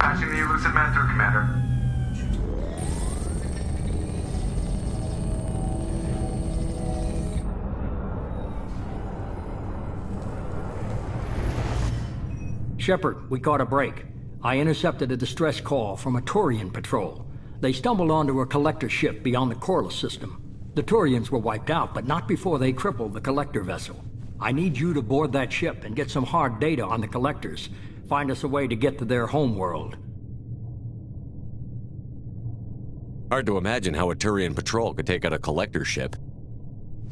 Patching the elusive man through, Commander. Shepard, we caught a break. I intercepted a distress call from a Turian patrol. They stumbled onto a collector ship beyond the Corliss system. The Turians were wiped out, but not before they crippled the collector vessel. I need you to board that ship and get some hard data on the collectors. Find us a way to get to their homeworld. Hard to imagine how a Turian patrol could take out a collector ship.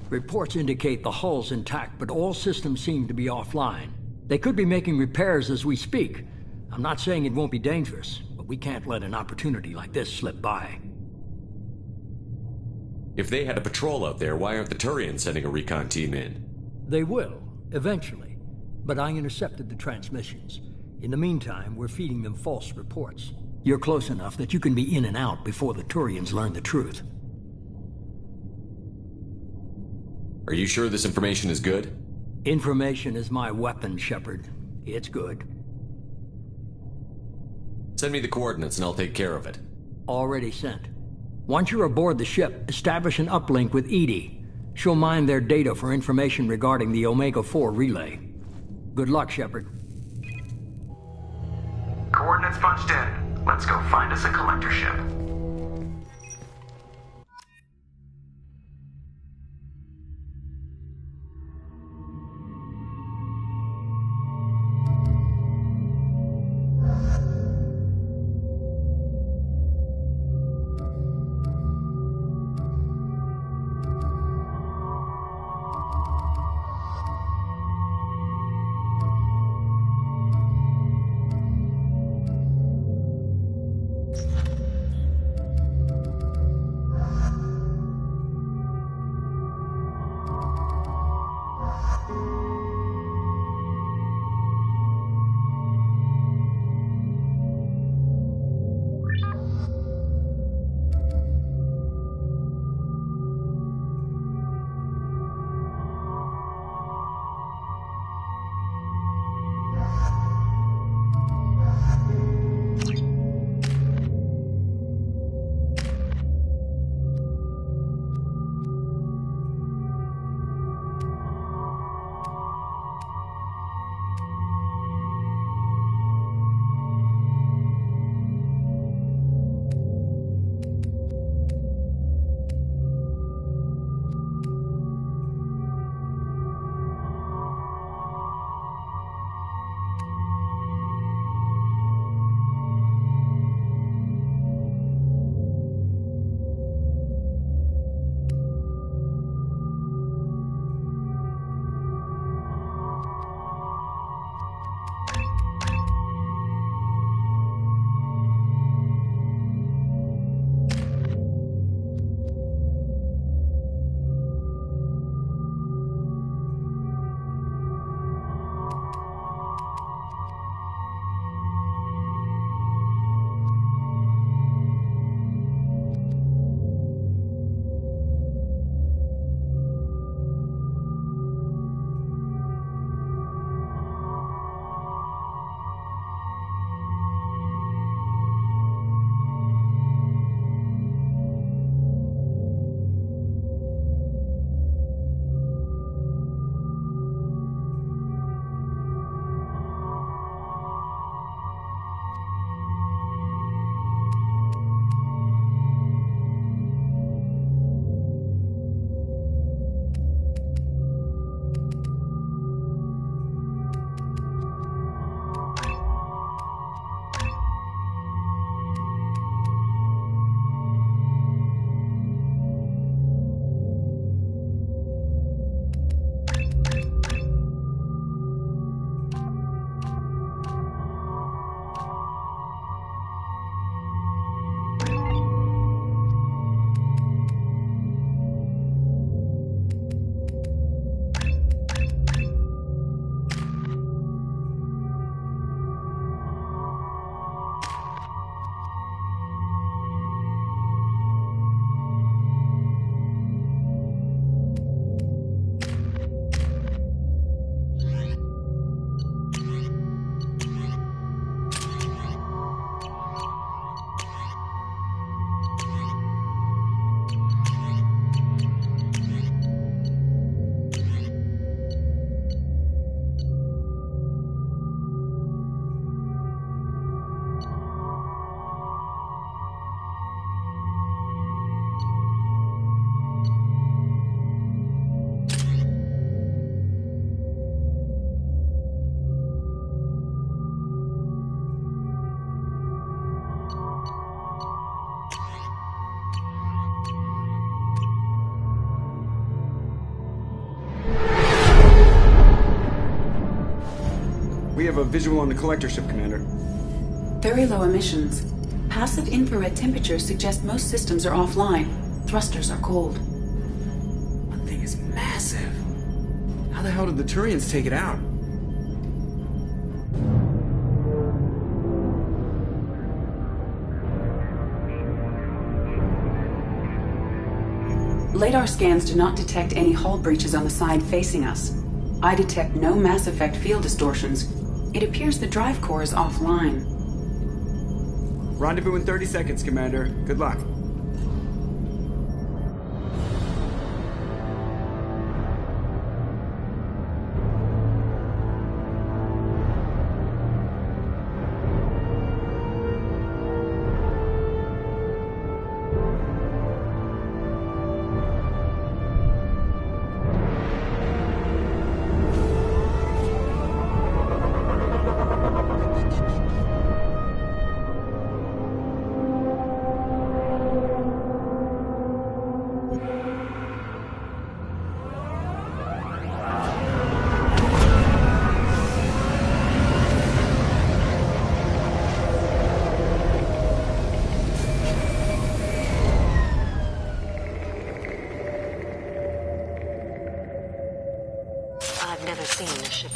Reports indicate the hull's intact, but all systems seem to be offline. They could be making repairs as we speak. I'm not saying it won't be dangerous, but we can't let an opportunity like this slip by. If they had a patrol out there, why aren't the Turians sending a recon team in? They will, eventually. But I intercepted the transmissions. In the meantime, we're feeding them false reports. You're close enough that you can be in and out before the Turians learn the truth. Are you sure this information is good? Information is my weapon, Shepard. It's good. Send me the coordinates and I'll take care of it. Already sent. Once you're aboard the ship, establish an uplink with EDI. She'll mine their data for information regarding the Omega-4 relay. Good luck, Shepard. Coordinates punched in. Let's go find us a collector ship. We have a visual on the collector ship, Commander. Very low emissions. Passive infrared temperatures suggest most systems are offline. Thrusters are cold. That thing is massive. How the hell did the Turians take it out? LADAR scans do not detect any hull breaches on the side facing us. I detect no Mass Effect field distortions. It appears the drive core is offline. Rendezvous in 30 seconds, Commander. Good luck.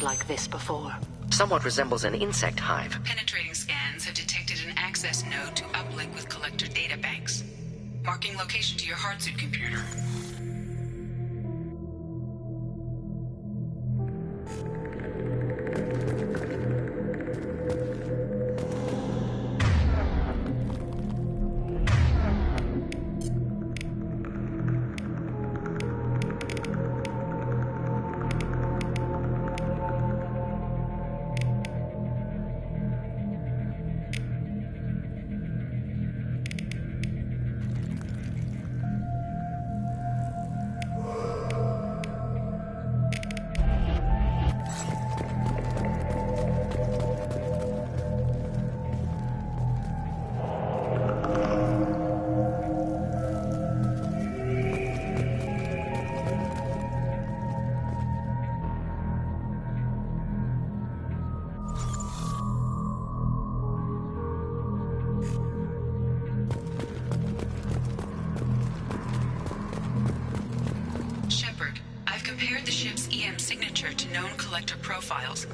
Like this before. Somewhat resembles an insect hive. Penetrating scans have detected an access node to uplink with collector databanks. Marking location to your hardsuit computer. Signature to known collector profiles.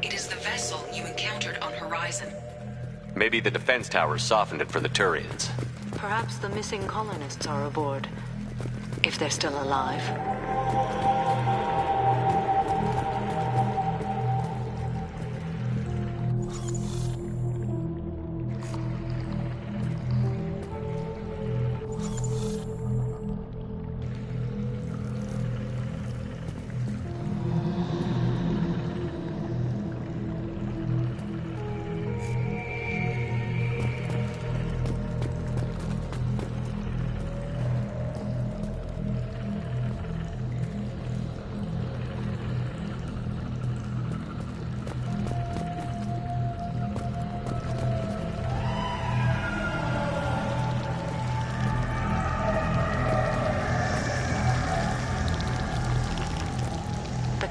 It is the vessel you encountered on Horizon. Maybe the defense towers softened it for the Turians. Perhaps the missing colonists are aboard. If they're still alive.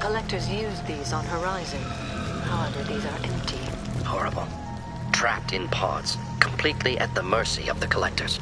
Collectors used these on Horizon. However, these are empty. Horrible. Trapped in pods, completely at the mercy of the collectors.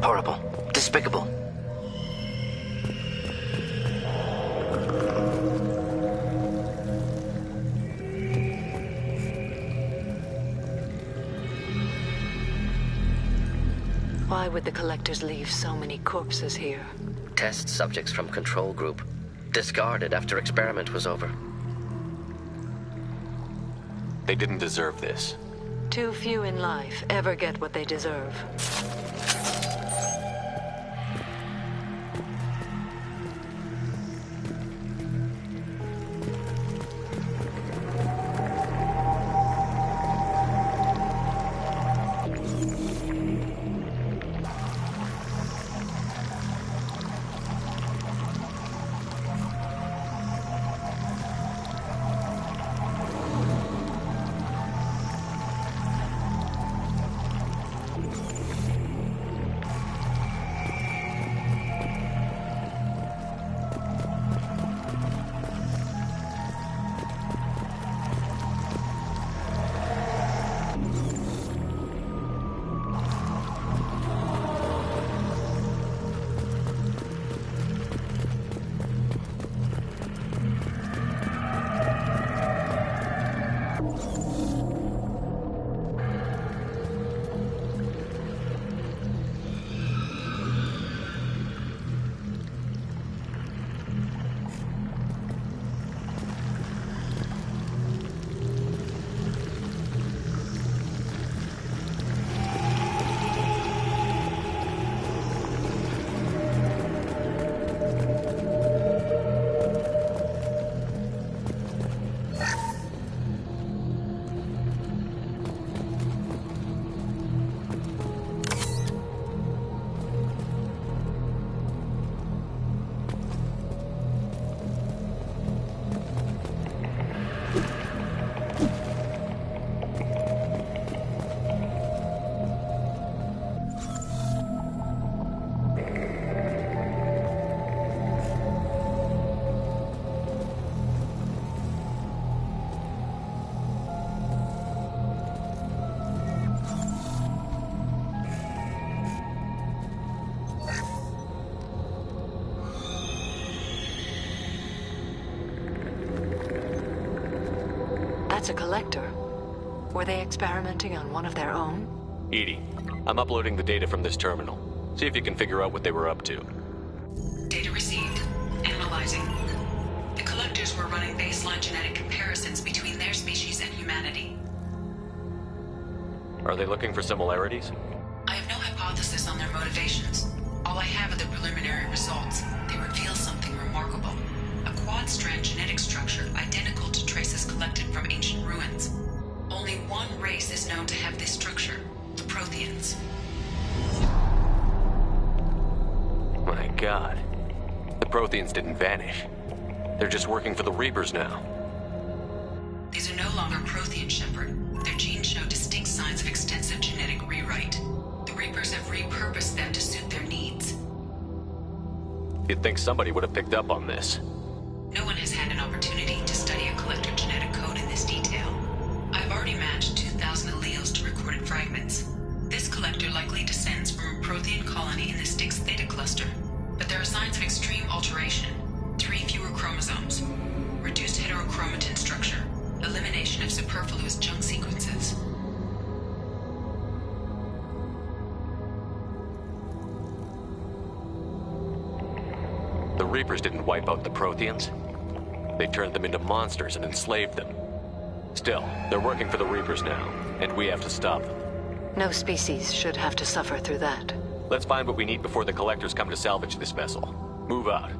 Horrible. Despicable. Why would the Collectors leave so many corpses here? Test subjects from Control Group. Discarded after experiment was over. They didn't deserve this. Too few in life ever get what they deserve. That's a Collector. Were they experimenting on one of their own? EDI, I'm uploading the data from this terminal. See if you can figure out what they were up to. Data received. Analyzing. The Collectors were running baseline genetic comparisons between their species and humanity. Are they looking for similarities? I have no hypothesis on their motivations. All I have are the preliminary results. They reveal something remarkable. A quad-strand genetic structure identical to traces collected from ancient ruins. Only one race is known to have this structure, the Protheans. My God. The Protheans didn't vanish. They're just working for the Reapers now. These are no longer Prothean, Shepard. Their genes show distinct signs of extensive genetic rewrite. The Reapers have repurposed them to suit their needs. You'd think somebody would have picked up on this. No one has had an opportunity to study a Collector genetic code in this detail. I've already matched 2,000 alleles to recorded fragments. This Collector likely descends from a Prothean colony in the Styx Theta cluster, but there are signs of extreme alteration. 3 fewer chromosomes, reduced heterochromatin structure, elimination of superfluous junk sequences. The Reapers didn't wipe out the Protheans. They turned them into monsters and enslaved them. Still, they're working for the Reapers now, and we have to stop them. No species should have to suffer through that. Let's find what we need before the Collectors come to salvage this vessel. Move out.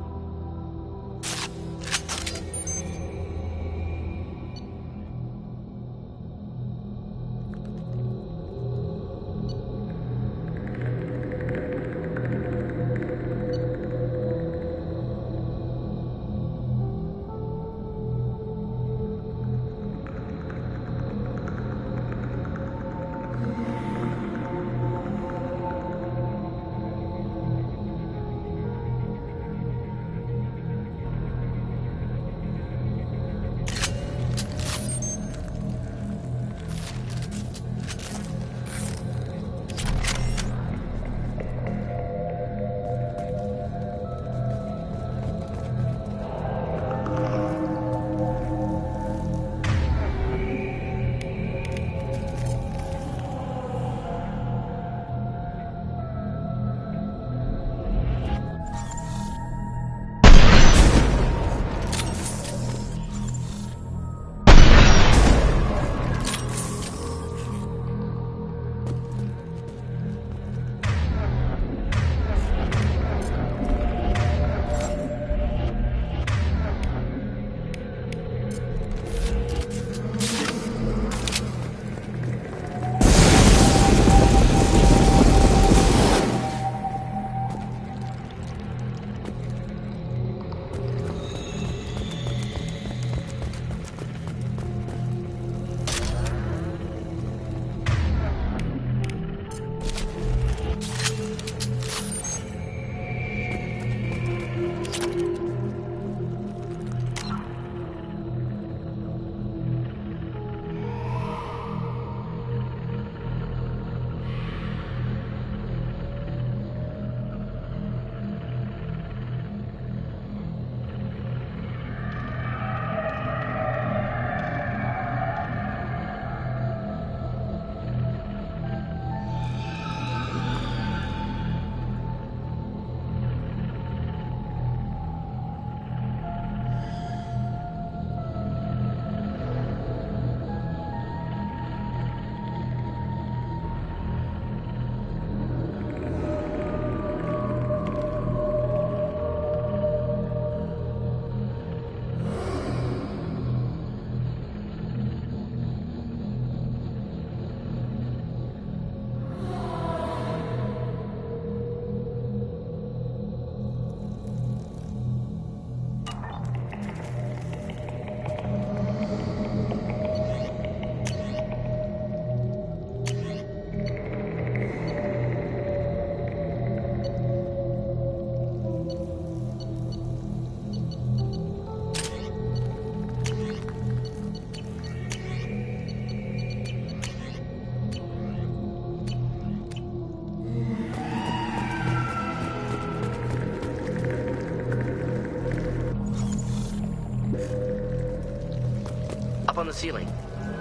the ceiling.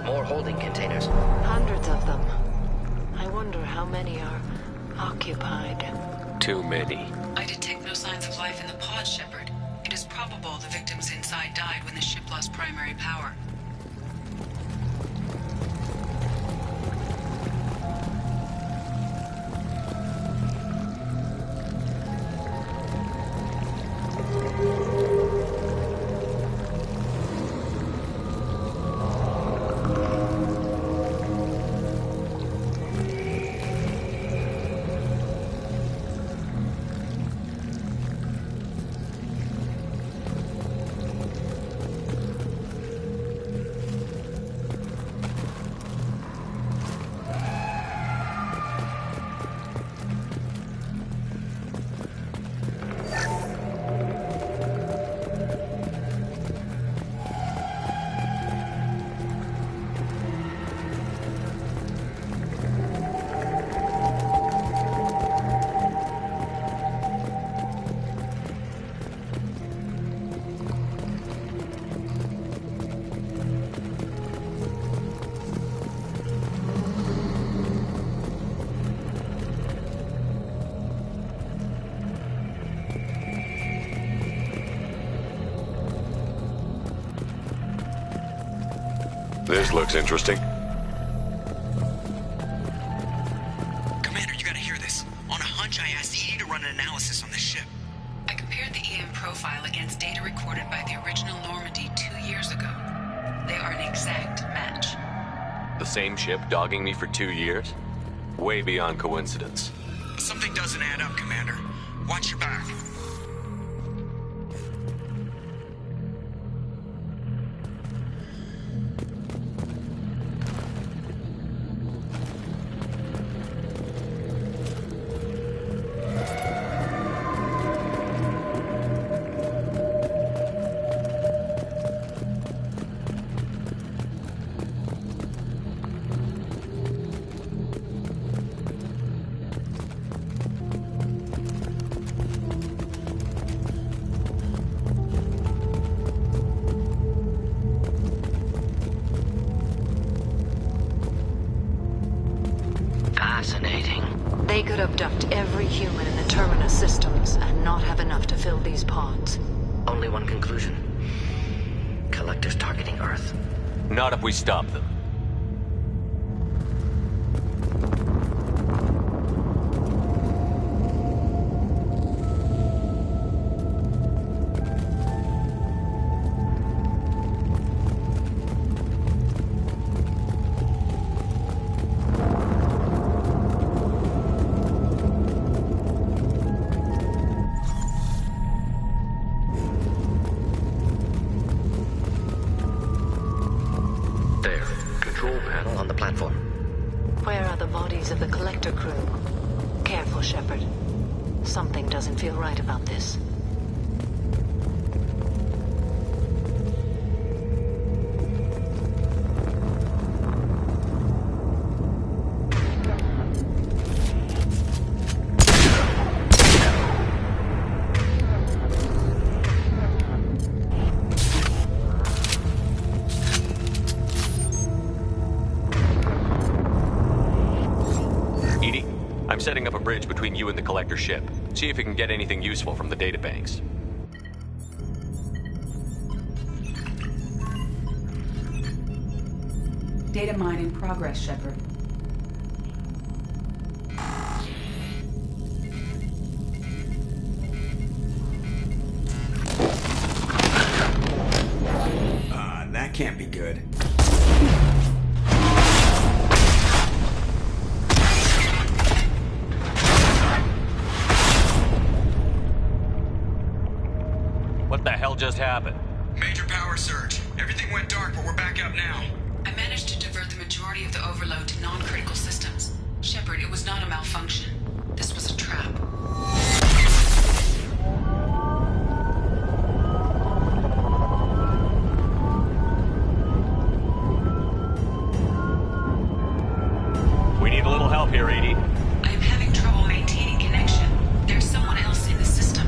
More holding containers. Hundreds of them. I wonder how many are occupied. Too many. I detect no signs of life in the pod, Shepard. It is probable the victims inside died when the ship lost primary power. This looks interesting. Commander, you gotta hear this. On a hunch, I asked EDI to run an analysis on this ship. I compared the EM profile against data recorded by the original Normandy 2 years ago. They are an exact match. The same ship dogging me for 2 years? Way beyond coincidence. Something doesn't add up, Commander. Watch your back. Fascinating. They could abduct every human in the Terminus systems and not have enough to fill these pods. Only one conclusion. Collectors targeting Earth. Not if we stop them. There. Control panel on the platform. Where are the bodies of the Collector crew? Careful, Shepard. Something doesn't feel right about this. EDI, I'm setting up a bridge between you and the Collector ship. See if you can get anything useful from the databanks. Data mine in progress, Shepard. That can't be good. What the hell just happened? Major power surge. Everything went dark, but we're back up now. I managed to divert the majority of the overload to non-critical systems. Shepard, it was not a malfunction. This was a trap. We need a little help here, EDI. I am having trouble maintaining connection. There's someone else in the system.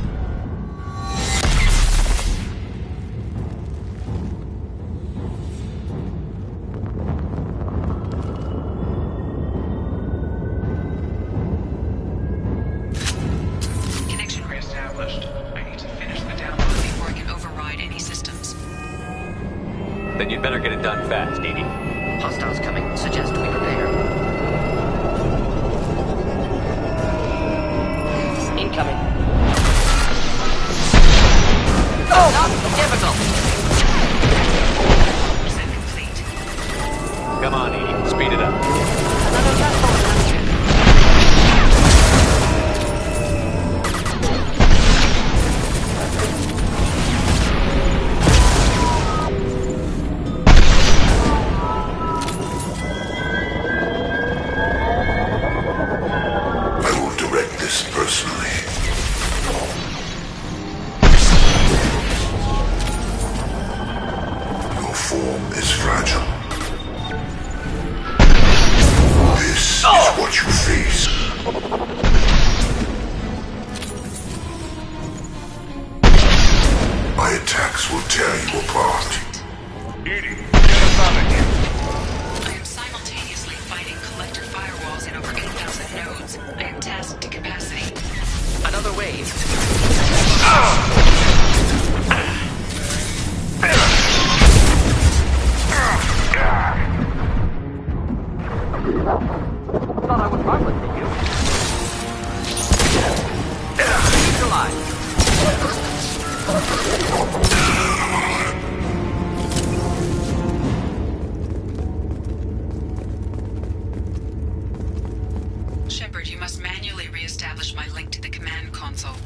that was harmless to you. Shepard, you must manually re-establish my link to the command console.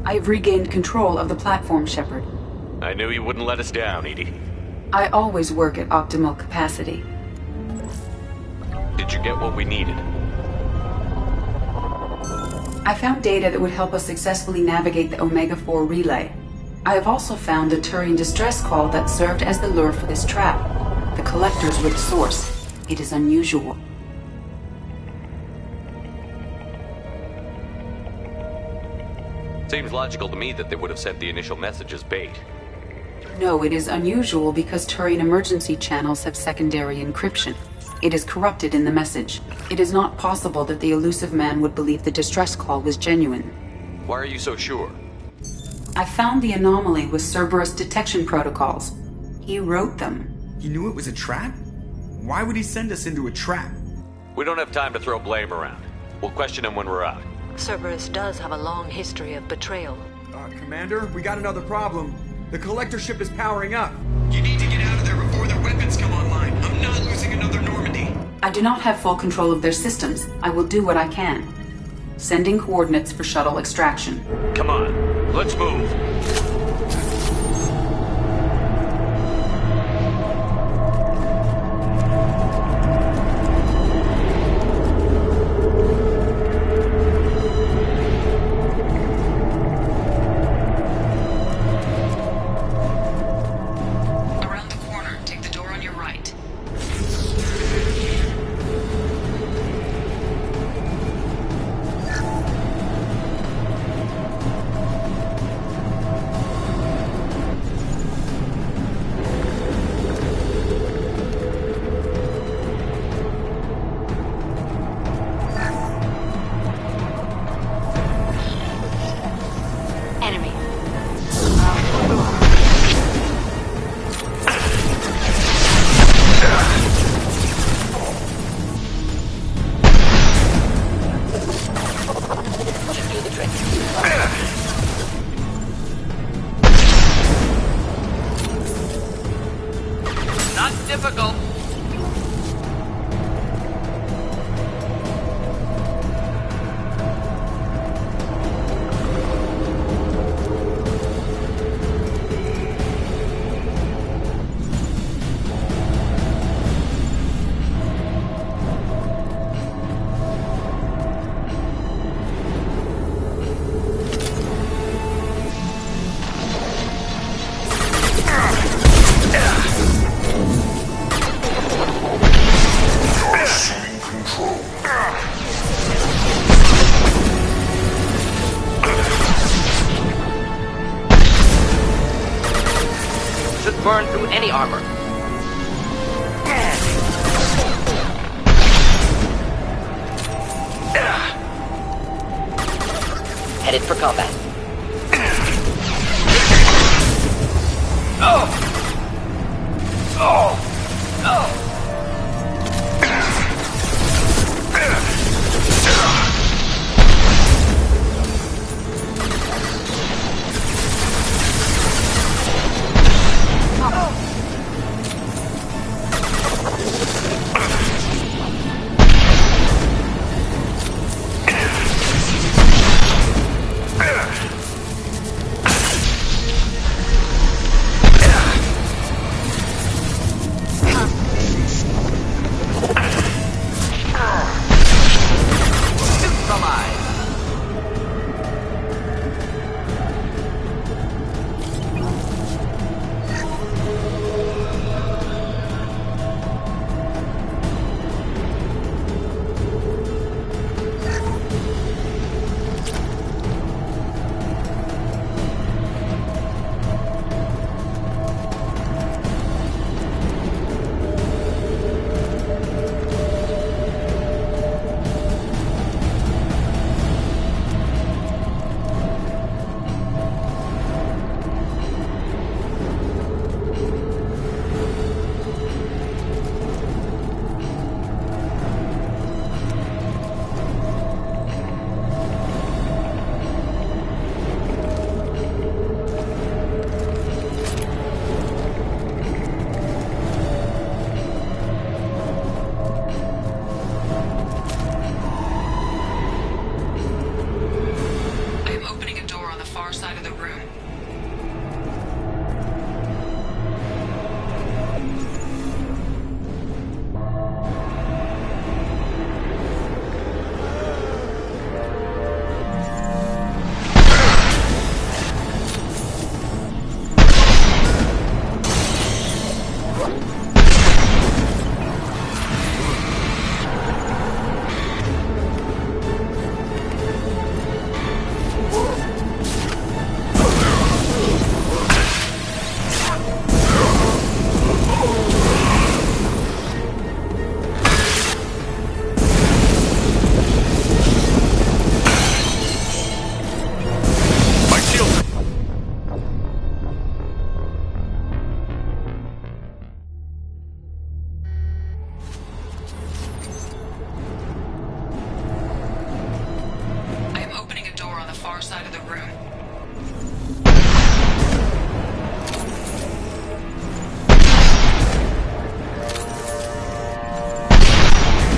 I've regained control of the platform, Shepard. I knew you wouldn't let us down, Edie. I always work at optimal capacity. Did you get what we needed? I found data that would help us successfully navigate the Omega-4 relay. I have also found a Turian distress call that served as the lure for this trap. The collectors were the source. It is unusual. Seems logical to me that they would have sent the initial message as bait. No, it is unusual because Turian emergency channels have secondary encryption. It is corrupted in the message. It is not possible that the elusive man would believe the distress call was genuine. Why are you so sure? I found the anomaly with Cerberus detection protocols. He wrote them. He knew it was a trap? Why would he send us into a trap? We don't have time to throw blame around. We'll question him when we're out. Cerberus does have a long history of betrayal. Commander, we got another problem. The collector ship is powering up. You need to get out of there before their weapons come online. I'm not losing another Normandy. I do not have full control of their systems. I will do what I can. Sending coordinates for shuttle extraction. Come on, let's move. Burn through any armor. Headed for combat. far side of the room.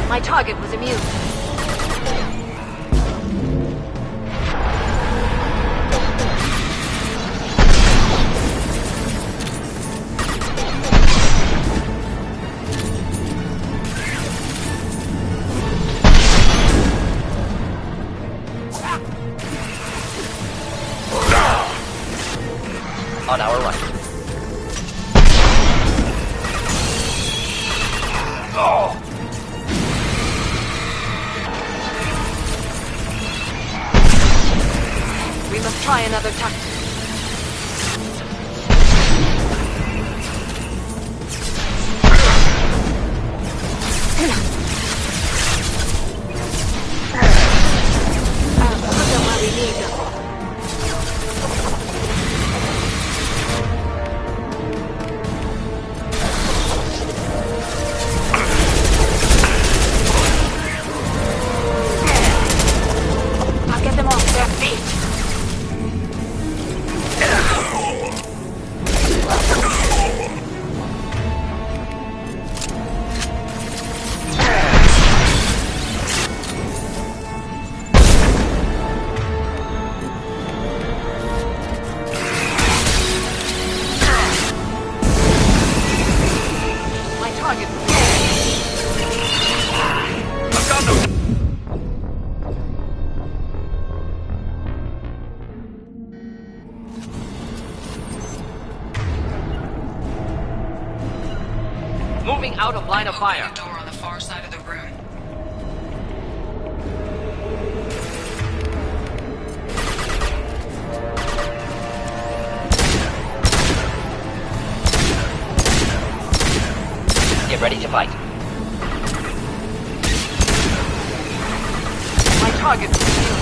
My target was immune. On our right. We must try another tactic. I'll get them off their feet. Moving out of line of fire. Opening a door on the far side of the room. Get ready to fight. My target was immune.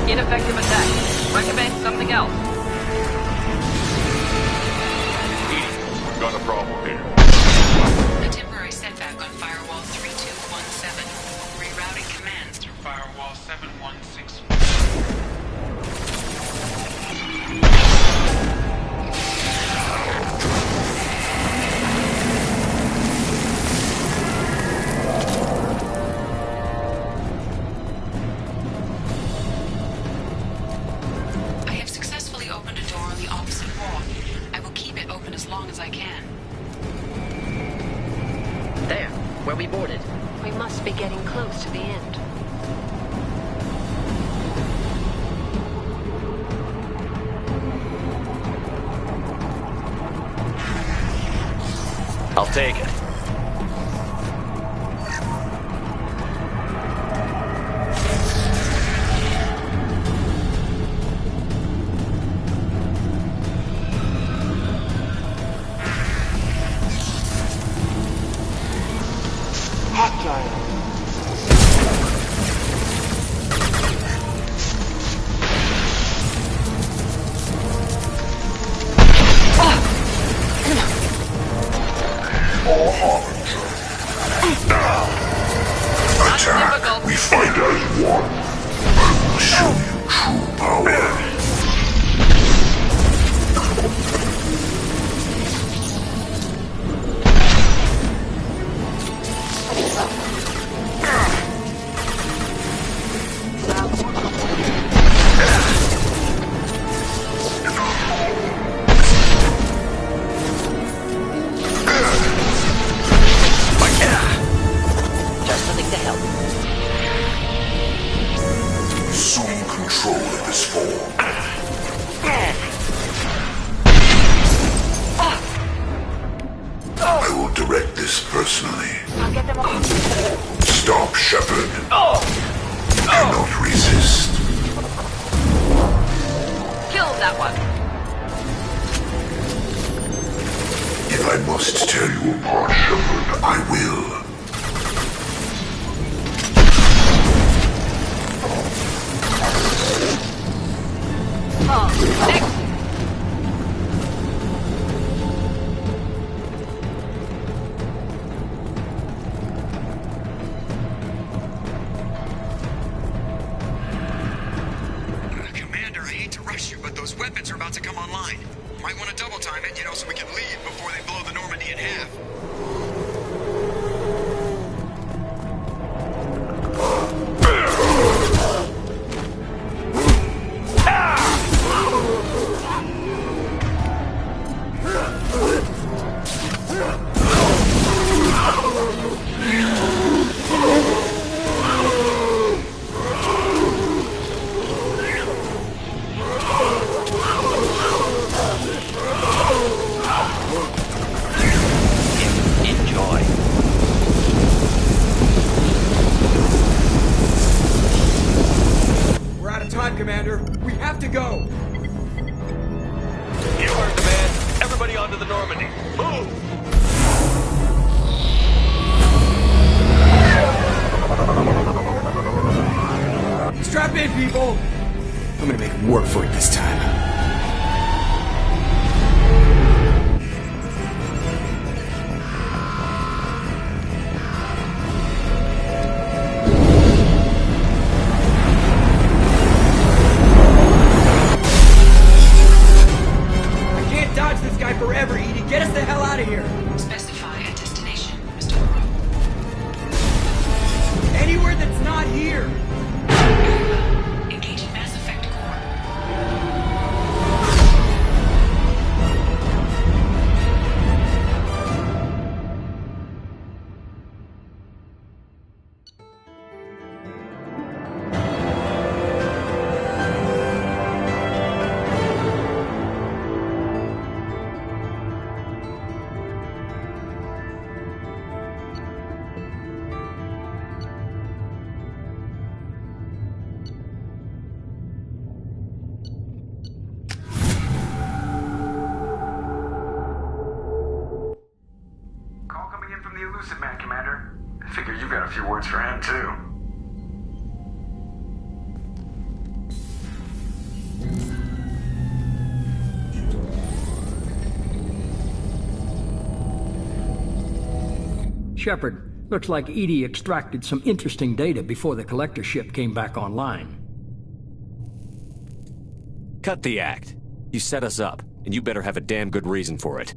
Ineffective attack. Recommend something else. We've got a problem here. A temporary setback on Firewall 3217. Rerouting commands through Firewall 716. I have successfully opened a door on the opposite wall. I will keep it open as long as I can. There, where we boarded. We must be getting close to the end. I'll take it. Attack! We fight as one. I will show you true power. Just something to help. Assume control of this form. I will direct this personally. I'll get them all. Stop, Shepard. You cannot resist. Kill that one. If I must tear you apart, Shepard, I will. Oh, next. Commander, I hate to rush you, but those weapons are about to come online. Might want to double time it, so we can leave before they blow the Normandy in half. Commander. We have to go. You heard the man. Everybody onto the Normandy. Move! Strap in, people. I'm gonna make work for it this time. Forever, Edie. Get us the hell out of here. Specify a destination, Mr. LaRue. Anywhere that's not here. Very well. Engaging Mass Effect core. Elusive Man, Commander. I figure you've got a few words for him, too. Shepard, looks like Edie extracted some interesting data before the collector ship came back online. Cut the act. You set us up, and you better have a damn good reason for it.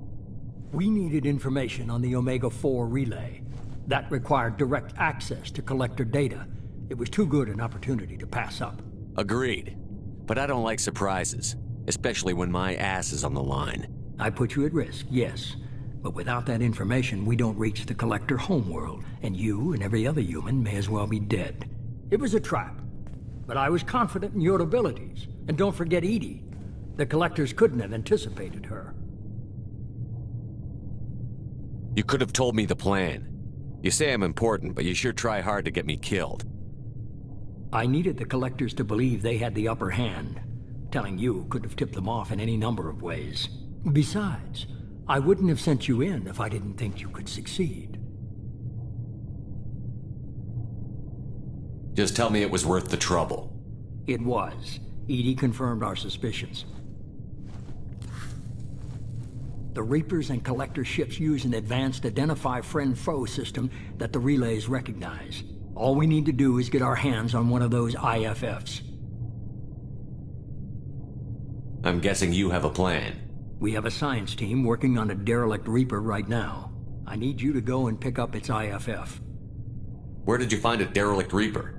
We needed information on the Omega-4 relay. That required direct access to collector data. It was too good an opportunity to pass up. Agreed. But I don't like surprises, especially when my ass is on the line. I put you at risk, yes. But without that information, we don't reach the Collector homeworld, and you and every other human may as well be dead. It was a trap, but I was confident in your abilities. And don't forget Edie. The Collectors couldn't have anticipated her. You could have told me the plan. You say I'm important, but you sure try hard to get me killed. I needed the Collectors to believe they had the upper hand. Telling you could have tipped them off in any number of ways. Besides, I wouldn't have sent you in if I didn't think you could succeed. Just tell me it was worth the trouble. It was. Edie confirmed our suspicions. The Reapers and Collector ships use an advanced Identify Friend-Foe system that the relays recognize. All we need to do is get our hands on one of those IFFs. I'm guessing you have a plan. We have a science team working on a derelict Reaper right now. I need you to go and pick up its IFF. Where did you find a derelict Reaper?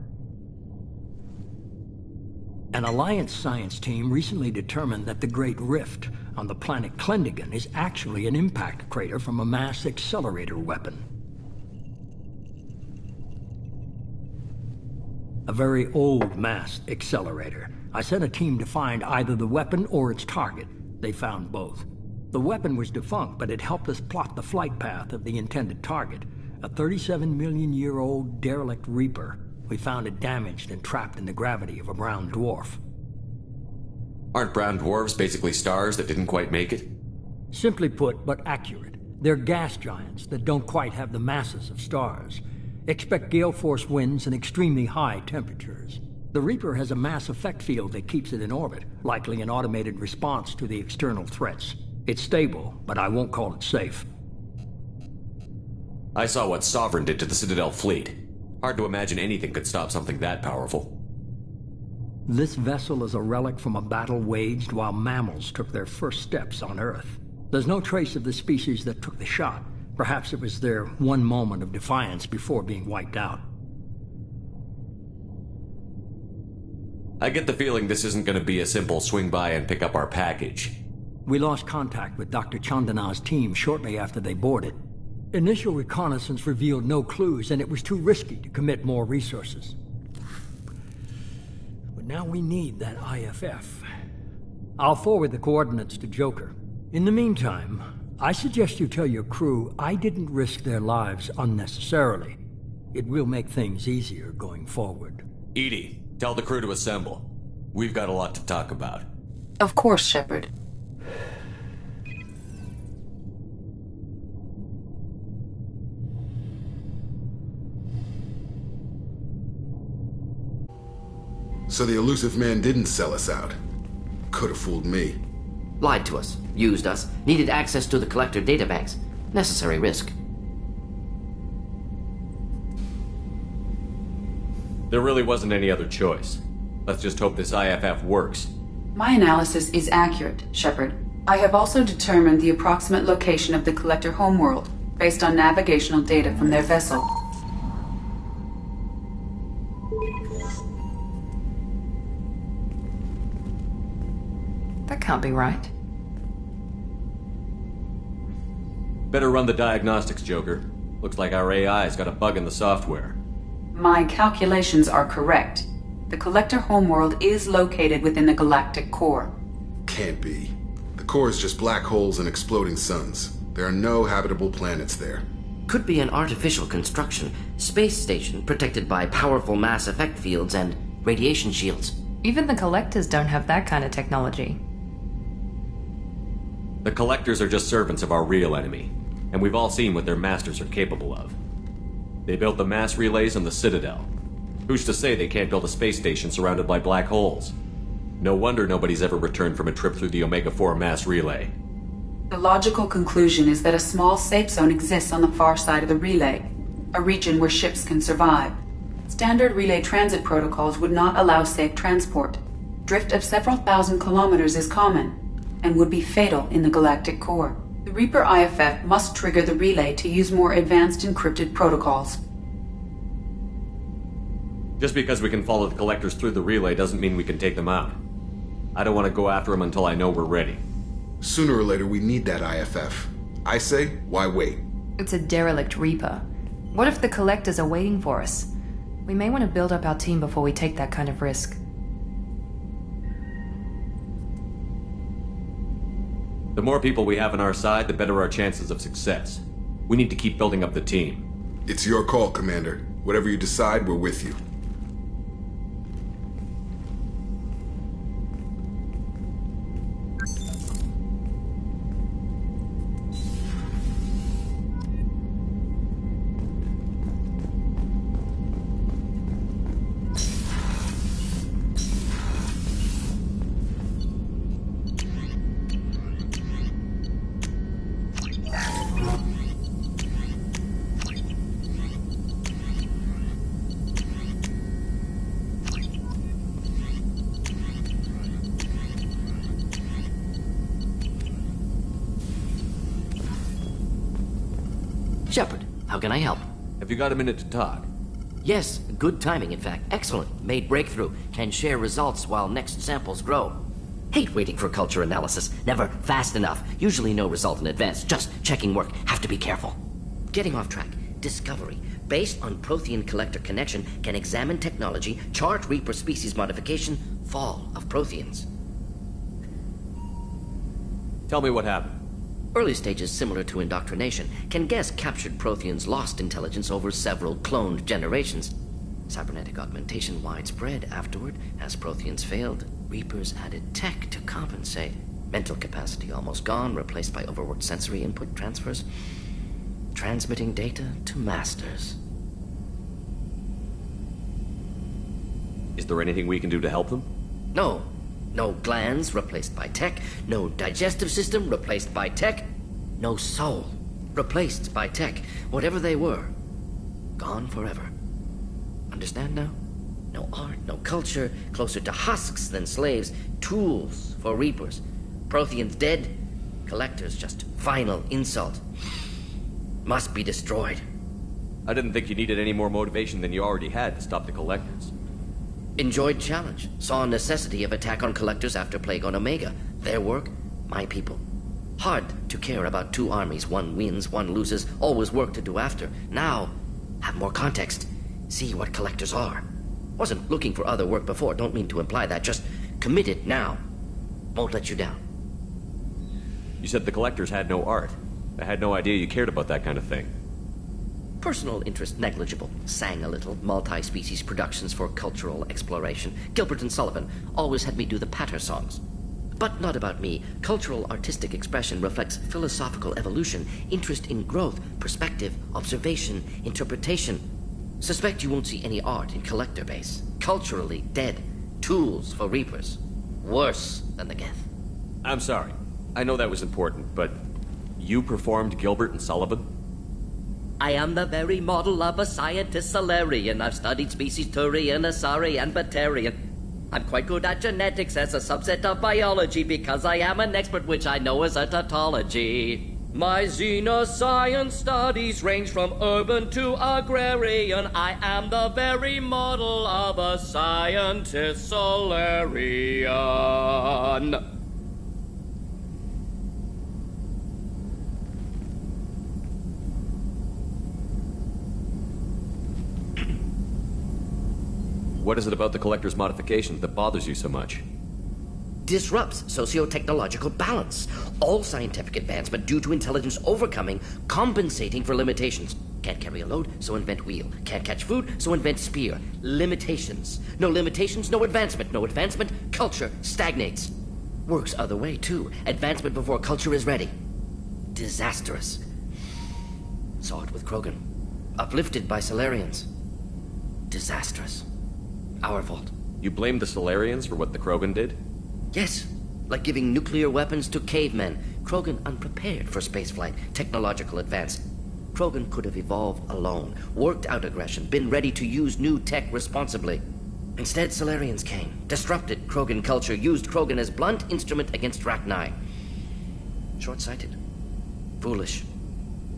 An Alliance science team recently determined that the Great Rift on the planet Klendagon is actually an impact crater from a mass accelerator weapon. A very old mass accelerator. I sent a team to find either the weapon or its target. They found both. The weapon was defunct, but it helped us plot the flight path of the intended target, a 37-million-year-old derelict Reaper. We found it damaged and trapped in the gravity of a brown dwarf. Aren't brown dwarves basically stars that didn't quite make it? Simply put, but accurate. They're gas giants that don't quite have the masses of stars. Expect gale force winds and extremely high temperatures. The Reaper has a mass effect field that keeps it in orbit, likely an automated response to the external threats. It's stable, but I won't call it safe. I saw what Sovereign did to the Citadel fleet. Hard to imagine anything could stop something that powerful. This vessel is a relic from a battle waged while mammals took their first steps on Earth. There's no trace of the species that took the shot. Perhaps it was their one moment of defiance before being wiped out. I get the feeling this isn't going to be a simple swing by and pick up our package. We lost contact with Dr. Chandana's team shortly after they boarded. Initial reconnaissance revealed no clues, and it was too risky to commit more resources. But now we need that IFF. I'll forward the coordinates to Joker. In the meantime, I suggest you tell your crew I didn't risk their lives unnecessarily. It will make things easier going forward. Edie, tell the crew to assemble. We've got a lot to talk about. Of course, Shepard. So the elusive man didn't sell us out. Could have fooled me. Lied to us, used us, needed access to the Collector databanks. Necessary risk. There really wasn't any other choice. Let's just hope this IFF works. My analysis is accurate, Shepard. I have also determined the approximate location of the Collector homeworld, based on navigational data from their vessel. That can't be right. Better run the diagnostics, Joker. Looks like our AI's got a bug in the software. My calculations are correct. The Collector homeworld is located within the galactic core. Can't be. The core is just black holes and exploding suns. There are no habitable planets there. Could be an artificial construction, space station protected by powerful mass effect fields and radiation shields. Even the Collectors don't have that kind of technology. The Collectors are just servants of our real enemy, and we've all seen what their masters are capable of. They built the mass relays on the Citadel. Who's to say they can't build a space station surrounded by black holes? No wonder nobody's ever returned from a trip through the Omega-4 mass relay. The logical conclusion is that a small safe zone exists on the far side of the relay, a region where ships can survive. Standard relay transit protocols would not allow safe transport. Drift of several thousand kilometers is common, and would be fatal in the galactic core. The Reaper IFF must trigger the relay to use more advanced encrypted protocols. Just because we can follow the Collectors through the relay doesn't mean we can take them out. I don't want to go after them until I know we're ready. Sooner or later, we need that IFF. I say, why wait? It's a derelict Reaper. What if the Collectors are waiting for us? We may want to build up our team before we take that kind of risk. The more people we have on our side, the better our chances of success. We need to keep building up the team. It's your call, Commander. Whatever you decide, we're with you. Shepard, how can I help? Have you got a minute to talk? Yes, good timing, in fact. Excellent. Made breakthrough. Can share results while next samples grow. Hate waiting for culture analysis. Never fast enough. Usually no result in advance. Just checking work. Have to be careful. Getting off track. Discovery. Based on Prothean collector connection, can examine technology, chart Reaper species modification, fall of Protheans. Tell me what happened. Early stages similar to indoctrination, can guess captured Protheans lost intelligence over several cloned generations. Cybernetic augmentation widespread afterward. As Protheans failed, Reapers added tech to compensate. Mental capacity almost gone, replaced by overworked sensory input transfers. Transmitting data to masters. Is there anything we can do to help them? No. No glands replaced by tech. No digestive system replaced by tech. No soul replaced by tech. Whatever they were, gone forever. Understand now? No art, no culture, closer to husks than slaves. Tools for Reapers. Protheans dead. Collectors just final insult. Must be destroyed. I didn't think you needed any more motivation than you already had to stop the Collectors. Enjoyed challenge. Saw necessity of attack on Collectors after Plague on Omega. Their work, my people. Hard to care about two armies. One wins, one loses. Always work to do after. Now, have more context. See what Collectors are. Wasn't looking for other work before. Don't mean to imply that. Just committed now. Won't let you down. You said the Collectors had no art. I had no idea you cared about that kind of thing. Personal interest negligible. Sang a little. Multi-species productions for cultural exploration. Gilbert and Sullivan always had me do the patter songs. But not about me. Cultural artistic expression reflects philosophical evolution, interest in growth, perspective, observation, interpretation. Suspect you won't see any art in Collector base. Culturally dead. Tools for Reapers. Worse than the Geth. I'm sorry. I know that was important, but you performed Gilbert and Sullivan? I am the very model of a scientist Salarian. I've studied species Turian, Asari, and Batarian. I'm quite good at genetics as a subset of biology because I am an expert, which I know is a tautology. My xenoscience studies range from urban to agrarian. I am the very model of a scientist Salarian. What is it about the Collector's modification that bothers you so much? Disrupts socio-technological balance. All scientific advancement due to intelligence overcoming, compensating for limitations. Can't carry a load, so invent wheel. Can't catch food, so invent spear. Limitations. No limitations, no advancement. No advancement, culture stagnates. Works other way, too. Advancement before culture is ready. Disastrous. Saw it with Krogan. Uplifted by Salarians. Disastrous. Our fault. You blame the Salarians for what the Krogan did? Yes. Like giving nuclear weapons to cavemen. Krogan unprepared for spaceflight, technological advance. Krogan could have evolved alone, worked out aggression, been ready to use new tech responsibly. Instead, Salarians came, disrupted Krogan culture, used Krogan as blunt instrument against Rachni. Short-sighted. Foolish.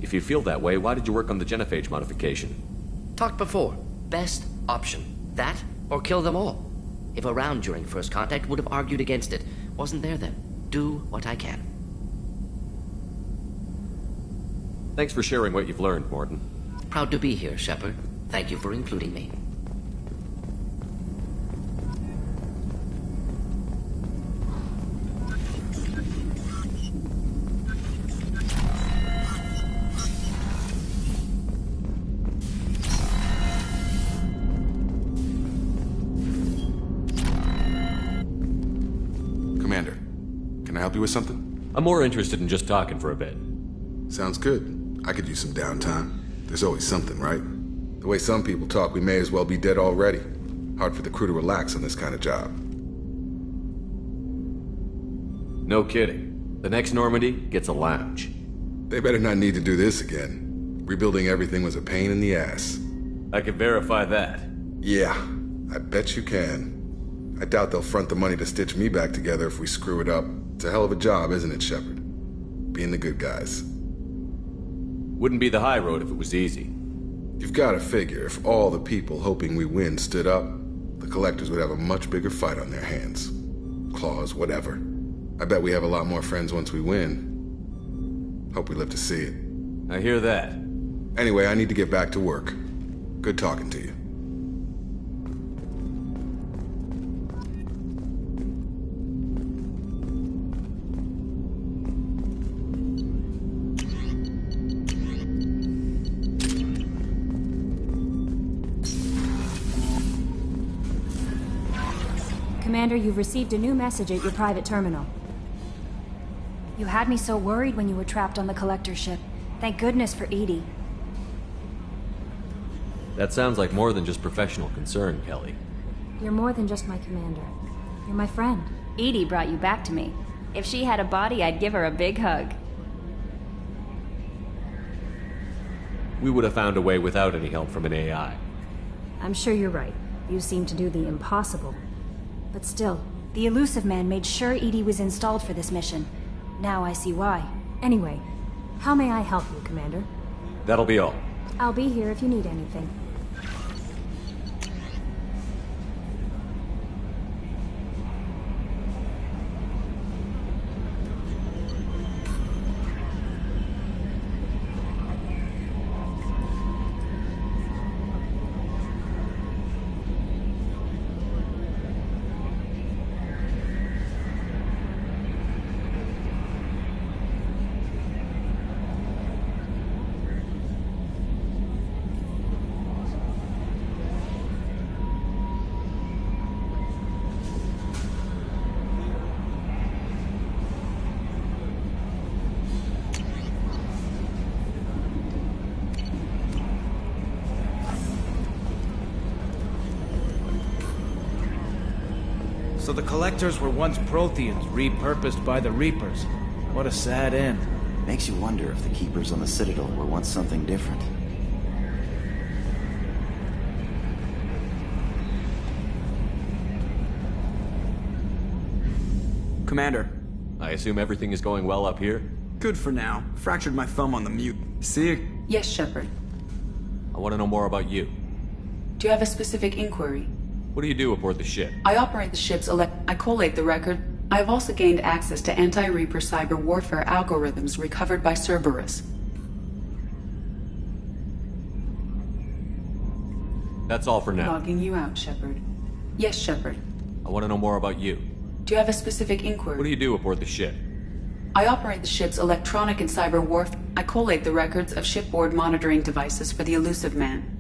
If you feel that way, why did you work on the genophage modification? Talked before. Best option. That or kill them all. If around during first contact, would have argued against it. Wasn't there then. Do what I can. Thanks for sharing what you've learned, Morton. Proud to be here, Shepard. Thank you for including me. Commander, can I help you with something? I'm more interested in just talking for a bit. Sounds good. I could use some downtime. There's always something, right? The way some people talk, we may as well be dead already. Hard for the crew to relax on this kind of job. No kidding. The next Normandy gets a lounge. They better not need to do this again. Rebuilding everything was a pain in the ass. I can verify that. Yeah, I bet you can. I doubt they'll front the money to stitch me back together if we screw it up. It's a hell of a job, isn't it, Shepard? Being the good guys. Wouldn't be the high road if it was easy. You've got to figure, if all the people hoping we win stood up, the Collectors would have a much bigger fight on their hands. Claws, whatever. I bet we have a lot more friends once we win. Hope we live to see it. I hear that. Anyway, I need to get back to work. Good talking to you. Commander, you've received a new message at your private terminal. You had me so worried when you were trapped on the Collector ship. Thank goodness for EDI. That sounds like more than just professional concern, Kelly. You're more than just my commander. You're my friend. EDI brought you back to me. If she had a body, I'd give her a big hug. We would have found a way without any help from an AI. I'm sure you're right. You seem to do the impossible. But still, the Illusive Man made sure EDI was installed for this mission. Now I see why. Anyway, how may I help you, Commander? That'll be all. I'll be here if you need anything. So the Collectors were once Protheans, repurposed by the Reapers. What a sad end. Makes you wonder if the Keepers on the Citadel were once something different. Commander. I assume everything is going well up here? Good for now. Fractured my thumb on the mute. See you. Yes, Shepard. I want to know more about you. Do you have a specific inquiry? What do you do aboard the ship? I operate the ship's I collate the record. I have also gained access to anti-Reaper cyber warfare algorithms recovered by Cerberus. That's all for now. Logging you out, Shepard. Yes, Shepard. I want to know more about you. Do you have a specific inquiry? What do you do aboard the ship? I operate the ship's electronic and cyber warfare. I collate the records of shipboard monitoring devices for the Illusive Man.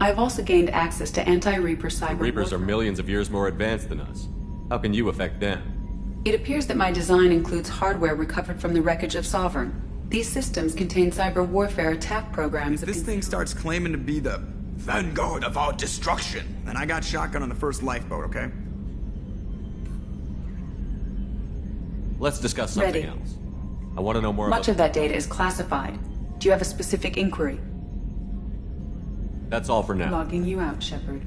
I have also gained access to anti-Reaper cyber The Reapers are millions of years more advanced than us. How can you affect them? It appears that my design includes hardware recovered from the wreckage of Sovereign. These systems contain cyber warfare attack programs. If this thing starts claiming to be the vanguard of our destruction, then I got shotgun on the first lifeboat, okay? Let's discuss something else. I want to know more Much of that data is classified. Do you have a specific inquiry? That's all for now. Logging you out, Shepard.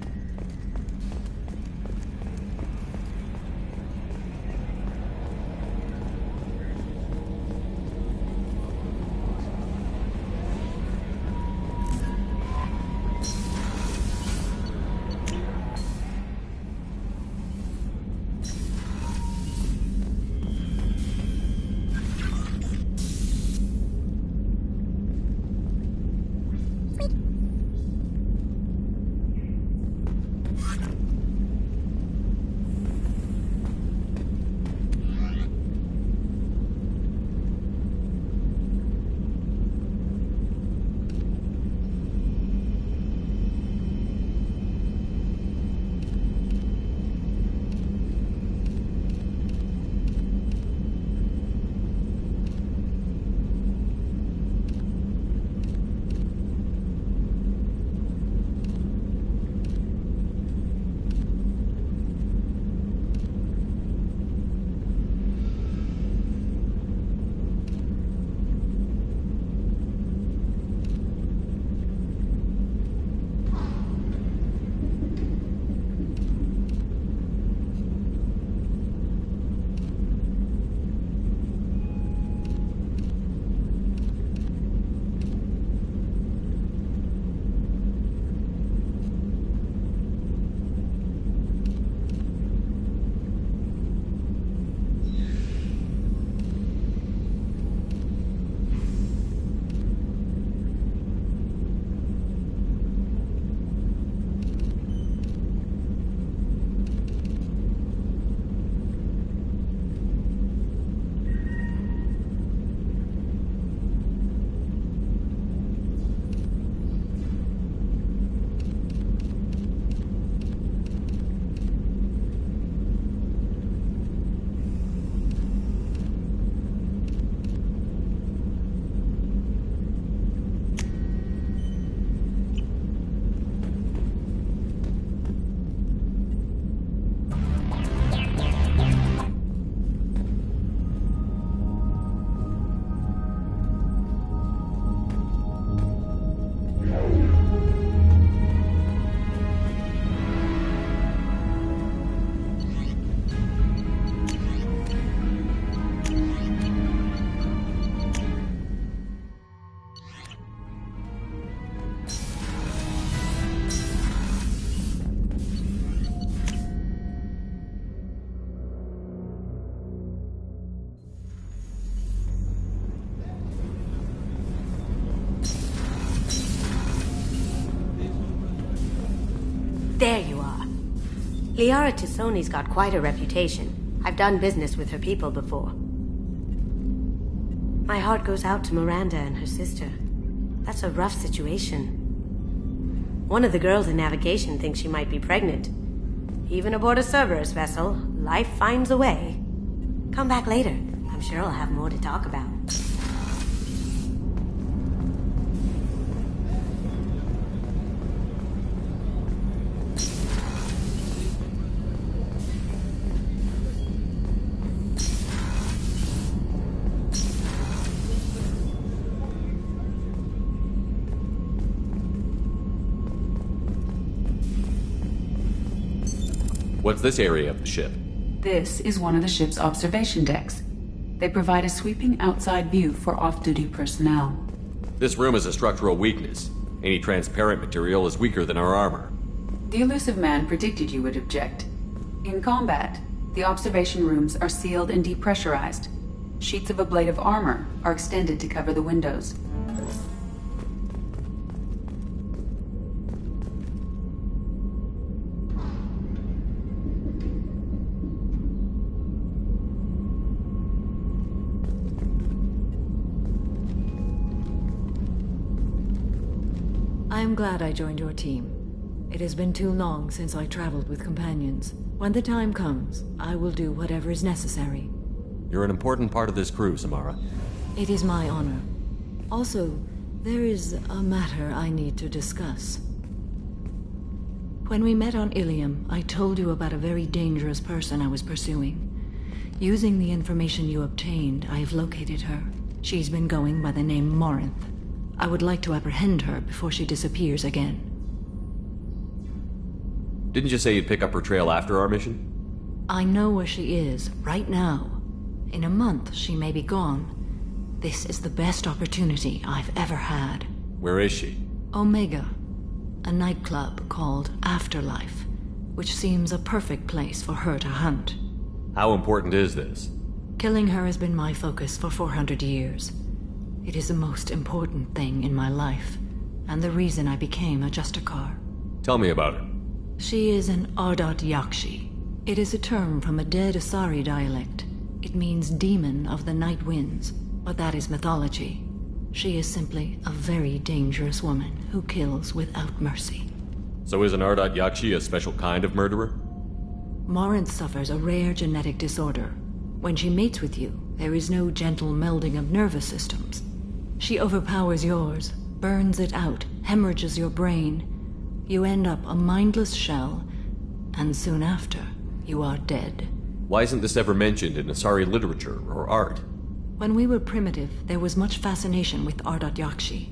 There you are. Liara Tassoni's got quite a reputation. I've done business with her people before. My heart goes out to Miranda and her sister. That's a rough situation. One of the girls in navigation thinks she might be pregnant. Even aboard a Cerberus vessel, life finds a way. Come back later. I'm sure I'll have more to talk about. What's this area of the ship? This is one of the ship's observation decks. They provide a sweeping outside view for off-duty personnel. This room is a structural weakness. Any transparent material is weaker than our armor. The Illusive Man predicted you would object. In combat, the observation rooms are sealed and depressurized. Sheets of ablative armor are extended to cover the windows. I'm glad I joined your team. It has been too long since I traveled with companions. When the time comes, I will do whatever is necessary. You're an important part of this crew, Samara. It is my honor. Also, there is a matter I need to discuss. When we met on Ilium, I told you about a very dangerous person I was pursuing. Using the information you obtained, I have located her. She's been going by the name Morinth. I would like to apprehend her before she disappears again. Didn't you say you'd pick up her trail after our mission? I know where she is, right now. In a month, she may be gone. This is the best opportunity I've ever had. Where is she? Omega, a nightclub called Afterlife, which seems a perfect place for her to hunt. How important is this? Killing her has been my focus for 400 years. It is the most important thing in my life, and the reason I became a Justicar. Tell me about her. She is an Ardat Yakshi. It is a term from a dead Asari dialect. It means demon of the night winds, but that is mythology. She is simply a very dangerous woman who kills without mercy. So is an Ardat Yakshi a special kind of murderer? Morinth suffers a rare genetic disorder. When she mates with you, there is no gentle melding of nervous systems. She overpowers yours, burns it out, hemorrhages your brain. You end up a mindless shell, and soon after, you are dead. Why isn't this ever mentioned in Asari literature or art? When we were primitive, there was much fascination with Ardat Yakshi.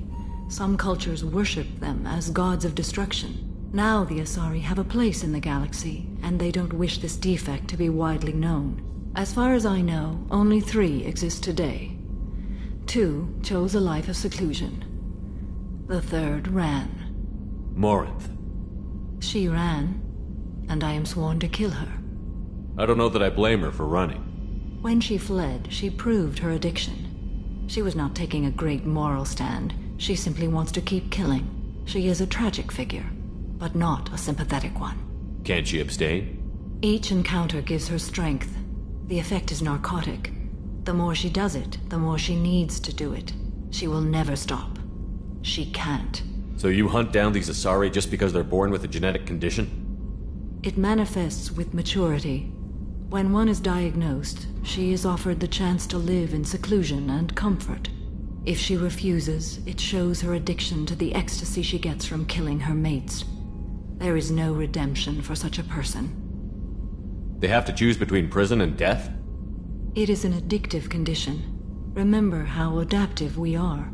Some cultures worshipped them as gods of destruction. Now the Asari have a place in the galaxy, and they don't wish this defect to be widely known. As far as I know, only 3 exist today. 2 chose a life of seclusion. The 3rd ran. Morinth. She ran, and I am sworn to kill her. I don't know that I blame her for running. When she fled, she proved her addiction. She was not taking a great moral stand. She simply wants to keep killing. She is a tragic figure, but not a sympathetic one. Can't she abstain? Each encounter gives her strength. The effect is narcotic. The more she does it, the more she needs to do it. She will never stop. She can't. So you hunt down these Asari just because they're born with a genetic condition? It manifests with maturity. When one is diagnosed, she is offered the chance to live in seclusion and comfort. If she refuses, it shows her addiction to the ecstasy she gets from killing her mates. There is no redemption for such a person. They have to choose between prison and death? It is an addictive condition. Remember how adaptive we are.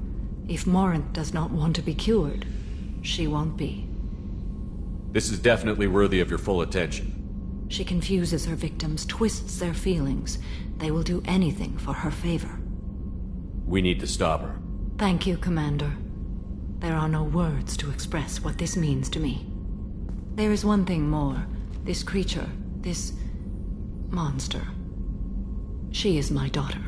If Morinth does not want to be cured, she won't be. This is definitely worthy of your full attention. She confuses her victims, twists their feelings. They will do anything for her favor. We need to stop her. Thank you, Commander. There are no words to express what this means to me. There is one thing more. This creature, this monster. She is my daughter.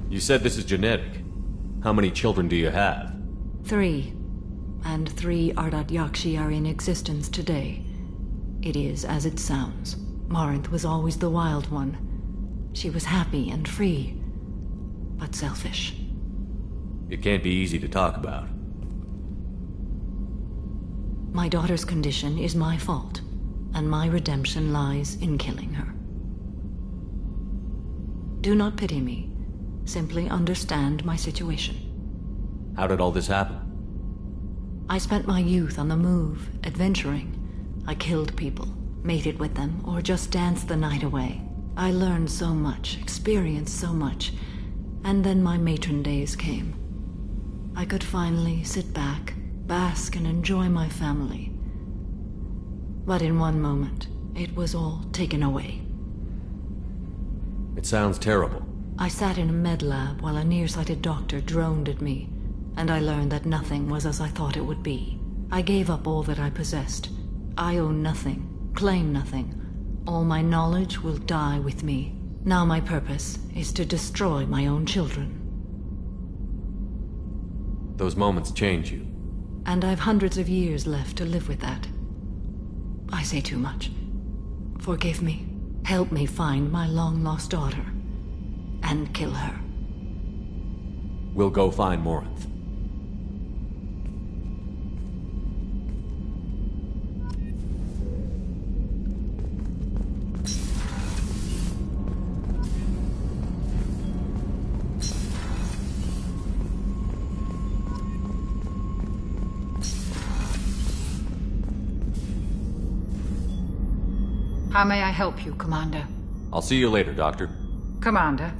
You said this is genetic. How many children do you have? 3. and 3 Ardat Yakshi are in existence today. It is as it sounds. Morinth was always the wild one. She was happy and free, but selfish. It can't be easy to talk about. My daughter's condition is my fault, and my redemption lies in killing her. Do not pity me. Simply understand my situation. How did all this happen? I spent my youth on the move, adventuring. I killed people, mated with them, or just danced the night away. I learned so much, experienced so much, and then my matron days came. I could finally sit back, bask and enjoy my family. But in one moment, it was all taken away. It sounds terrible. I sat in a med lab while a nearsighted doctor droned at me, and I learned that nothing was as I thought it would be. I gave up all that I possessed. I own nothing, claim nothing. All my knowledge will die with me. Now my purpose is to destroy my own children. Those moments change you. And I've hundreds of years left to live with that. I say too much. Forgive me. Help me find my long-lost daughter. And kill her. We'll go find Morinth. How may I help you, Commander? I'll see you later, Doctor. Commander.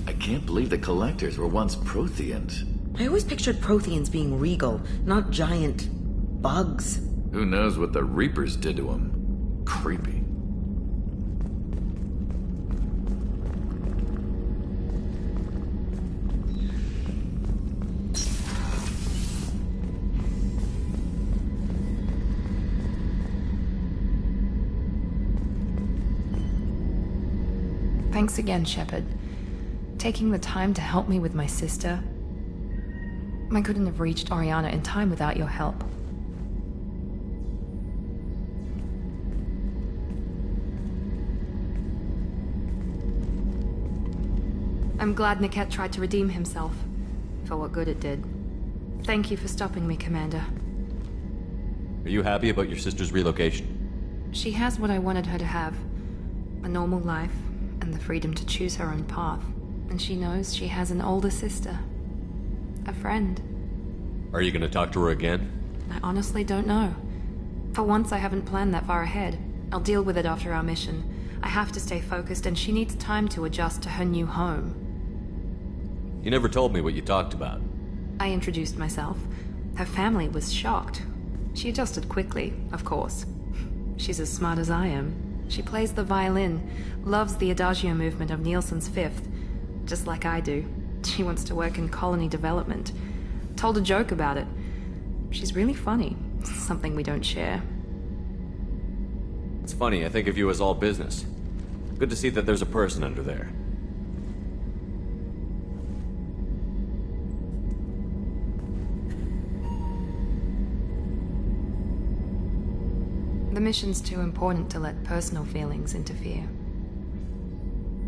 I can't believe the Collectors were once Protheans. I always pictured Protheans being regal, not giant bugs. Who knows what the Reapers did to them? Creepy. Thanks again, Shepard. Taking the time to help me with my sister. I couldn't have reached Oriana in time without your help. I'm glad Niket tried to redeem himself, for what good it did. Thank you for stopping me, Commander. Are you happy about your sister's relocation? She has what I wanted her to have. A normal life, and the freedom to choose her own path. And she knows she has an older sister. A friend. Are you going to talk to her again? I honestly don't know. For once, I haven't planned that far ahead. I'll deal with it after our mission. I have to stay focused, and she needs time to adjust to her new home. You never told me what you talked about. I introduced myself. Her family was shocked. She adjusted quickly, of course. She's as smart as I am. She plays the violin, loves the Adagio movement of Nielsen's Fifth, just like I do. She wants to work in colony development. Told a joke about it. She's really funny, something we don't share. It's funny, I think of you as all business. Good to see that there's a person under there. The mission's too important to let personal feelings interfere.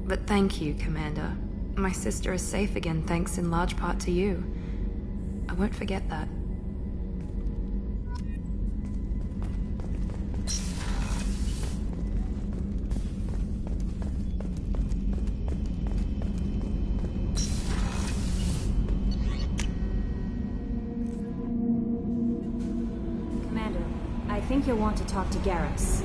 But thank you, Commander. My sister is safe again thanks in large part to you. I won't forget that. I think you'll want to talk to Garrus.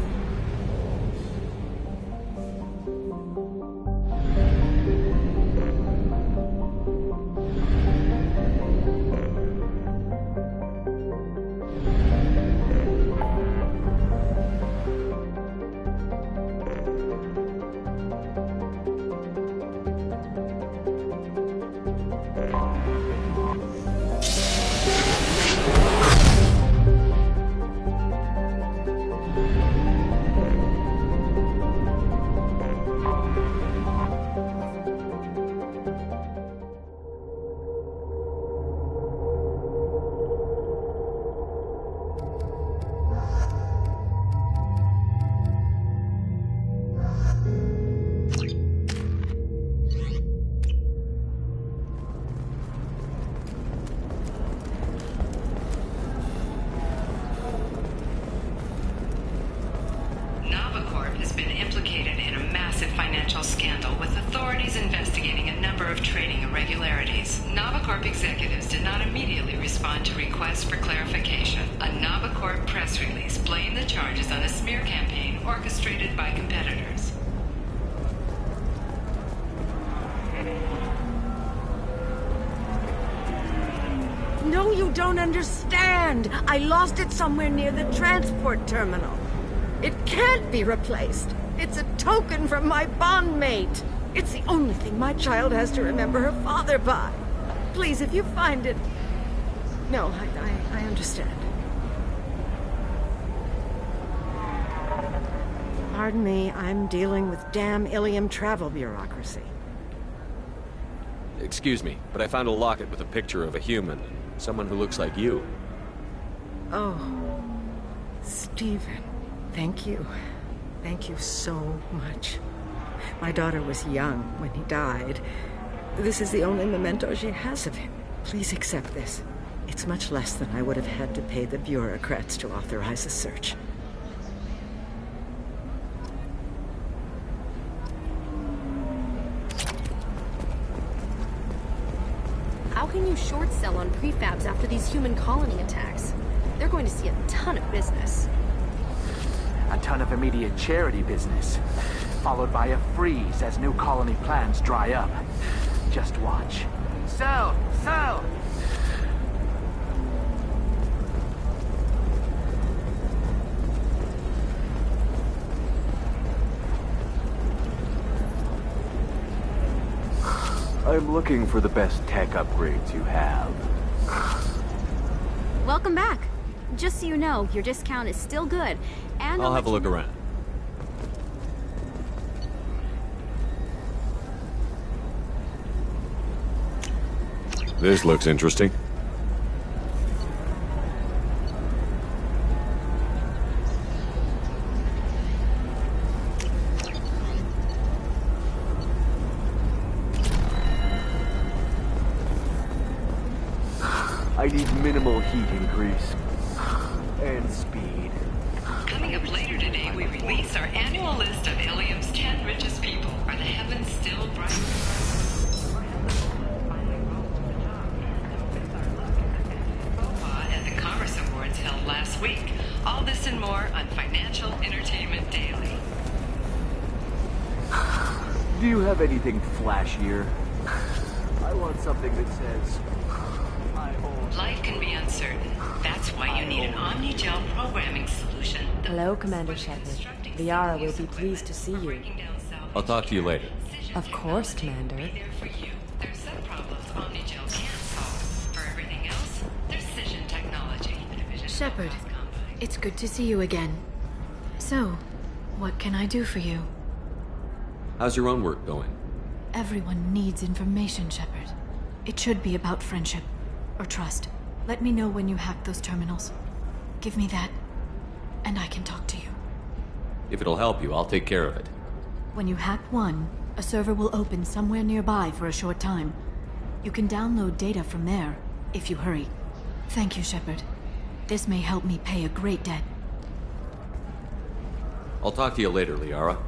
Navicorp executives did not immediately respond to requests for clarification. A Navicorp press release blamed the charges on a smear campaign orchestrated by competitors. No, you don't understand. I lost it somewhere near the transport terminal. It can't be replaced. It's a token from my bondmate. It's the only thing my child has to remember her father by. Please, if you find it... No, I understand. Pardon me, I'm dealing with damn Ilium travel bureaucracy. Excuse me, but I found a locket with a picture of a human. Someone who looks like you. Oh, Stephen, thank you. Thank you so much. My daughter was young when he died. This is the only memento she has of him. Please accept this. It's much less than I would have had to pay the bureaucrats to authorize a search. How can you short sell on prefabs after these human colony attacks? They're going to see a ton of business. A ton of immediate charity business, followed by a freeze as new colony plans dry up. Just watch. Sell! Sell! I'm looking for the best tech upgrades you have. Welcome back. Just so you know, your discount is still good, and I'll have a look around. This looks interesting. I need minimal heat increase. And speed. Coming up later today, we release our annual list of Ilium's 10 richest people. Are the heavens still bright? At the Commerce Awards held last week. All this and more on Financial Entertainment Daily. Do you have anything flashier? I want something that says... Life can be uncertain. That's why you need an Omni-Gel programming solution. Hello, Commander Shepard. Liara will be pleased to see you. I'll talk to you later. Of course, Commander. There's some problems Omni-Gel can't solve. For everything else, there's Cision technology. Shepard, it's good to see you again. So, what can I do for you? How's your own work going? Everyone needs information, Shepard. It should be about friendship. Or trust. Let me know when you hack those terminals. Give me that, and I can talk to you. If it'll help you, I'll take care of it. When you hack one, a server will open somewhere nearby for a short time. You can download data from there, if you hurry. Thank you, Shepard. This may help me pay a great debt. I'll talk to you later, Liara.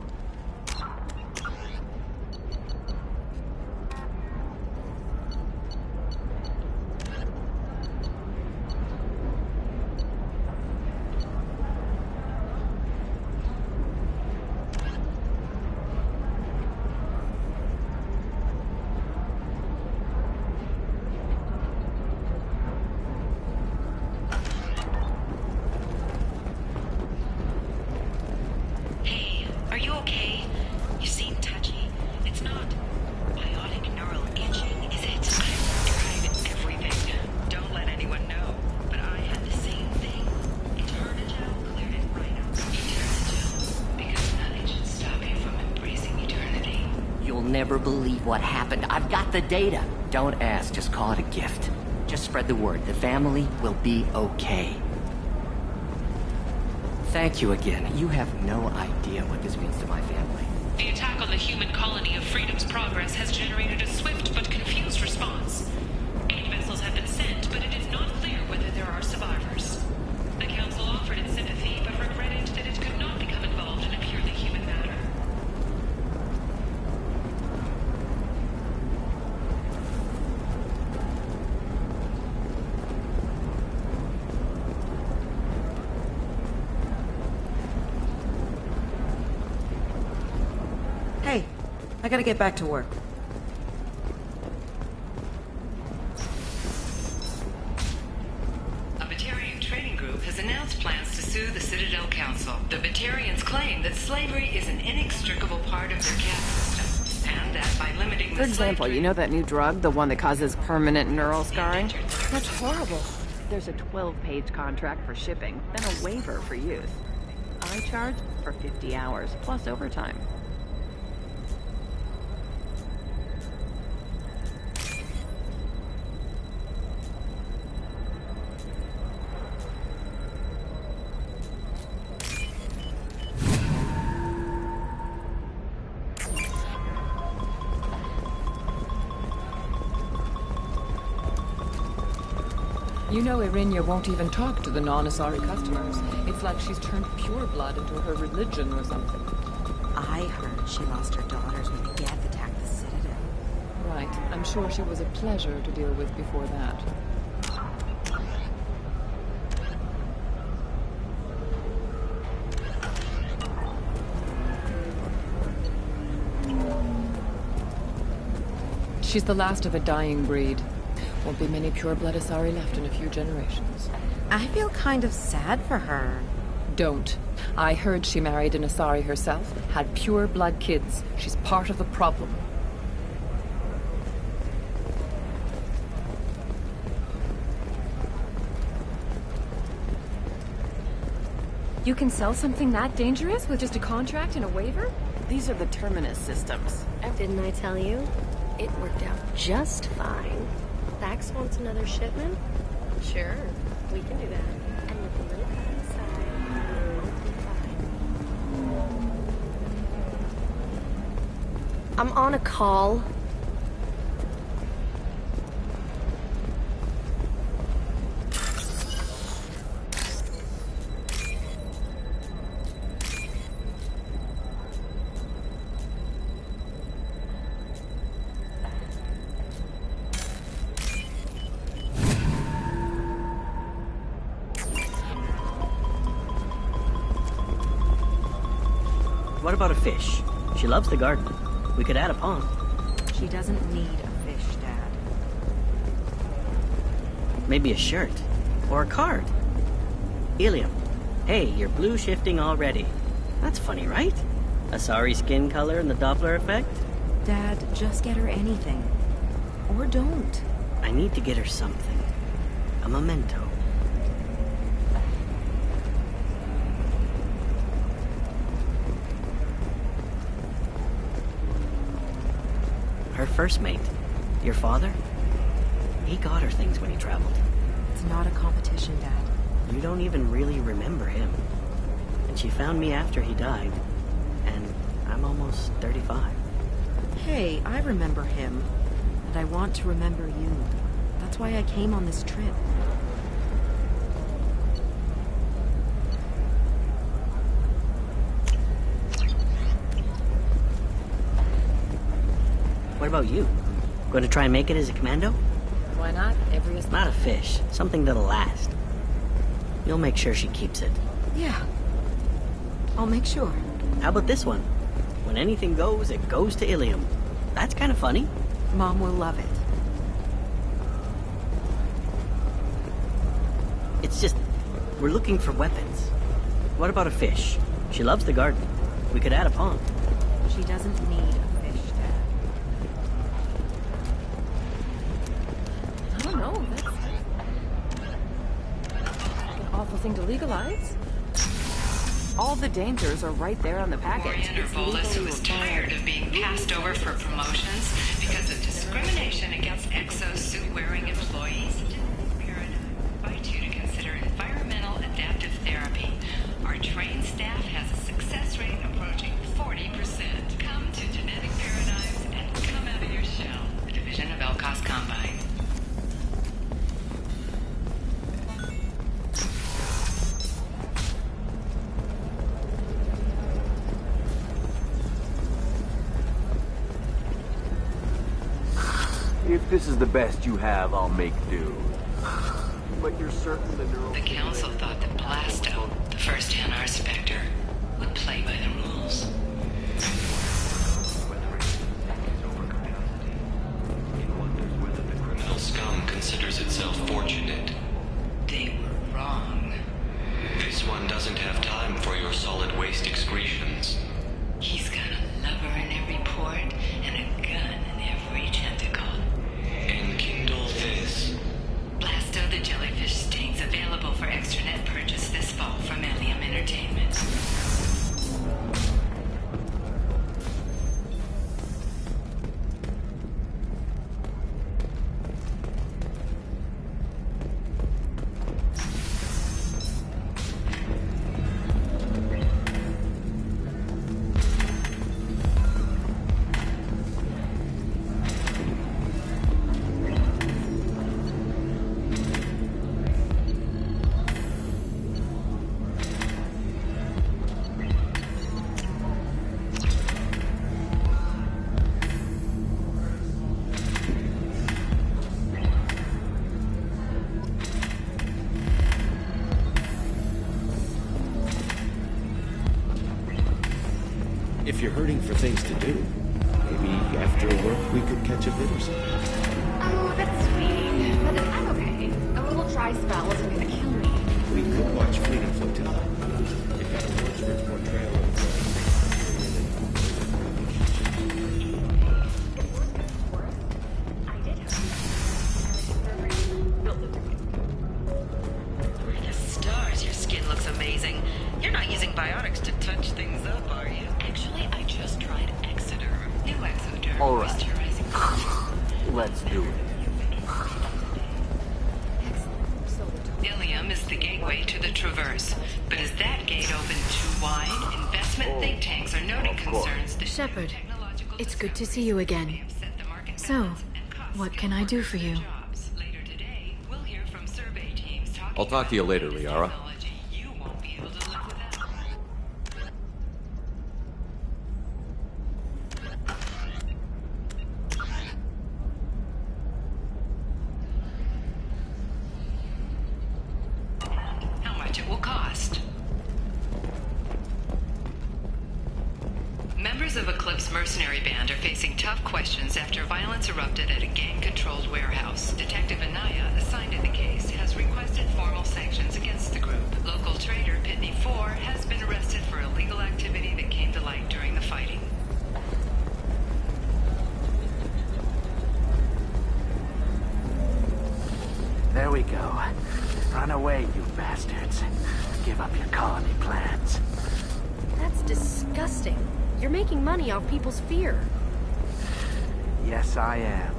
Never believe what happened. I've got the data. Don't ask, just call it a gift. Just spread the word. The family will be okay. Thank you again. You have no idea what this means to my family. The attack on the human colony of Freedom's Progress has generated a swift but confused response. 8 vessels have been sent, but it is not clear whether there are survivors. The Council offered its sympathy, but regretted that it could not become involved in a purely human matter. Hey, I gotta get back to work. A Batarian trading group has announced plans to sue the Citadel Council. The Batarians claim that slavery is an inextricable part of their caste system, and that by limiting For example, you know that new drug, the one that causes permanent neural scarring? That's horrible. There's a 12-page contract for shipping, then a waiver for use. I charge for 50 hours, plus overtime. You know Irinia won't even talk to the non-Asari customers. It's like she's turned pure blood into her religion or something. I heard she lost her daughters when the Geth attacked the Citadel. Right. I'm sure she was a pleasure to deal with before that. She's the last of a dying breed. Won't be many pure-blood Asari left in a few generations. I feel kind of sad for her. Don't. I heard she married an Asari herself, had pure-blood kids. She's part of the problem. You can sell something that dangerous with just a contract and a waiver? These are the Terminus systems. Didn't I tell you? It worked out just fine. Vax wants another shipment? Sure, we can do that. And with a little cut inside, we'll be fine. I'm on a call. What about a fish? She loves the garden. We could add a pond. She doesn't need a fish, Dad. Maybe a shirt. Or a card. Ilium. Hey, you're blue shifting already. That's funny, right? Asari skin color and the Doppler effect? Dad, just get her anything. Or don't. I need to get her something. A memento. Her first mate, your father, he got her things when he traveled. It's not a competition, Dad. You don't even really remember him. And she found me after he died. And I'm almost 35. Hey, I remember him. And I want to remember you. That's why I came on this trip. What about you? Going to try and make it as a commando? Why not? Not a fish. Something that'll last. You'll make sure she keeps it. Yeah. I'll make sure. How about this one? When anything goes, it goes to Ilium. That's kind of funny. Mom will love it. It's just, we're looking for weapons. What about a fish? She loves the garden. We could add a pond. She doesn't need a fish, Dad. I don't know, that's an awful thing to legalize. All the dangers are right there on the package. Oriander Volus, who is tired of being passed over for promotions because of discrimination against exosuit-wearing employees, invite you to consider environmental adaptive therapy. Our trained staff has a success rate approaching 40%. Come to Genetic Paradigms and come out of your shell. A division of Elkos Combine. If this is the best you have, I'll make do. But you're certain the neural... The Council thought that Blasto, the first Hanar Spectre, would play by the rules. If you're hurting for things to do, maybe after work we could catch a bit or something. Oh, that's sweet. But I'm okay. A little dry spell isn't gonna kill me. We could watch Fleeting Flotilla. It got a Wordsworth portrayal of The stars, your skin looks amazing. You're not using biotics to touch things up, are you? Actually, I just tried Exoderm. New Exoderm. All right. Moisturizing. Let's do it. Ilium is the gateway to the Traverse. But is that gate open too wide? Investment think tanks are noting concerns that Shepard, it's good to see you again. So, what can I do for you? I'll talk to you later, Liara. how much it will cost. Members of Eclipse mercenary band are facing tough questions after violence erupted at a gang-controlled warehouse. Detective Anaya, assigned to the case, has requested formal sanctions against the group. Local trader Pitney 4 has been arrested for illegal activity that came to light during the fighting. There we go. Run away, you bastards. Give up your colony plans. That's disgusting. You're making money off people's fear. Yes, I am.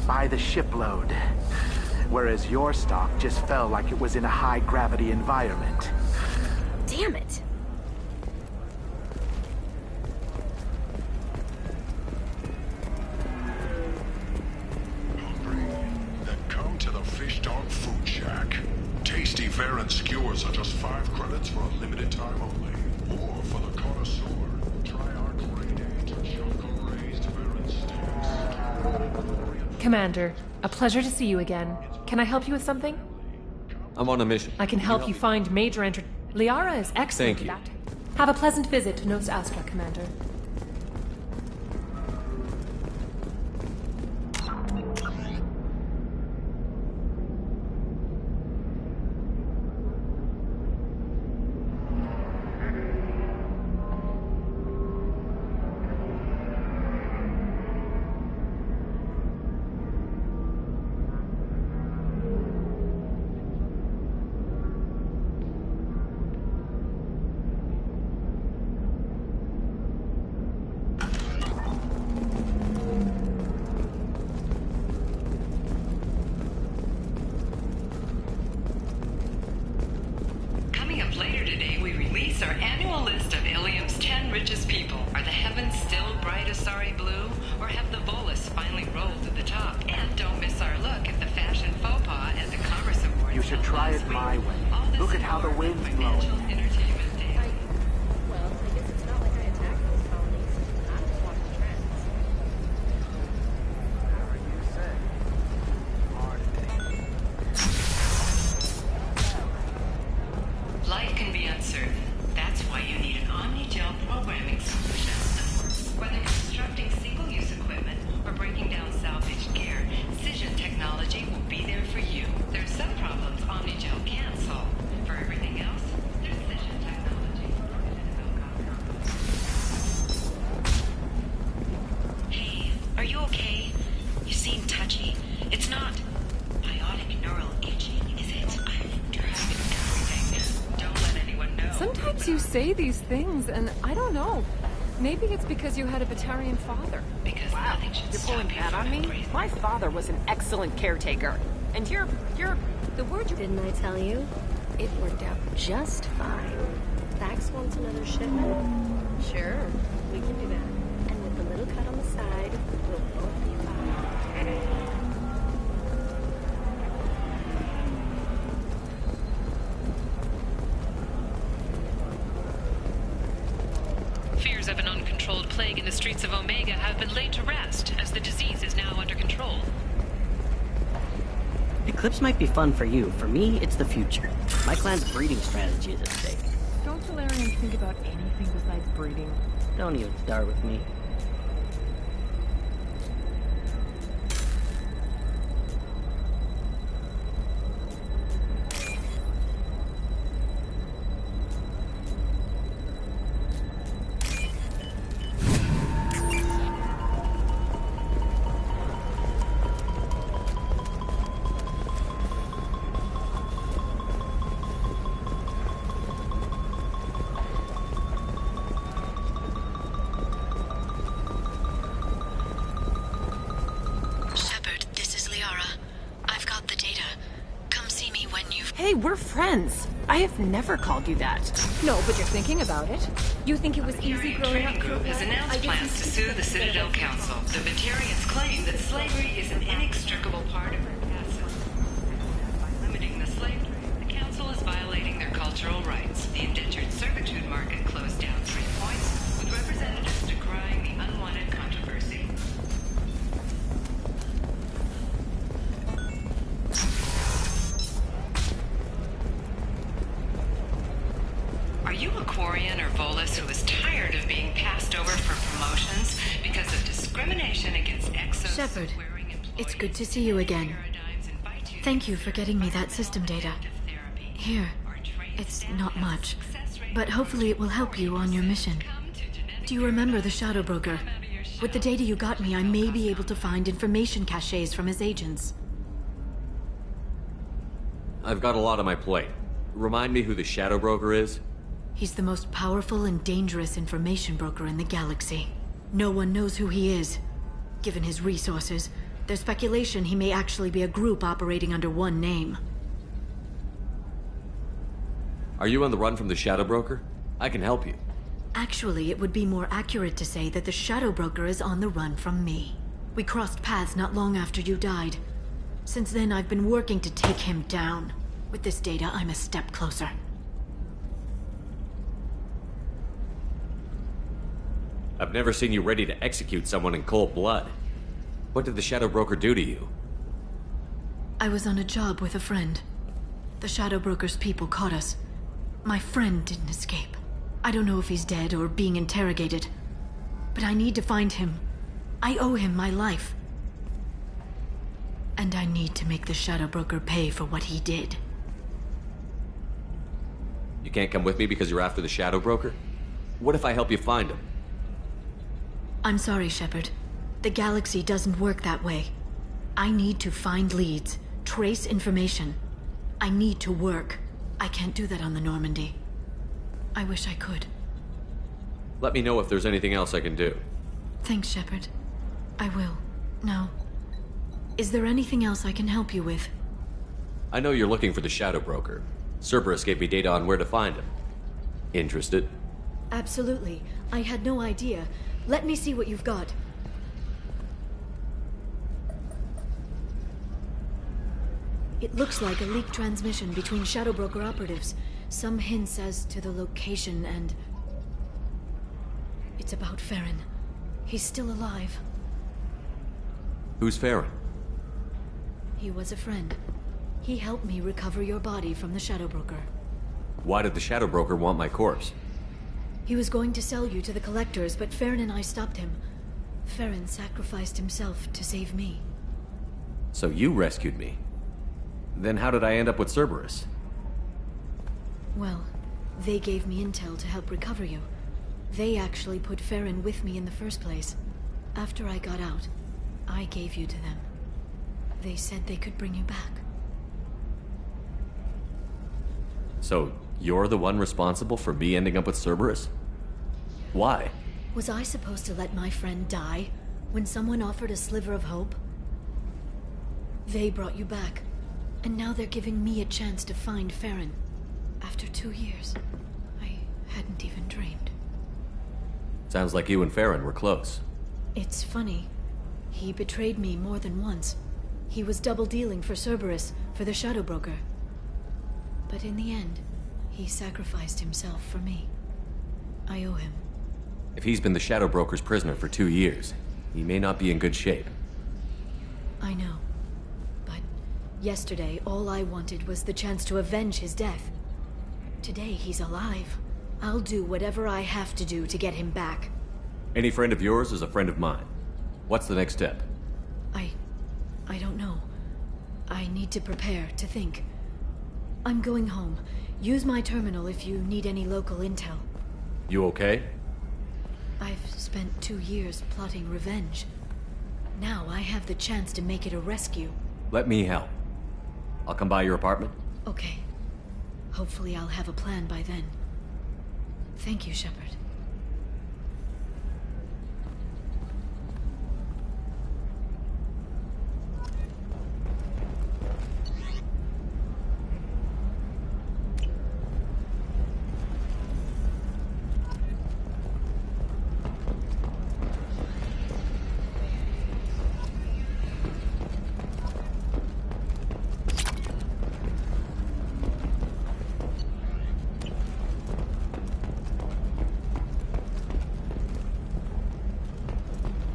By the shipload. Whereas your stock just fell like it was in a high-gravity environment. Damn it. Then come to the Fish Dog Food Shack. Tasty Varen skewers are just 5 credits for a limited time only. Or for the connoisseur, try our grade 8 choco-raised Varen steaks. Commander, a pleasure to see you again. Can I help you with something? I'm on a mission. I can help you find Major Liara is excellent Thank you. at that. Have a pleasant visit to Nos Astra, Commander. Coming up later today, we release our annual list of Ilium's 10 richest people. Are the heavens still bright Asari blue? Or have the Volus finally rolled to the top? And don't miss our look at the fashion faux pas at the Commerce Awards. You should try it my way. Look at how the wind's blowing. Well, I guess it's not like I attacked those colonies. I just watched trends. Life can be uncertain. That's why you need an Omnigel programming solution. Whether constructing single-use equipment or breaking down salvaged gear, Cision technology will be there for you. There's some problems Omnigel can't solve. For everything else, there's Cision technology. Hey, are you okay? You seem touchy. It's not biotic neural itching, is it? I've tried everything. Don't let anyone know. Sometimes you say these things, and I don't know. Maybe it's because you had a Batarian father. Wow, you're pulling that on me? My father was an excellent caretaker. And you're... The word you... Didn't I tell you? It worked out just fine. Thax wants another shipment? Sure, we can do that. And with the little cut on the side, we'll both be fine. Fears of an uncontrolled plague in the streets of Omega have been laid to rest, as the disease is now under control. Eclipse might be fun for you. For me, it's the future. My clan's breeding strategy is at stake. Don't Solarians think about anything besides breeding? Don't even start with me. Hey, we're friends. I have never called you that. No, but you're thinking about it. You think it was easy growing up? Group has announced plans to sue the Citadel Council. The Batarians claim that slavery is an inextricable part of their past. By limiting the slave trade, the Council is violating their cultural rights. The indentured servitude market closed down 3 points, with representatives decrying the unwanted controversy. Are you a Quarian or Volus who is tired of being passed over for promotions because of discrimination against Exos? Shepard, it's good to see you again. Thank you for getting me that system data. Here, it's not much, but hopefully it will help you on your mission. Do you remember the Shadow Broker? With the data you got me, I may be able to find information caches from his agents. I've got a lot on my plate. Remind me who the Shadow Broker is? He's the most powerful and dangerous information broker in the galaxy. No one knows who he is. Given his resources, there's speculation he may actually be a group operating under one name. Are you on the run from the Shadow Broker? I can help you. Actually, it would be more accurate to say that the Shadow Broker is on the run from me. We crossed paths not long after you died. Since then, I've been working to take him down. With this data, I'm a step closer. I've never seen you ready to execute someone in cold blood. What did the Shadow Broker do to you? I was on a job with a friend. The Shadow Broker's people caught us. My friend didn't escape. I don't know if he's dead or being interrogated. But I need to find him. I owe him my life. And I need to make the Shadow Broker pay for what he did. You can't come with me because you're after the Shadow Broker? What if I help you find him? I'm sorry, Shepard. The galaxy doesn't work that way. I need to find leads, trace information. I need to work. I can't do that on the Normandy. I wish I could. Let me know if there's anything else I can do. Thanks, Shepard. I will. Now, is there anything else I can help you with? I know you're looking for the Shadow Broker. Cerberus gave me data on where to find him. Interested? Absolutely. I had no idea. Let me see what you've got. It looks like a leaked transmission between Shadow Broker operatives. Some hints as to the location and... It's about Farron. He's still alive. Who's Farron? He was a friend. He helped me recover your body from the Shadow Broker. Why did the Shadow Broker want my corpse? He was going to sell you to the Collectors, but Farron and I stopped him. Farron sacrificed himself to save me. So you rescued me. Then how did I end up with Cerberus? Well, they gave me intel to help recover you. They actually put Farron with me in the first place. After I got out, I gave you to them. They said they could bring you back. So you're the one responsible for me ending up with Cerberus? Why? Was I supposed to let my friend die when someone offered a sliver of hope? They brought you back, and now they're giving me a chance to find Farron. After 2 years, I hadn't even dreamed. Sounds like you and Farron were close. It's funny. He betrayed me more than once. He was double-dealing for Cerberus, for the Shadow Broker. But in the end, he sacrificed himself for me. I owe him. If he's been the Shadow Broker's prisoner for 2 years, he may not be in good shape. I know. But yesterday, all I wanted was the chance to avenge his death. Today, he's alive. I'll do whatever I have to do to get him back. Any friend of yours is a friend of mine. What's the next step? I don't know. I need to prepare, to think. I'm going home. Use my terminal if you need any local intel. You okay? I've spent 2 years plotting revenge. Now I have the chance to make it a rescue. Let me help. I'll come by your apartment. Okay. Hopefully I'll have a plan by then. Thank you, Shepard.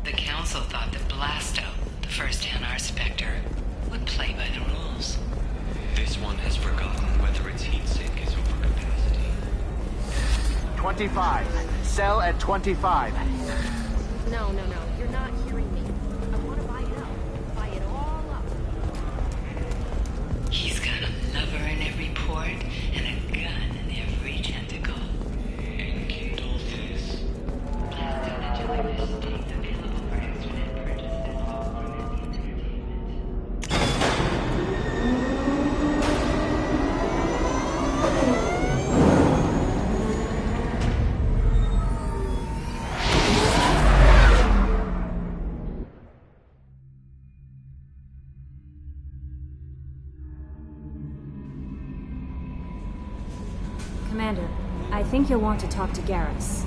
The Council thought that Blasto, the first NR Spectre, would play by the rules. This one has forgotten whether its heat sink is over capacity. 25. Sell at 25. No, you're not hearing me. I want to buy it up. Buy it all up. He's got a lover in every port and a gun in every tentacle. Enkindle this. Blasto enjoyed this state available for extranet purchase at all Cornelian Entertainment. Commander, I think you'll want to talk to Garrus.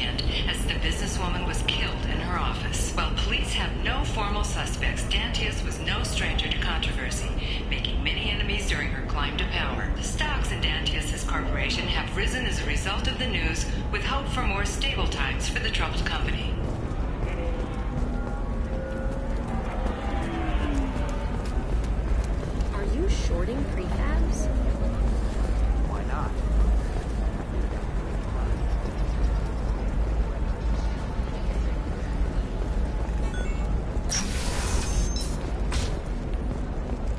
weekend as the businesswoman was killed in her office. While police have no formal suspects, Dantius was no stranger to controversy, making many enemies during her climb to power. The stocks in Dantius' corporation have risen as a result of the news, with hope for more stable times for the troubled company. Are you shorting prefabs? Why not?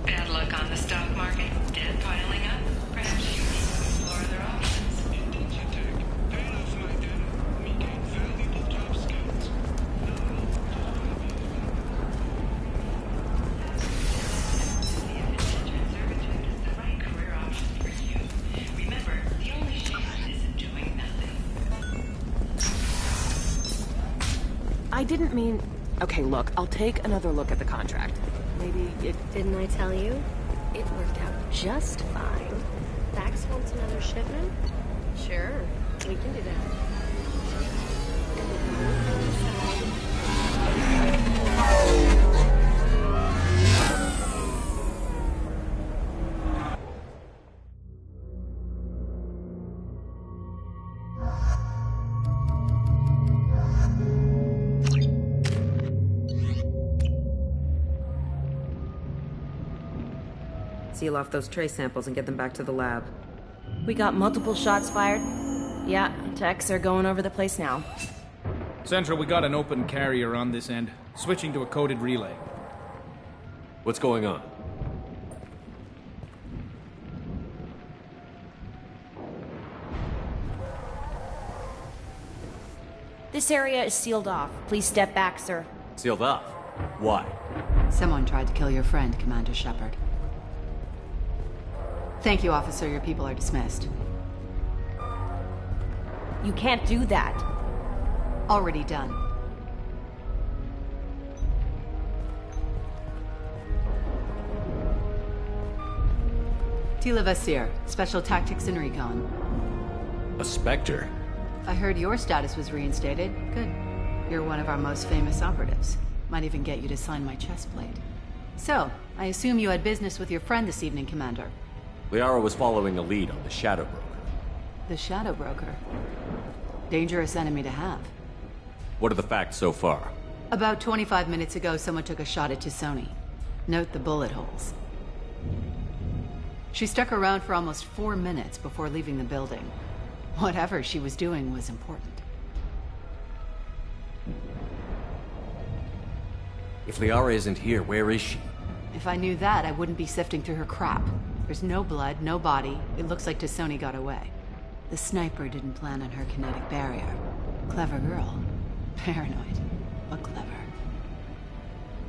Bad luck on the stock market? Debt piling up? Perhaps you need to explore other options. I didn't mean... Okay, look, I'll take another look at the contract. Maybe it... Didn't I tell you? It worked out just fine. Vax wants another shipment? Sure, we can do that. And with the little cut on the side... Seal off those trace samples and get them back to the lab. We got multiple shots fired. Yeah, techs are going over the place now. Central, we got an open carrier on this end. Switching to a coded relay. What's going on? This area is sealed off. Please step back, sir. Sealed off? Why? Someone tried to kill your friend, Commander Shepard. Thank you, officer. Your people are dismissed. You can't do that. Already done. Tila Vasir, Special Tactics and Recon. A Spectre? I heard your status was reinstated. Good. You're one of our most famous operatives. Might even get you to sign my chest plate. So, I assume you had business with your friend this evening, Commander. Liara was following a lead on the Shadow Broker. The Shadow Broker. Dangerous enemy to have. What are the facts so far? About 25 minutes ago, someone took a shot at T'Soni. Note the bullet holes. She stuck around for almost 4 minutes before leaving the building. Whatever she was doing was important. If Liara isn't here, where is she? If I knew that, I wouldn't be sifting through her crap. There's no blood, no body. It looks like T'Soni got away. The sniper didn't plan on her kinetic barrier. Clever girl. Paranoid, but clever.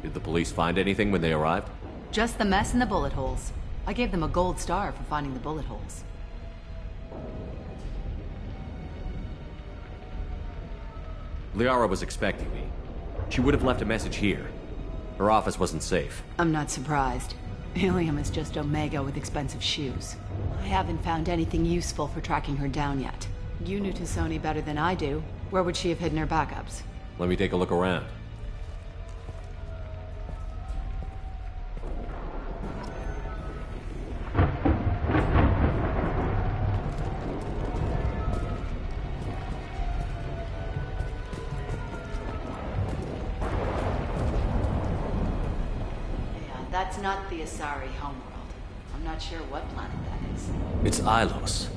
Did the police find anything when they arrived? Just the mess and the bullet holes. I gave them a gold star for finding the bullet holes. Liara was expecting me. She would have left a message here. Her office wasn't safe. I'm not surprised. Ilium is just Omega with expensive shoes. I haven't found anything useful for tracking her down yet. You knew T'Soni better than I do. Where would she have hidden her backups? Let me take a look around. That's not the Asari homeworld. I'm not sure what planet that is. It's Ilos.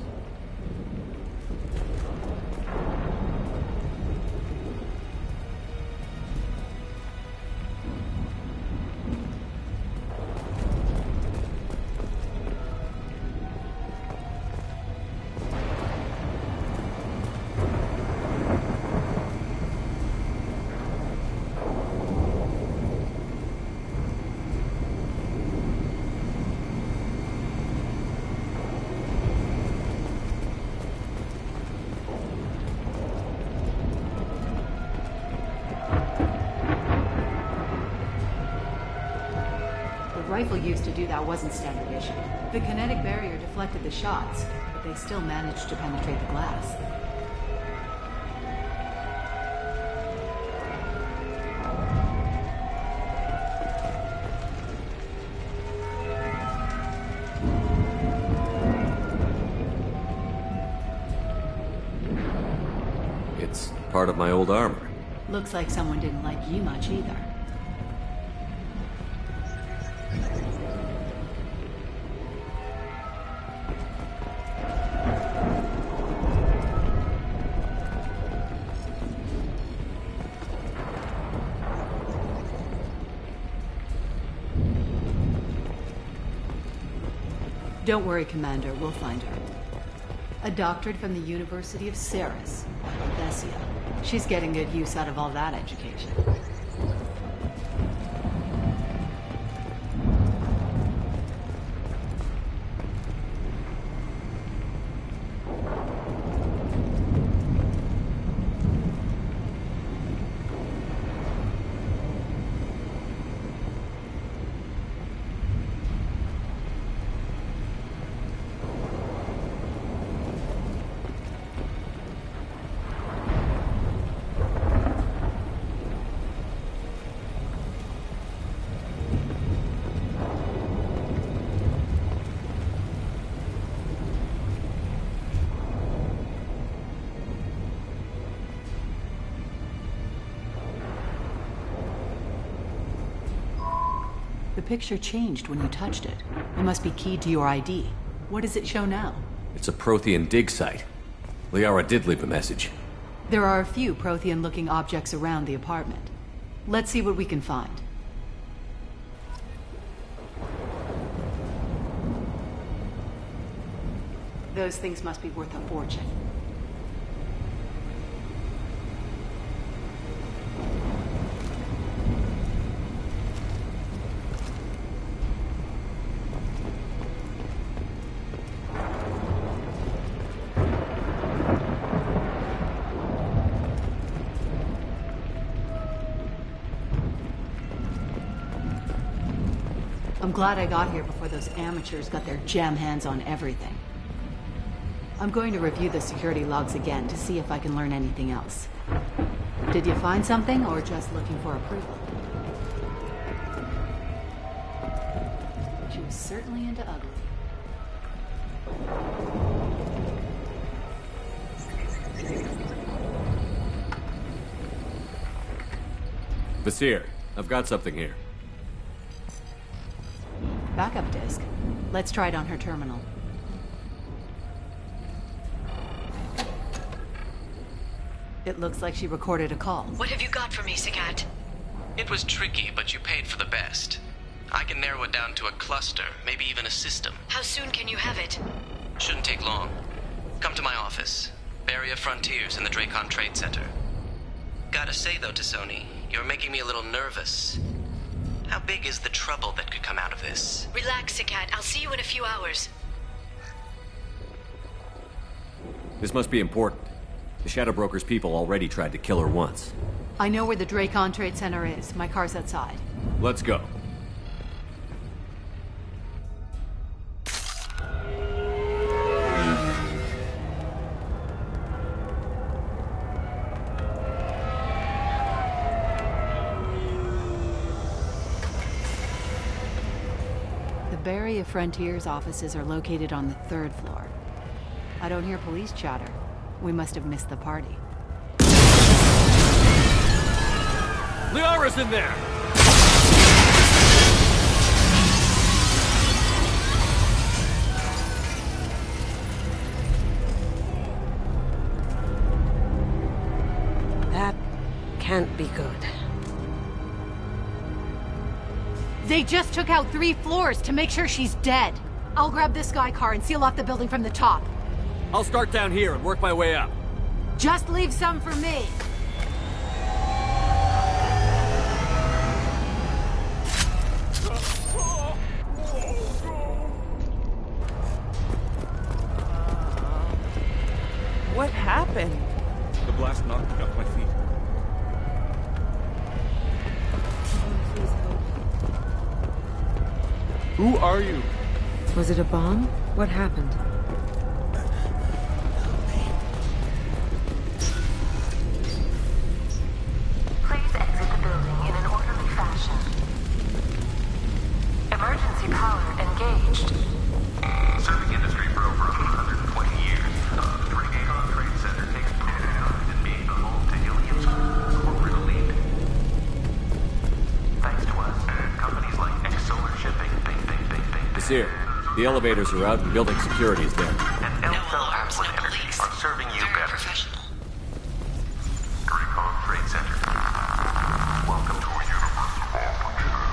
The rifle used to do that wasn't standard issue. The kinetic barrier deflected the shots, but they still managed to penetrate the glass. part of my old armor. Looks like someone didn't like you much either. Don't worry, Commander. We'll find her. A doctorate from the University of Ceres, Alessia. She's getting good use out of all that education. The picture changed when you touched it. It must be keyed to your ID. What does it show now? It's a Prothean dig site. Liara did leave a message. There are a few Prothean-looking objects around the apartment. Let's see what we can find. Those things must be worth a fortune. I'm glad I got here before those amateurs got their jam hands on everything. I'm going to review the security logs again to see if I can learn anything else. Did you find something, or just looking for approval? She was certainly into ugly. Vasir, I've got something here. Backup disk. Let's try it on her terminal. It looks like she recorded a call. What have you got for me, Sagat? It was tricky, but you paid for the best. I can narrow it down to a cluster, maybe even a system. How soon can you have it? Shouldn't take long. Come to my office. Barrier Frontiers in the Dracon Trade Center. Gotta say though, T'Soni, you're making me a little nervous. How big is the trouble that could come out of this? Relax, Sagat. I'll see you in a few hours. This must be important. The Shadow Broker's people already tried to kill her once. I know where the Dracon Trade Center is. My car's outside. Let's go. The Barrier Frontiers offices are located on the 3rd floor. I don't hear police chatter. We must have missed the party. Liara's in there! That can't be good. They just took out 3 floors to make sure she's dead. I'll grab this guy car and seal off the building from the top. I'll start down here and work my way up. Just leave some for me. What happened? The blast knocked me off my feet. Who are you? Was it a bomb? What happened? Please exit the building in an orderly fashion. Emergency power engaged. Serving industry for over 120 years, the Dracon Trade Center takes pride in being the home to Basir, the elevators are out and building security is down. No alarms, no police. Are serving you Very better. professional. Recon Trade Center. Welcome to a universe of opportunity.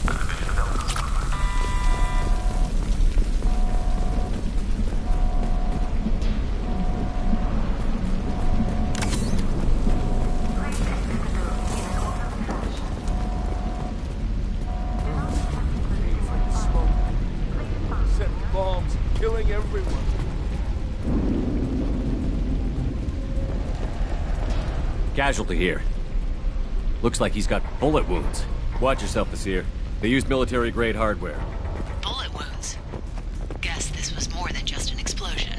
A division of Elcos Company. Set bombs, killing everyone. Casualty here. Looks like he's got bullet wounds. Watch yourself, Basir. They used military-grade hardware. Bullet wounds. Guess this was more than just an explosion.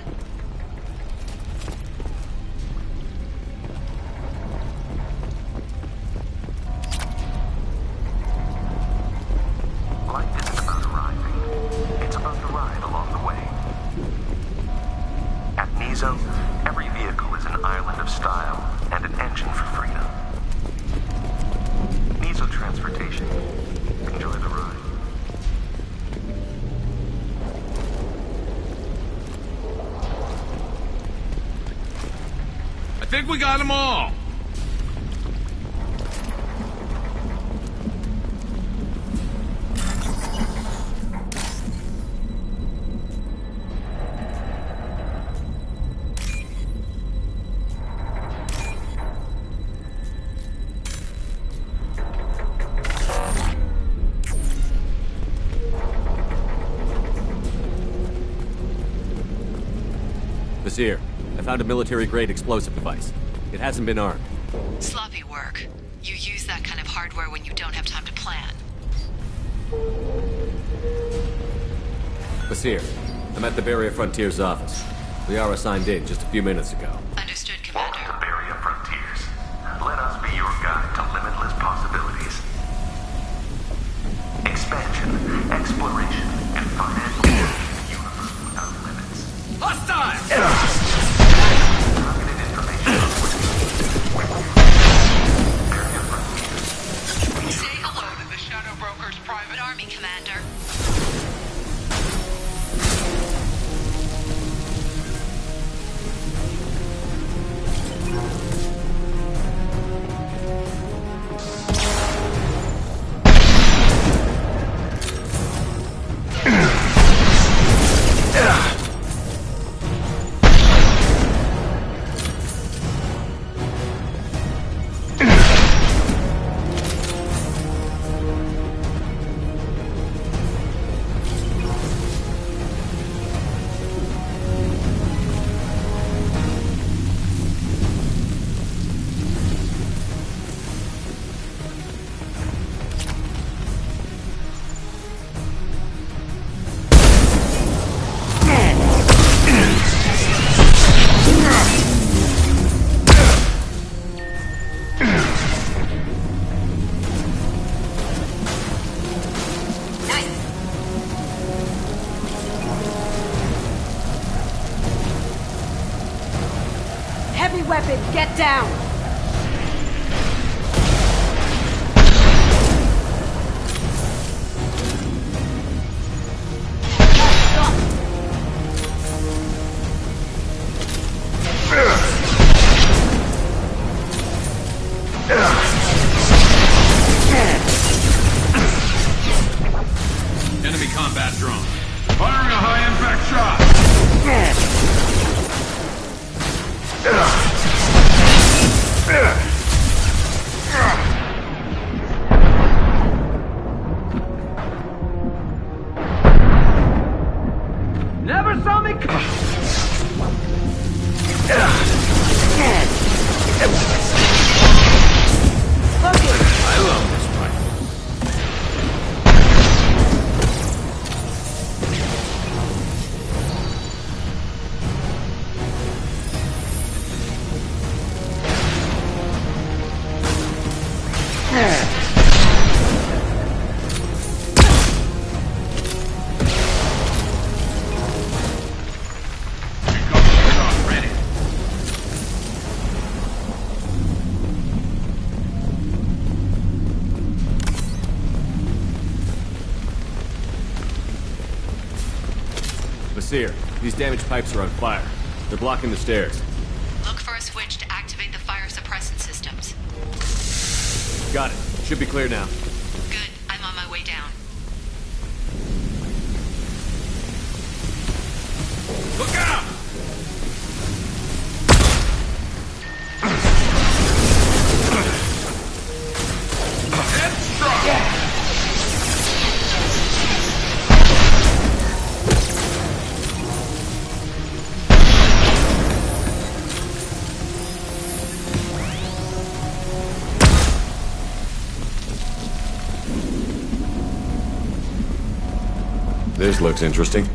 Light isn't about arriving. It's about the ride along the way. At Nizo, every vehicle is an island of style and an engine for freedom. Nizo Transportation. Enjoy the ride. I think we got them all. Basir, I found a military-grade explosive device. It hasn't been armed. Sloppy work. You use that kind of hardware when you don't have time to plan. Basir, I'm at the Barrier Frontiers office. Liara signed in just a few minutes ago. Understood, Commander. Welcome to Barrier Frontiers. Let us be your guide to limitless possibilities. Expansion, exploration, and financial growth in the universe without limits. Hostile! Targeted information on what we need. Barrier Frontiers. Say hello to the Shadow Broker's private army, Commander. Heavy weapon, get down! Enemy combat drone. Firing a high-impact shot. Never saw me I love this rifle. here. These damaged pipes are on fire. They're blocking the stairs. Look for a switch to activate the fire suppressant systems. Got it. Should be clear now. Good. I'm on my way down. Look out! This looks interesting.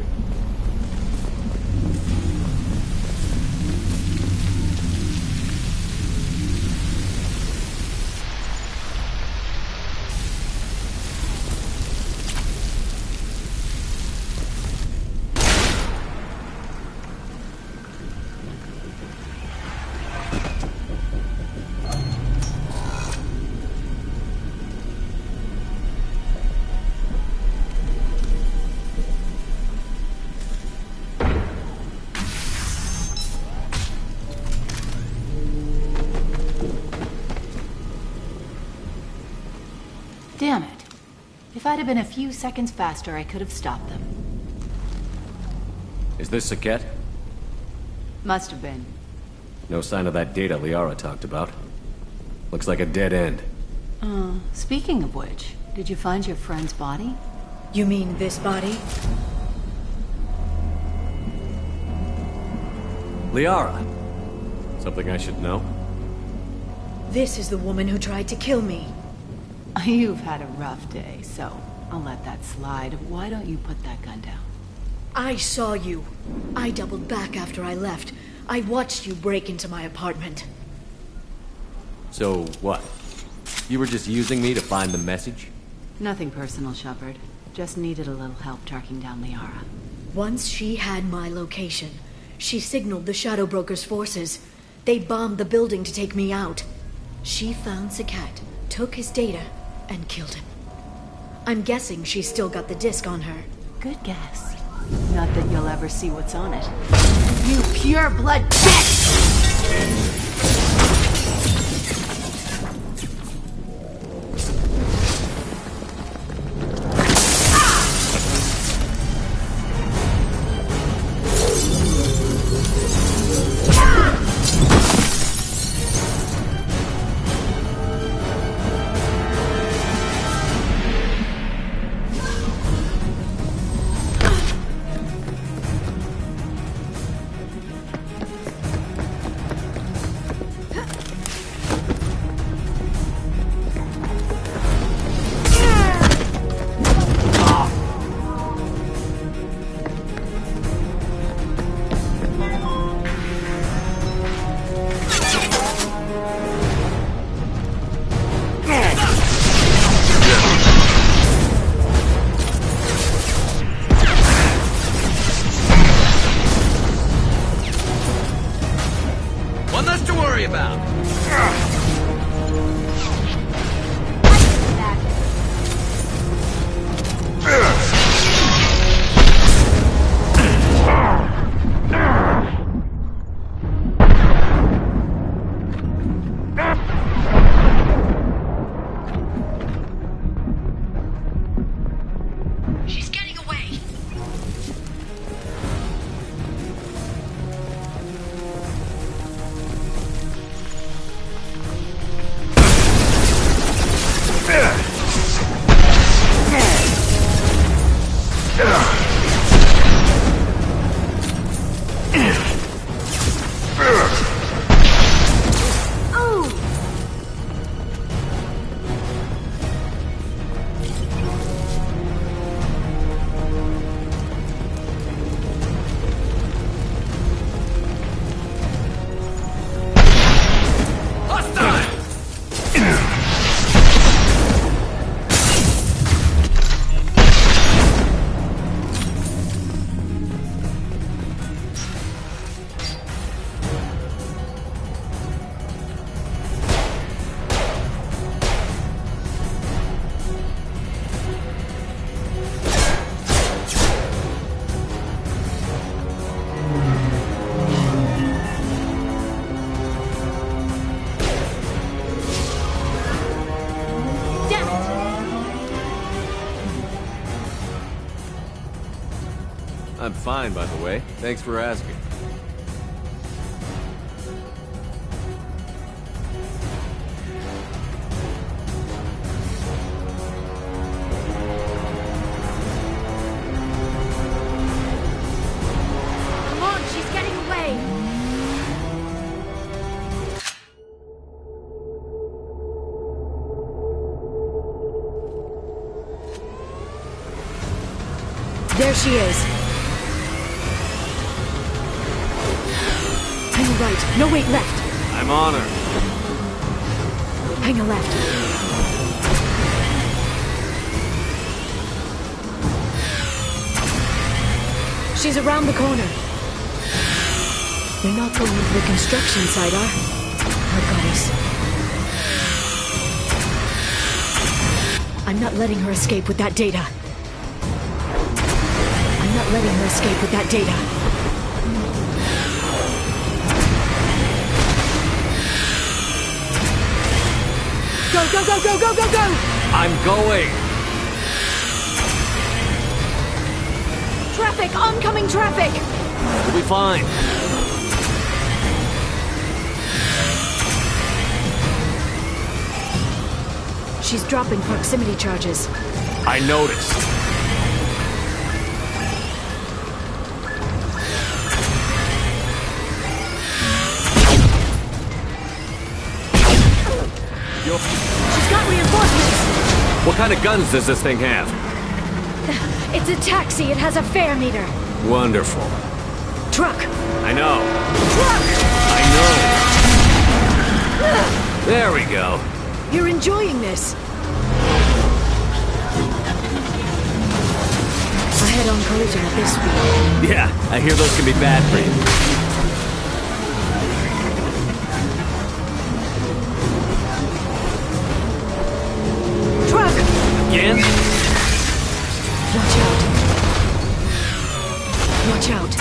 Damn it. If I'd have been a few seconds faster, I could have stopped them. Is this Saket? Must have been. No sign of that data Liara talked about. Looks like a dead end. Speaking of which, did you find your friend's body? You mean this body? Liara! Something I should know? This is the woman who tried to kill me. You've had a rough day, so I'll let that slide. Why don't you put that gun down? I saw you. I doubled back after I left. I watched you break into my apartment. So, what? You were just using me to find the message? Nothing personal, Shepard. Just needed a little help tracking down Liara. Once she had my location, she signaled the Shadow Broker's forces. They bombed the building to take me out. She found Saket, took his data, and killed him. I'm guessing she's still got the disc on her. Good guess. Not that you'll ever see what's on it. You pure blood bitch! I'm fine, by the way. Thanks for asking. Come on, she's getting away! There she is. Hang a right. No, wait, left. I'm on her. Hang a left. She's around the corner. They're not going into the construction site, are? Oh, goddess. I'm not letting her escape with that data. I'm not letting her escape with that data. Go, go, go, go, go, go, go! I'm going! Traffic! Oncoming traffic! We'll be fine. She's dropping proximity charges. I noticed. She's got reinforcements! What kind of guns does this thing have? It's a taxi. It has a fare meter. Wonderful. Truck! I know. Truck! I know. There we go. You're enjoying this. A head-on collision at this speed. Yeah, I hear those can be bad for you. Again? Watch out. Watch out.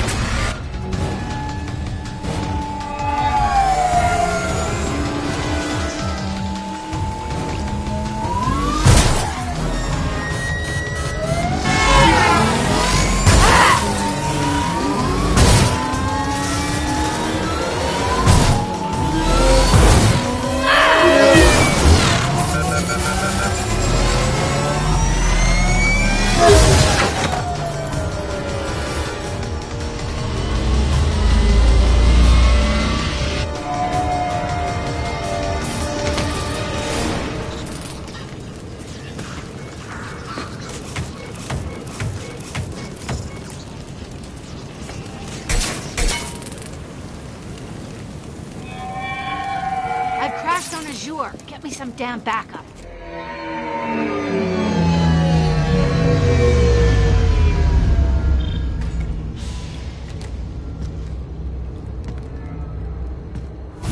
Get me some damn backup.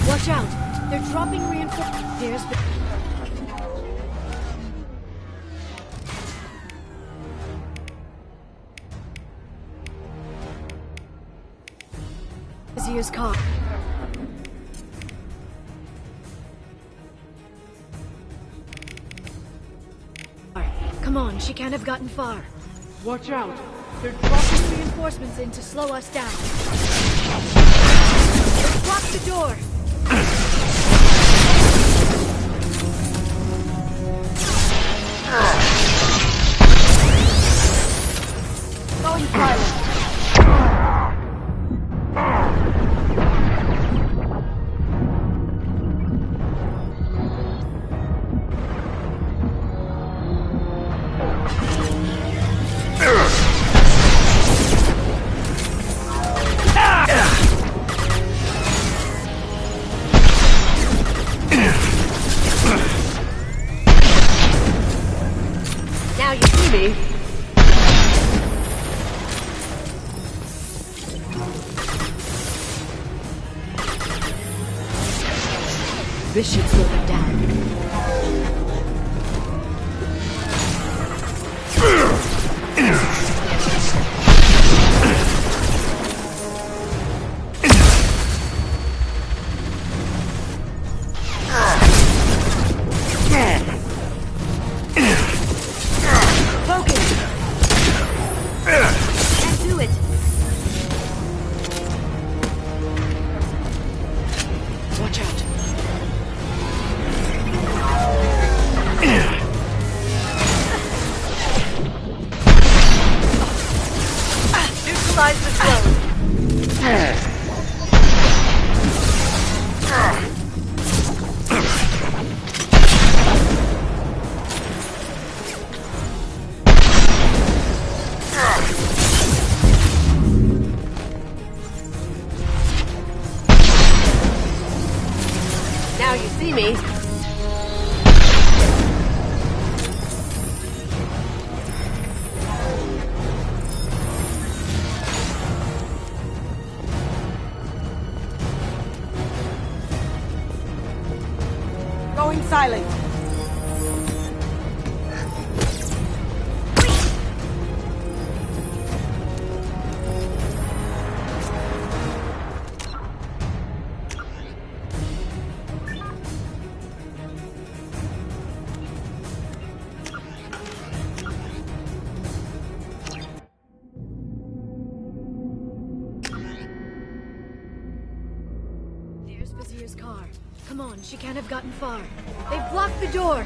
Watch out! They're dropping reinforcements. There's the... Azir's car. Come on, she can't have gotten far. Watch out! They're dropping reinforcements in to slow us down. They've blocked the door! Going silent. Now you see me. This should slow them down. Focus! Can't do it. Watch out. Neutralize the drone. Now you see me. Going silent. There's Vizier's car. Come on, she can't have gotten far. They've blocked the door.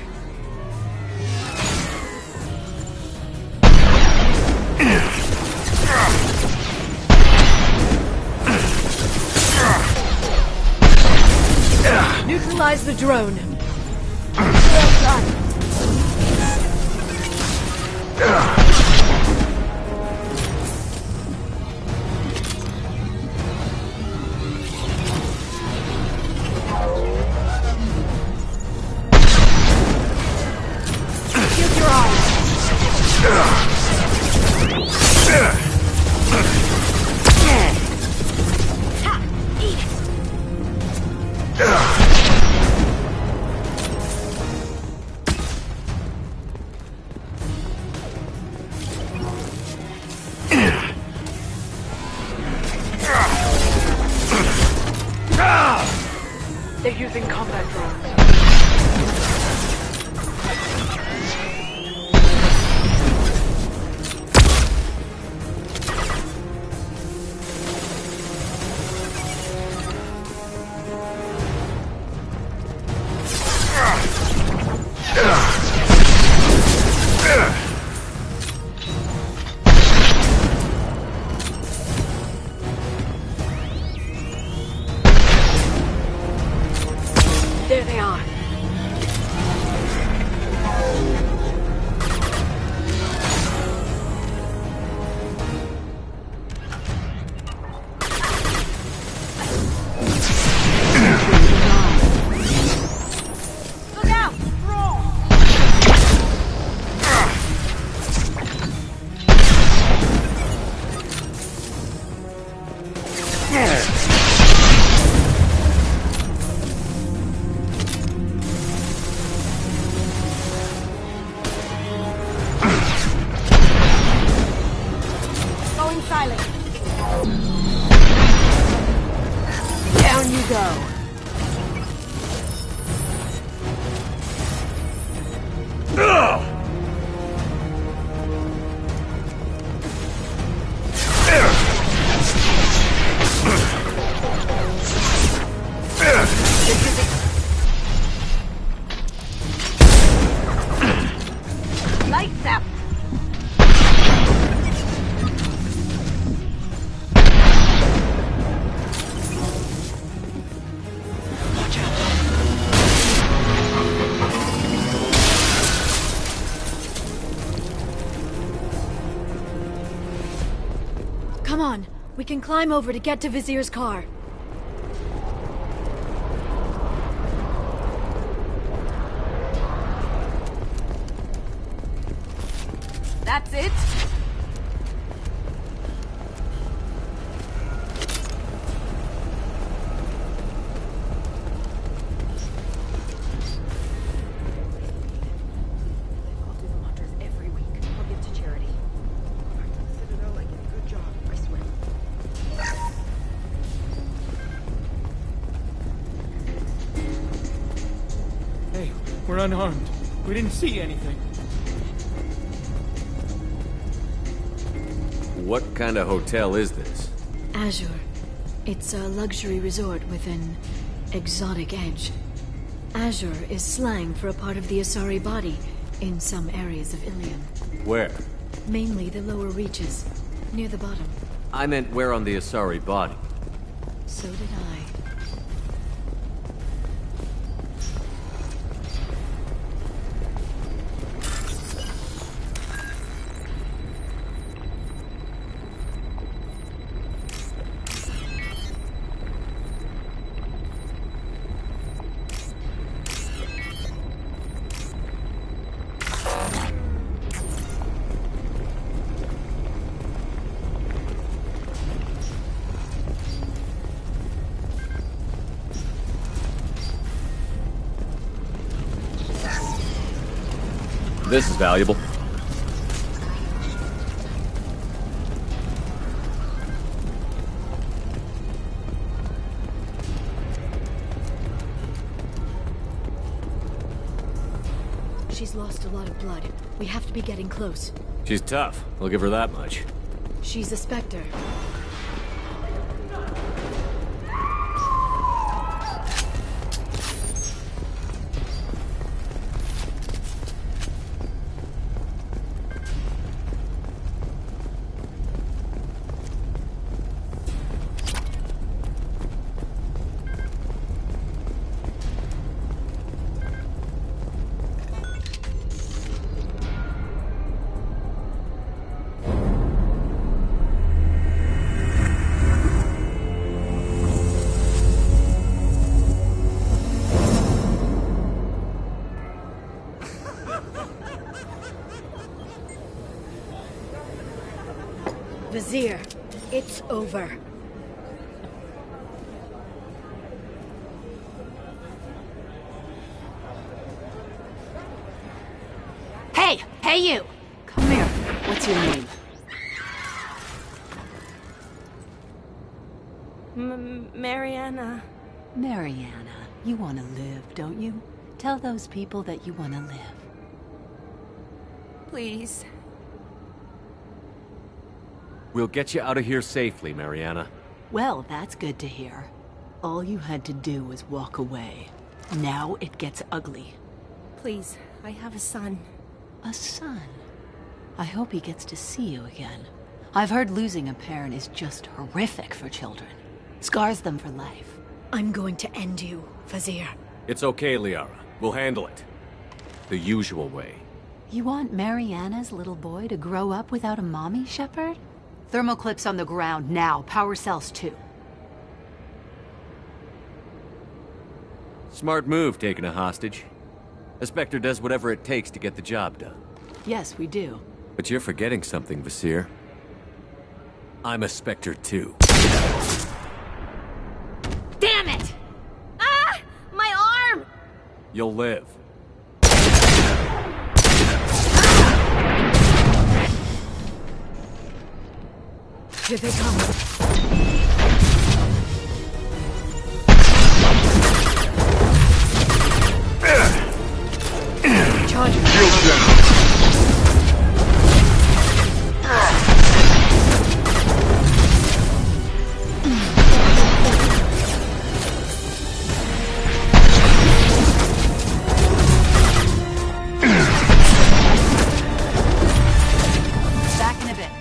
Neutralize the drone. Well done. Shield your eyes. Ha! Eat They're using combat drones. There they are. Look out! Going silent. Down you go. Lights out. Watch out. Come on, we can climb over to get to Vizier's car. That's it. I'll do the hunters every week. I'll give to charity. Back to the Citadel, I did a good job, I swear. Hey, we're unarmed. We didn't see anything. What kind of hotel is this? Azure. It's a luxury resort with an Exotic edge. Azure is slang for a part of the Asari body in some areas of Ilium. Where? Mainly the lower reaches, near the bottom. I meant where on the Asari body. So did I. This is valuable. She's lost a lot of blood. We have to be getting close. She's tough. I'll give her that much. She's a Spectre. Vizier, it's over. Hey! Hey, you! Come here. What's your name? Mariana. Mariana. You want to live, don't you? Tell those people that you want to live. Please. We'll get you out of here safely, Mariana. Well, that's good to hear. All you had to do was walk away. Now it gets ugly. Please, I have a son. A son? I hope he gets to see you again. I've heard losing a parent is just horrific for children. Scars them for life. I'm going to end you, Vizier. It's okay, Liara. We'll handle it. The usual way. You want Mariana's little boy to grow up without a mommy, Shepard? Thermoclips on the ground now. Power cells too. Smart move, taking a hostage. A Spectre does whatever it takes to get the job done. Yes, we do. But you're forgetting something, Vasir. I'm a Spectre too. Damn it! Ah! My arm! You'll live. Here they come. Charging. Back in a bit.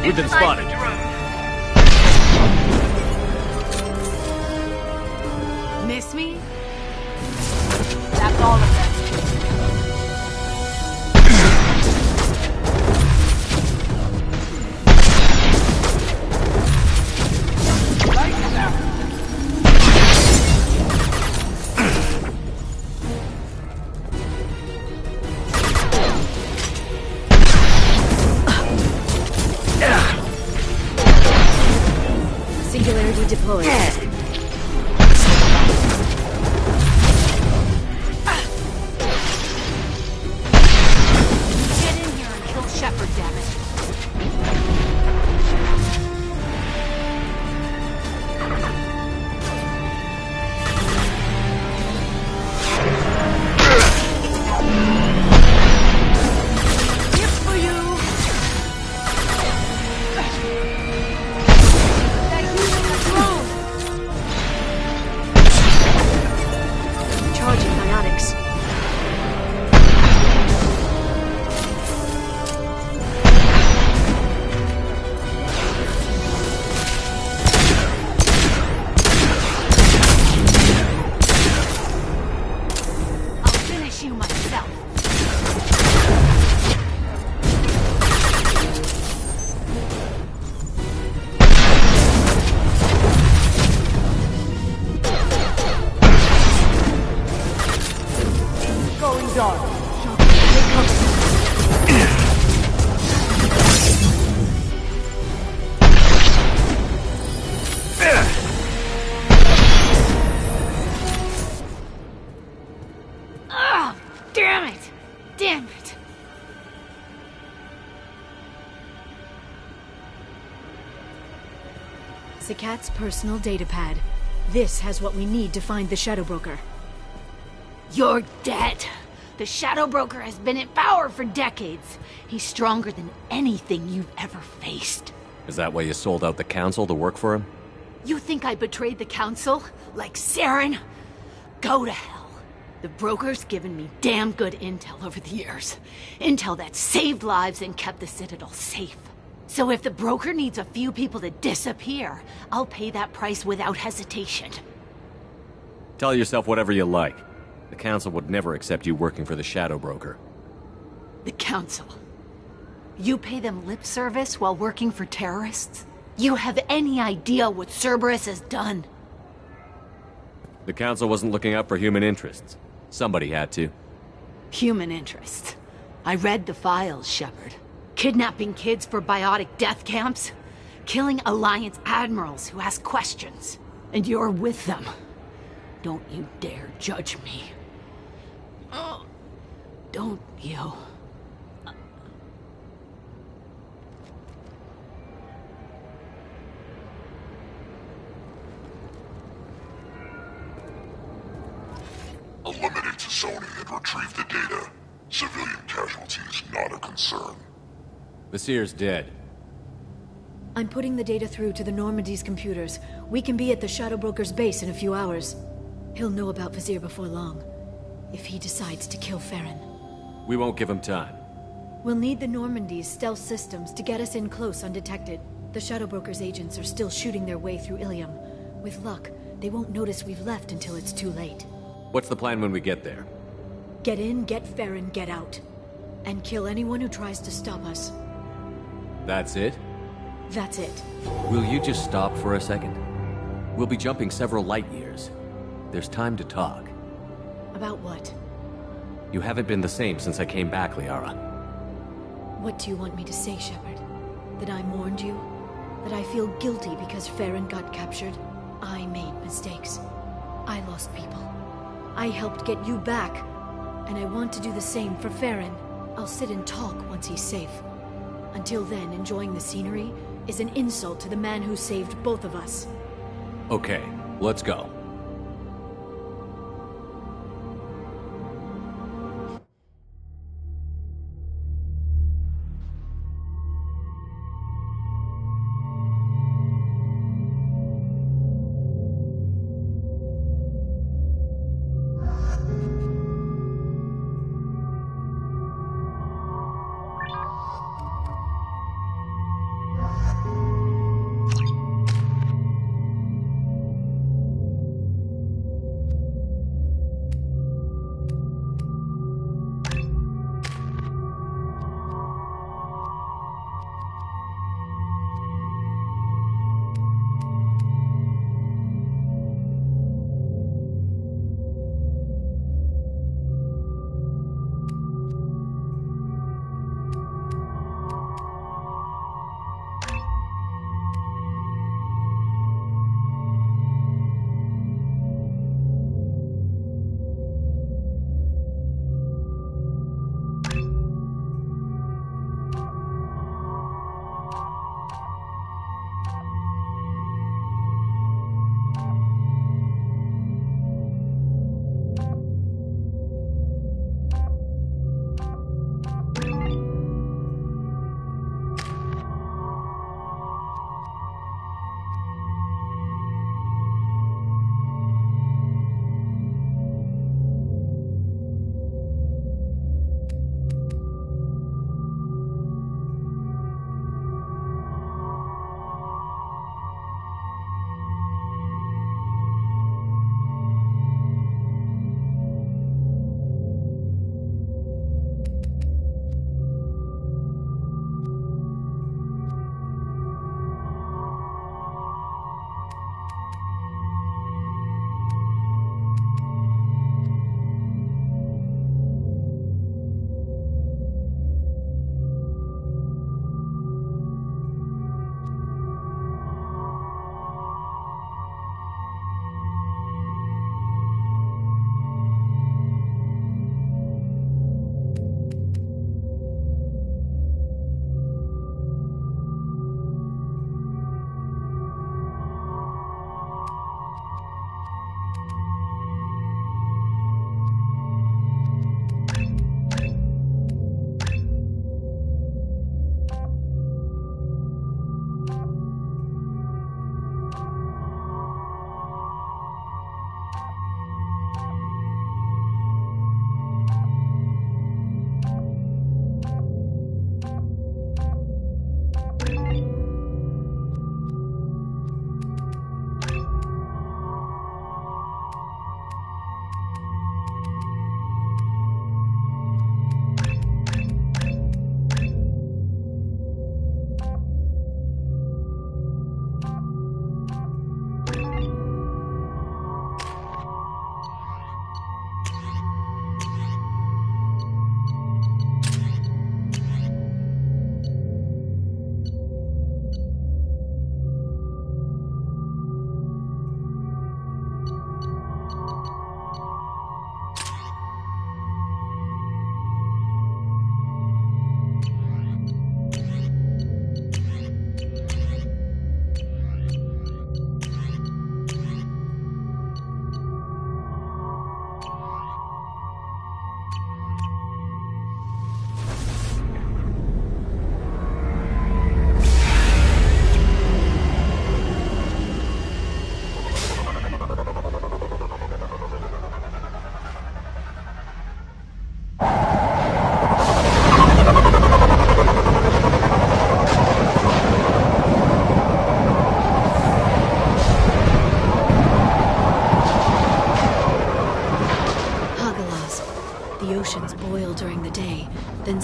We've been spotted. Miss me? That's all of them. Singularity deployed. Get in here and kill Shepard, damn it. Here for you. They're using a drone. Charging biotics. I'll finish you myself. Going dark. Ah, damn it! Damn it! Zakat's personal data pad. This has what we need to find the Shadow Broker. You're dead. The Shadow Broker has been in power for decades. He's stronger than anything you've ever faced. Is that why you sold out the Council to work for him? You think I betrayed the Council? Like Saren? Go to hell. The Broker's given me damn good intel over the years. Intel that saved lives and kept the Citadel safe. So if the Broker needs a few people to disappear, I'll pay that price without hesitation. Tell yourself whatever you like. The Council would never accept you working for the Shadow Broker. The Council. You pay them lip service while working for terrorists? You have any idea what Cerberus has done? The Council wasn't looking out for human interests. Somebody had to. Human interests. I read the files, Shepard. Kidnapping kids for biotic death camps. Killing Alliance admirals who ask questions. And you're with them. Don't you dare judge me. Oh, don't you? Eliminate Sony and retrieve the data. Civilian casualties not a concern. Vasir's dead. I'm putting the data through to the Normandy's computers. We can be at the Shadow Broker's base in a few hours. He'll know about Vasir before long. If he decides to kill Farron. We won't give him time. We'll need the Normandy's stealth systems to get us in close undetected. The Shadow Broker's agents are still shooting their way through Ilium. With luck, they won't notice we've left until it's too late. What's the plan when we get there? Get in, get Farron, get out. And kill anyone who tries to stop us. That's it? That's it. Will you just stop for a second? We'll be jumping several light years. There's time to talk. About what? You haven't been the same since I came back, Liara. What do you want me to say, Shepard? That I mourned you? That I feel guilty because Farron got captured? I made mistakes. I lost people. I helped get you back. And I want to do the same for Farron. I'll sit and talk once he's safe. Until then, enjoying the scenery is an insult to the man who saved both of us. Okay, let's go.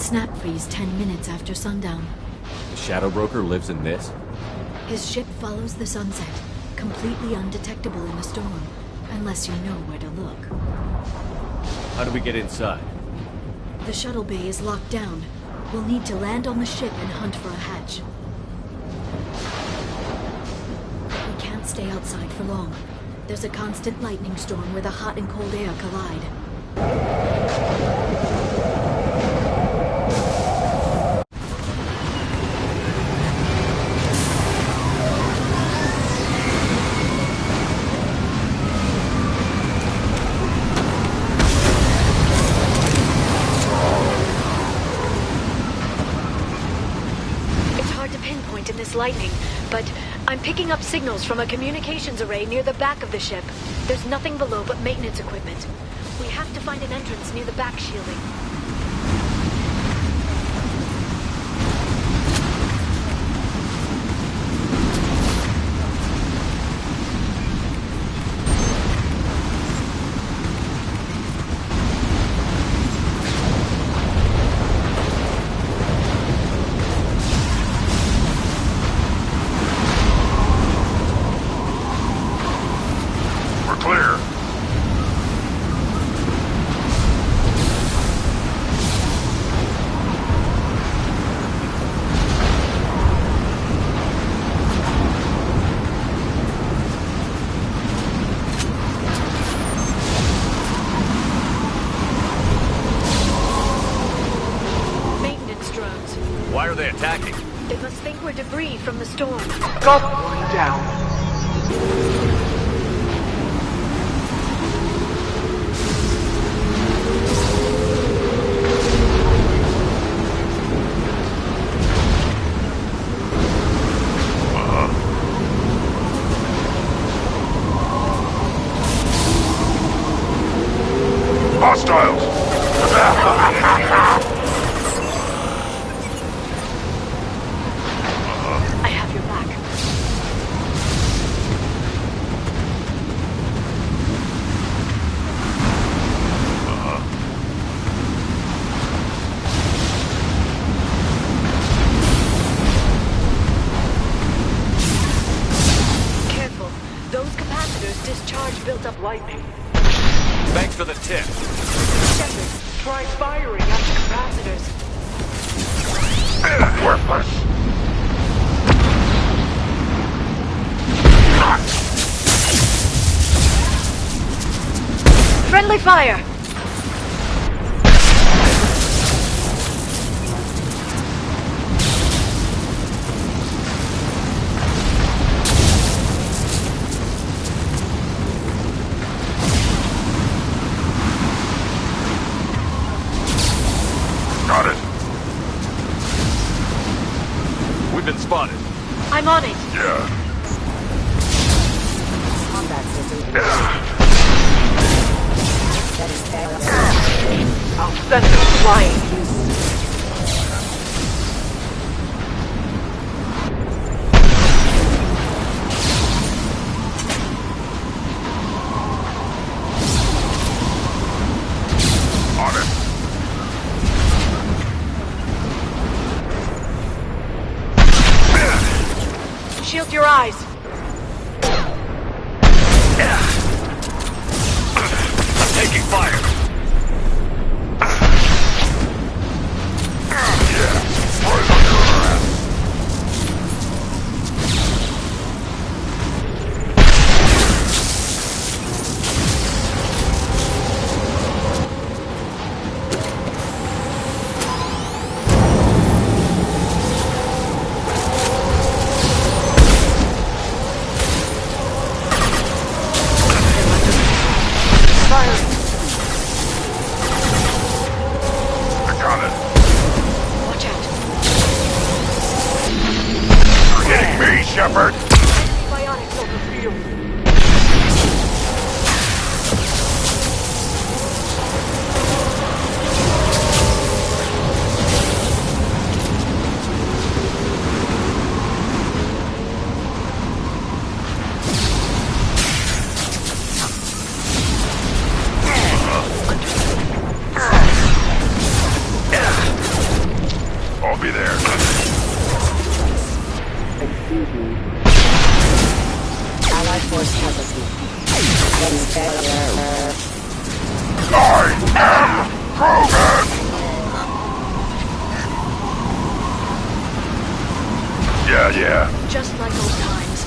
snap freeze 10 minutes after sundown. The Shadow Broker lives in this? His ship follows the sunset, completely undetectable in a storm, unless you know where to look. How do we get inside? The shuttle bay is locked down. We'll need to land on the ship and hunt for a hatch. We can't stay outside for long. There's a constant lightning storm where the hot and cold air collide. Lightning, but I'm picking up signals from a communications array near the back of the ship. There's nothing below but maintenance equipment. We have to find an entrance near the back shielding. From the storm. Got one down. Hostiles! Lightning. Thanks for the tip. Shepard, try firing at the capacitors. Worthless. Friendly fire! Spotted. I'm on it. Yeah. Combat system. I'll send them flying. Shield your eyes. I'm taking fire. Shepard! Biotics on the field. Allied force casualty. I am Krogan! Yeah. Just like old times.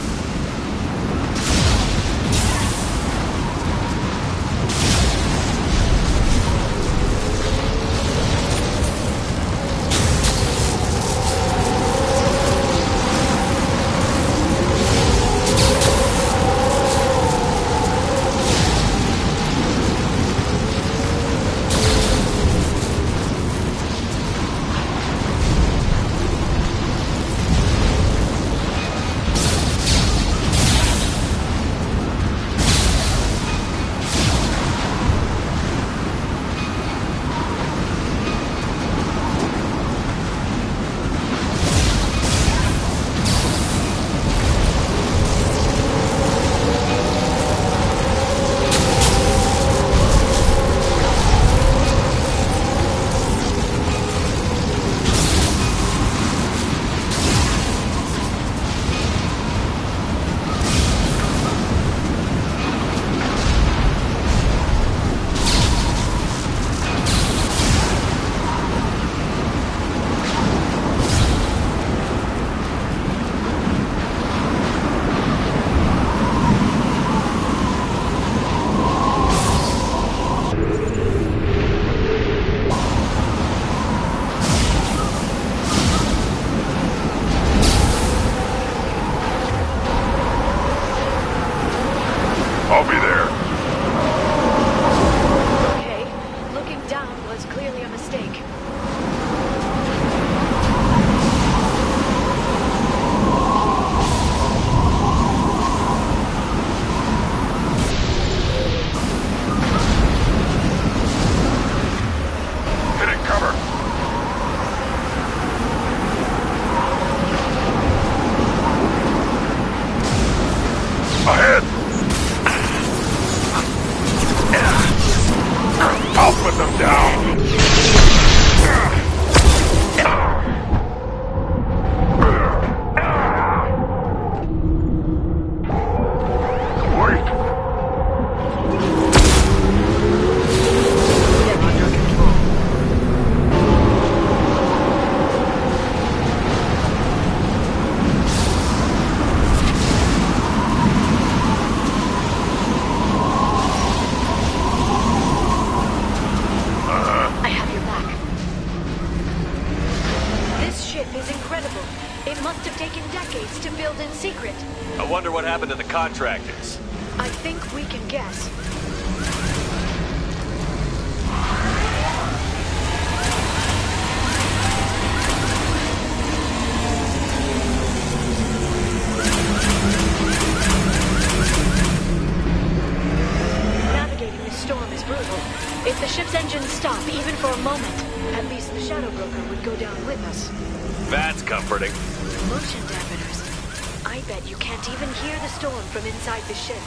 I'll be there. Okay, looking down was clearly a mistake. Hitting cover. Ahead. I'll put them down. Wait. I have your back. This ship is incredible. It must have taken decades to build in secret. I wonder what happened to the contractors. I think we can guess. Navigating this storm is brutal. If the ship's engines stop, even for a moment, at least the Shadow Broker would go down with us. That's comforting. Motion dampeners. I bet you can't even hear the storm from inside the ship.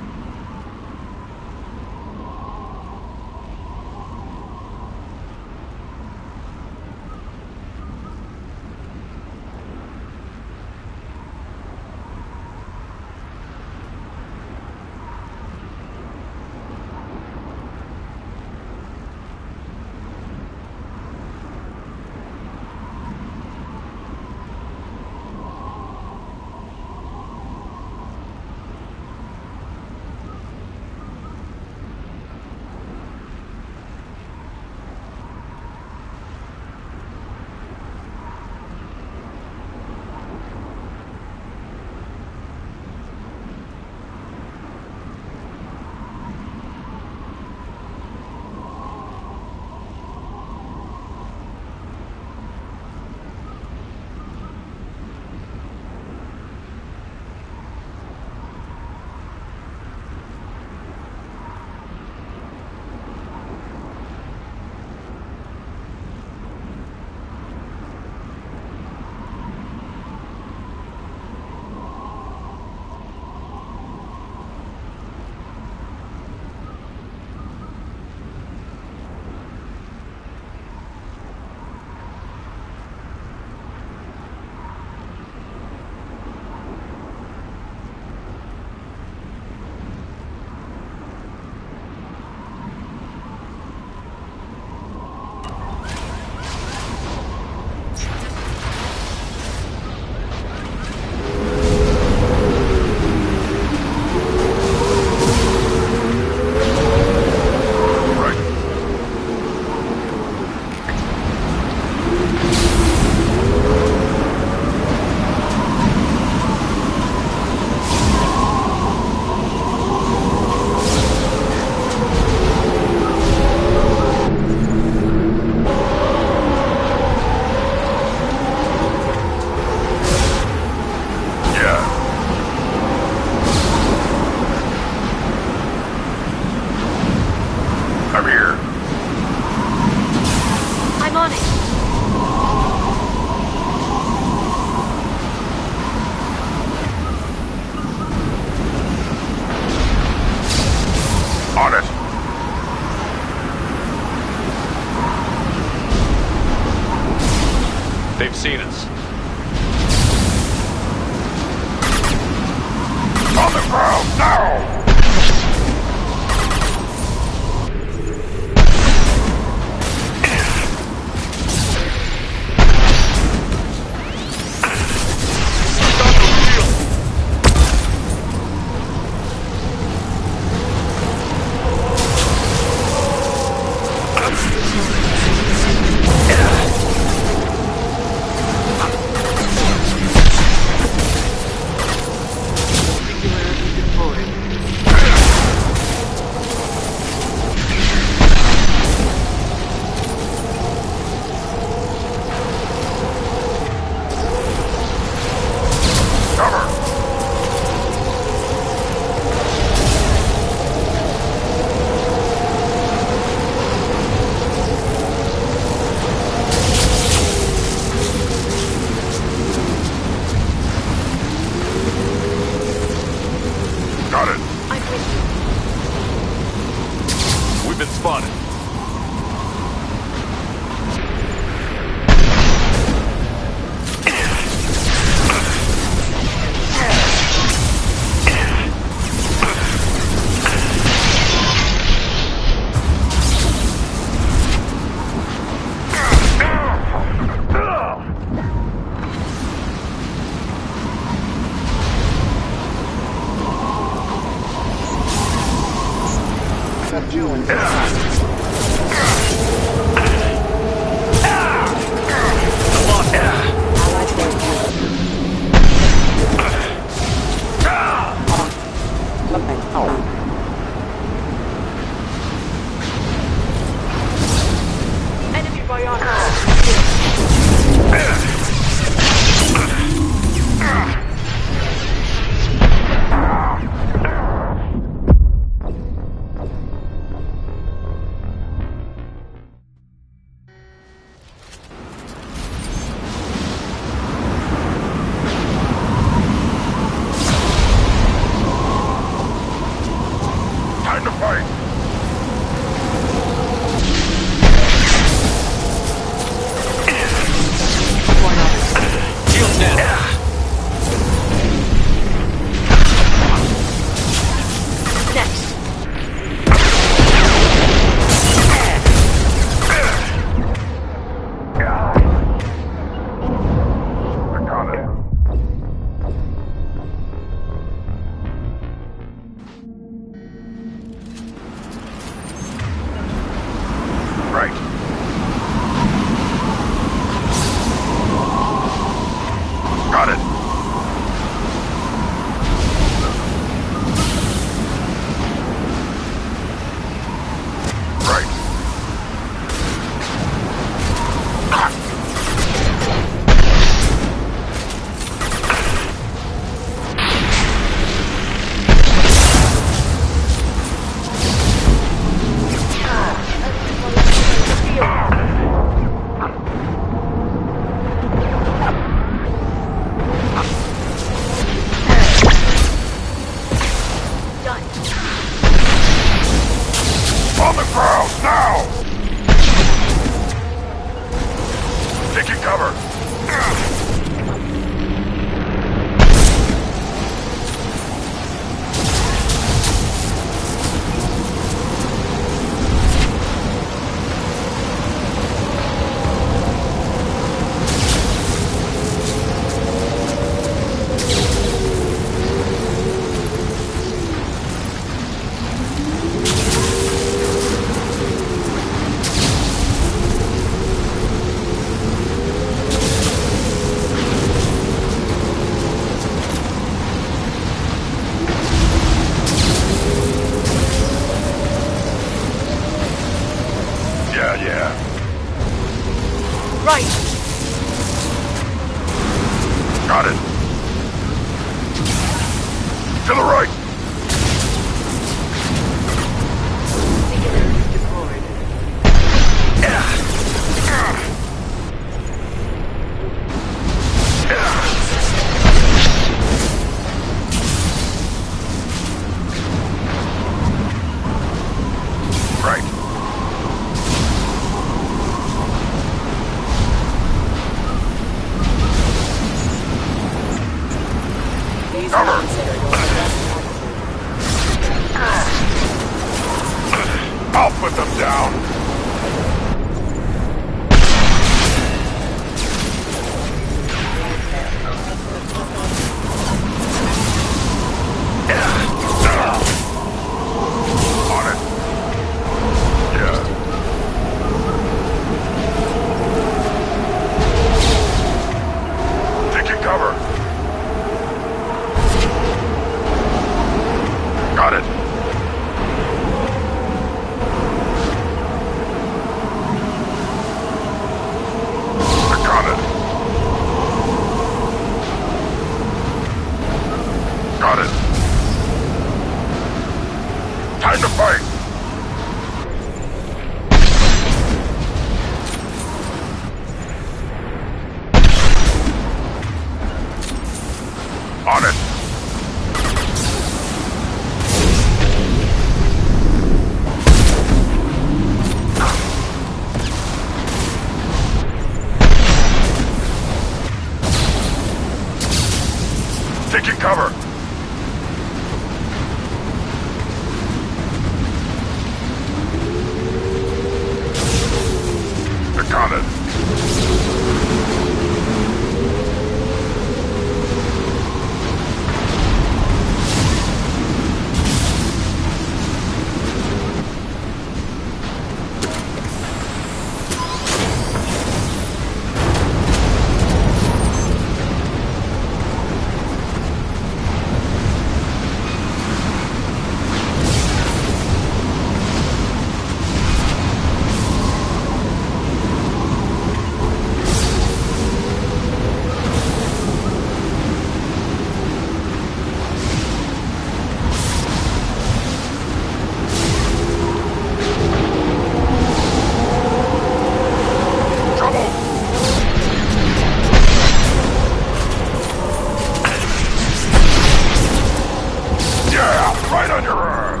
on your ass!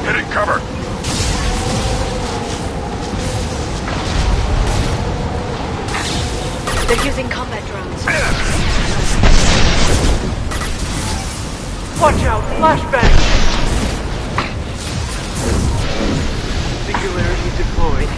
Hitting cover! They're using combat drones. Watch out! Flashbang! Singularity deployed.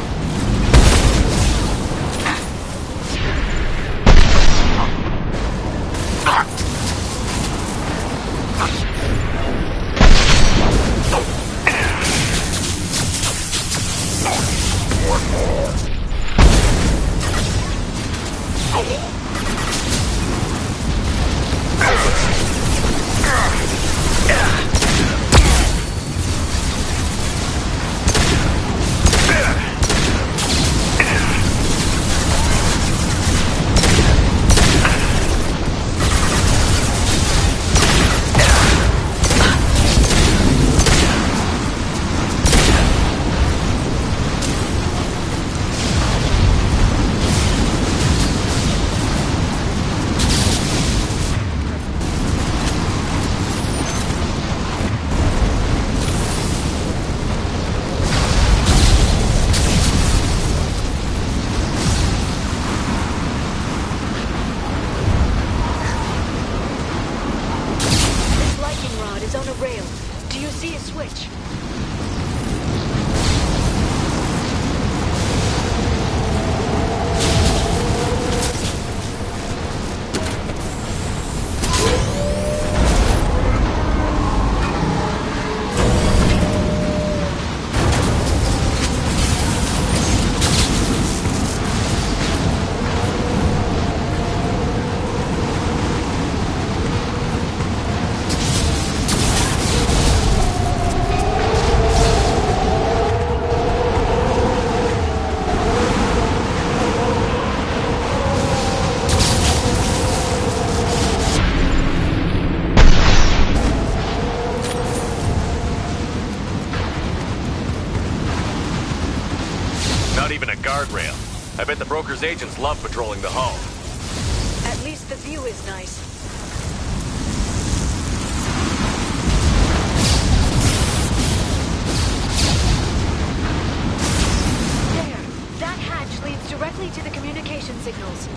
Guardrail. I bet the broker's agents love patrolling the hull. At least the view is nice. There! That hatch leads directly to the communication signals.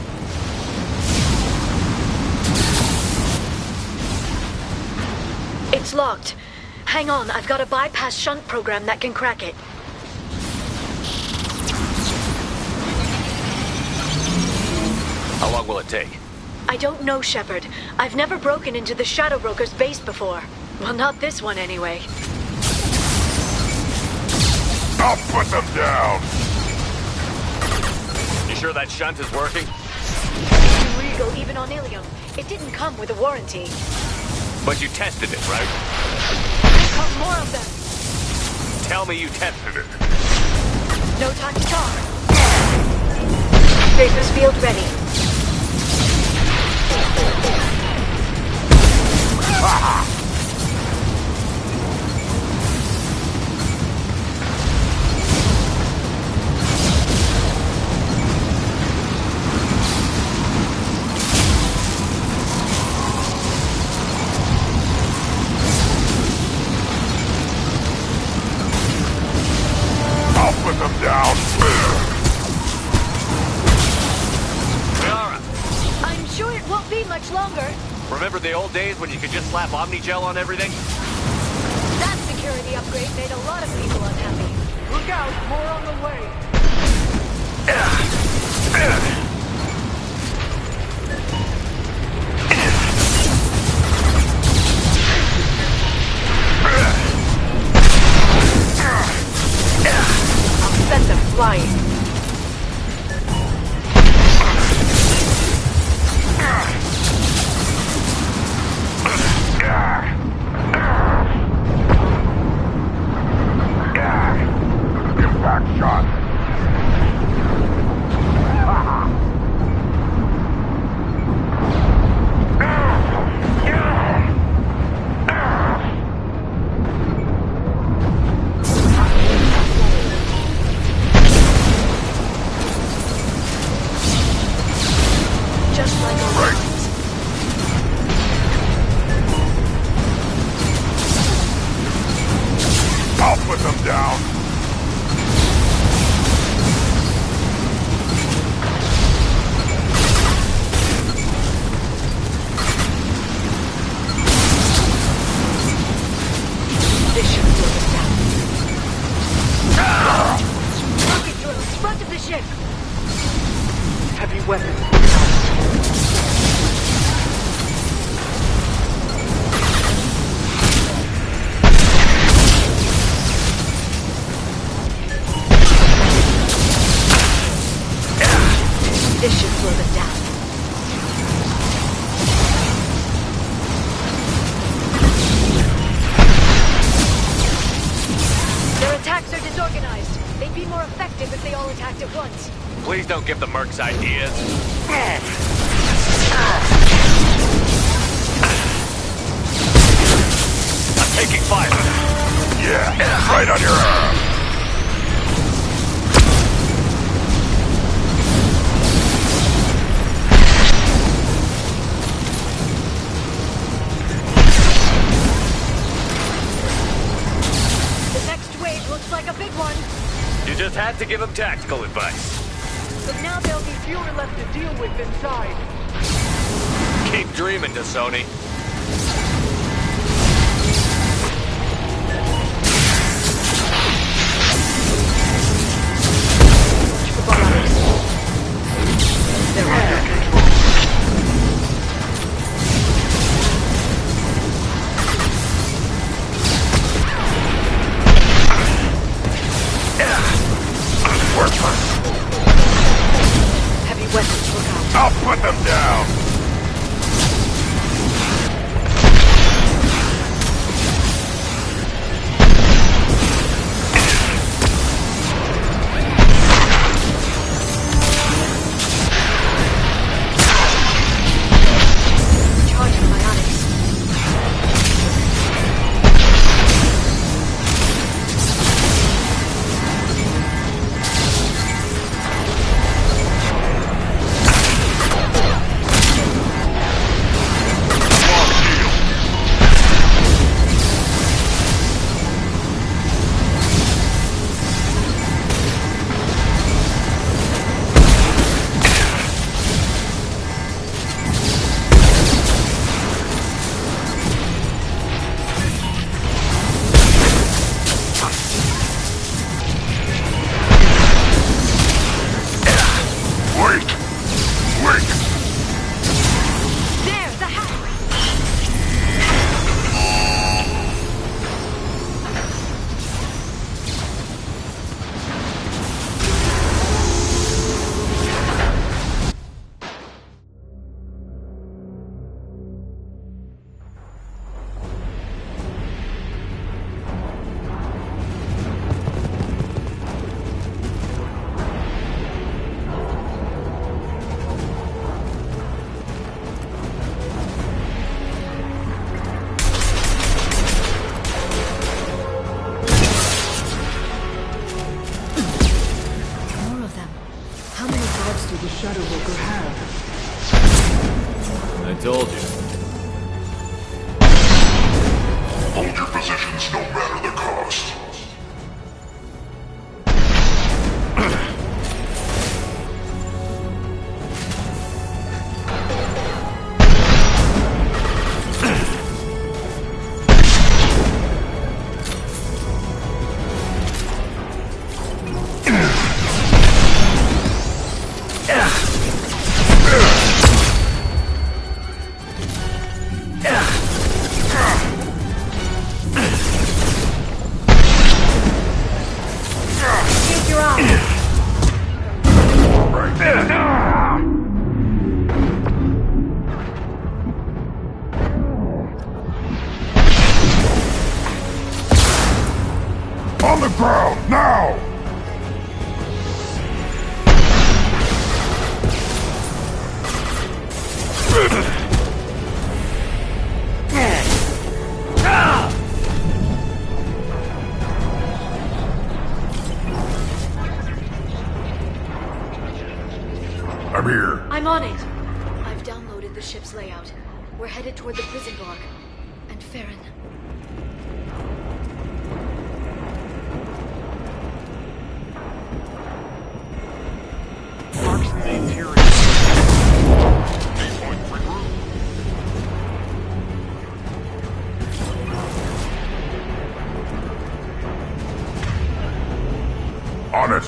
It's locked. Hang on, I've got a bypass shunt program that can crack it. How long will it take? I don't know, Shepard. I've never broken into the Shadow Broker's base before. Well, not this one anyway. I'll put them down! You sure that shunt is working? It's illegal even on Ilium. It didn't come with a warranty. But you tested it, right? Come more of them. Tell me you tested it. No time to talk. Vapors field ready. I'll put them down! Liara! I'm sure it won't be much longer. Remember the old days when you could just slap Omnigel on everything? That security upgrade made a lot of people unhappy. Look out! More on the way! I'll send them flying. Impact shot! Heavy weapons. This should slow them down. Their attacks are disorganized. They'd be more effective if they all attacked at once. Please don't give the mercs ideas. I'm taking fire. Yeah, right on your arm. The next wave looks like a big one. You just had to give him tactical advice. But now there'll be fewer left to deal with inside. Keep dreaming, Dasoni. Heavy weapons, look out. I'll put them down. Charging bionics. The Shadow Walker have. I told you. Hold your positions no matter the cost. On the ground, now! I'm here. I'm on it. I've downloaded the ship's layout. We're headed toward the prison block. And Farron. Marks in the interior. Waypoint regroup. On it.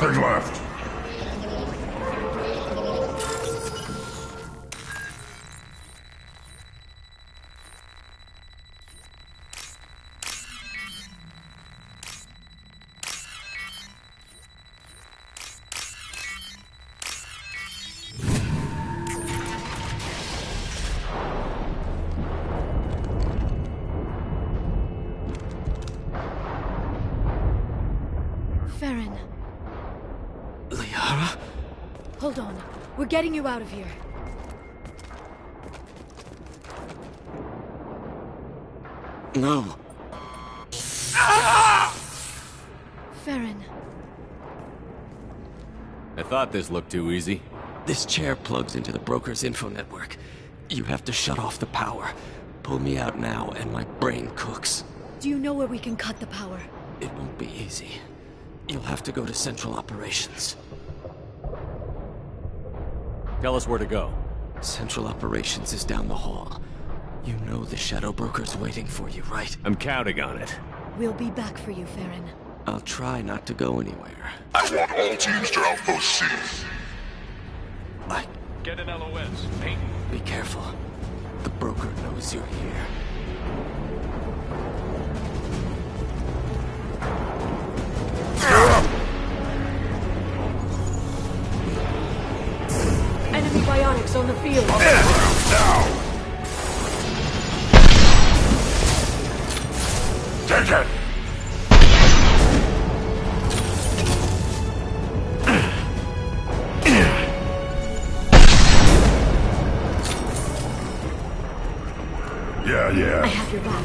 Nothing left. Farron. Liara? Hold on. We're getting you out of here. No. Farron. I thought this looked too easy. This chair plugs into the broker's info network. You have to shut off the power. Pull me out now, and my brain cooks. Do you know where we can cut the power? It won't be easy. You'll have to go to Central Operations. Tell us where to go. Central Operations is down the hall. You know the Shadow Broker's waiting for you, right? I'm counting on it. We'll be back for you, Farron. I'll try not to go anywhere. I want all teams to Outpost C. Get an LOS. Peyton. Be careful. The broker knows you're here. Enemy bionics on the field. Now! Take it! Yeah. I have your back.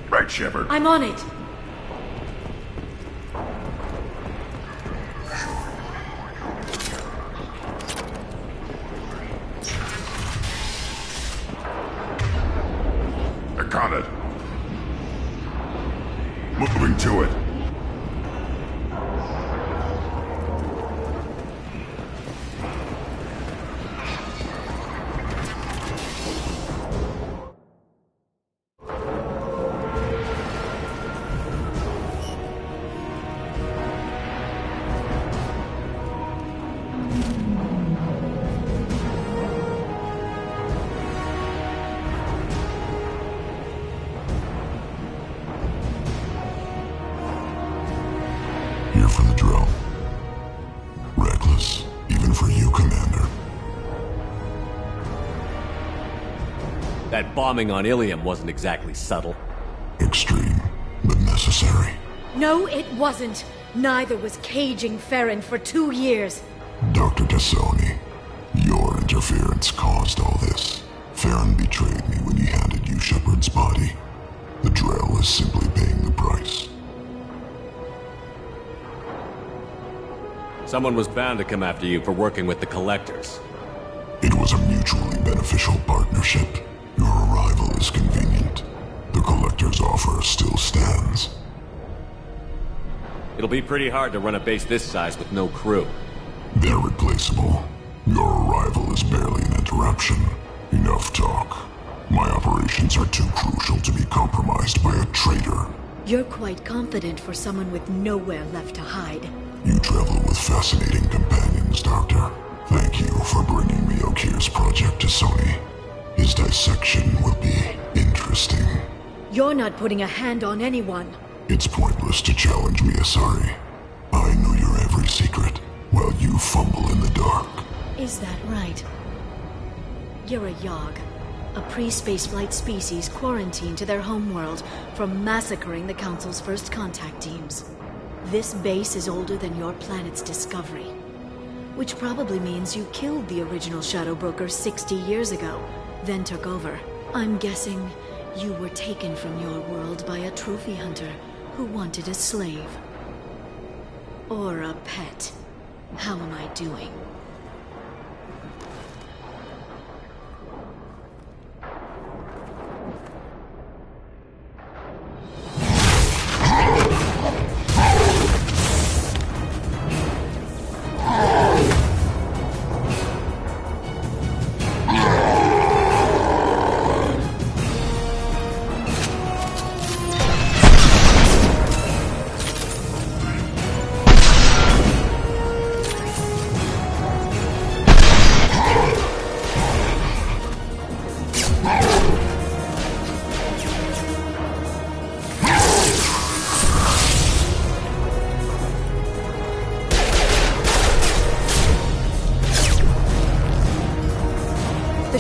Right, Shepard. I'm on it. I caught it. Moving to it. Here for the drill. Reckless, even for you, Commander. That bombing on Ilium wasn't exactly subtle. Extreme, but necessary. No, it wasn't. Neither was caging Farron for 2 years. Dr. Tassoni, your interference caused all this. Farron betrayed me when he handed you Shepard's body. The Drell is simply paying the price. Someone was bound to come after you for working with the Collectors. It was a mutually beneficial partnership. Your arrival is convenient. The Collector's offer still stands. It'll be pretty hard to run a base this size with no crew. They're replaceable. Your arrival is barely an interruption. Enough talk. My operations are too crucial to be compromised by a traitor. You're quite confident for someone with nowhere left to hide. You travel with fascinating companions, Doctor. Thank you for bringing me Okir's project to Sony. His dissection will be interesting. You're not putting a hand on anyone. It's pointless to challenge me, Asari. I know your every secret, while you fumble in the dark. Is that right? You're a Yogg, a pre-spaceflight species quarantined to their homeworld from massacring the Council's first contact teams. This base is older than your planet's discovery, which probably means you killed the original Shadow Broker 60 years ago, then took over. I'm guessing you were taken from your world by a trophy hunter who wanted a slave. Or a pet. How am I doing?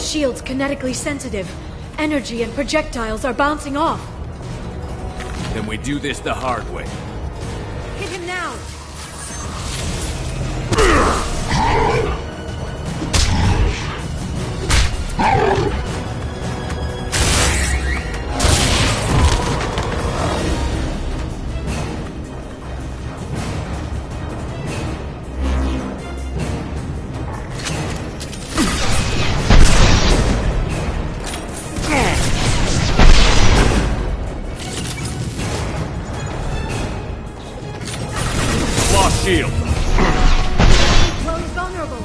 shield's kinetically sensitive. Energy and projectiles are bouncing off. Then we do this the hard way. Hit him now! Shield. Clone vulnerable.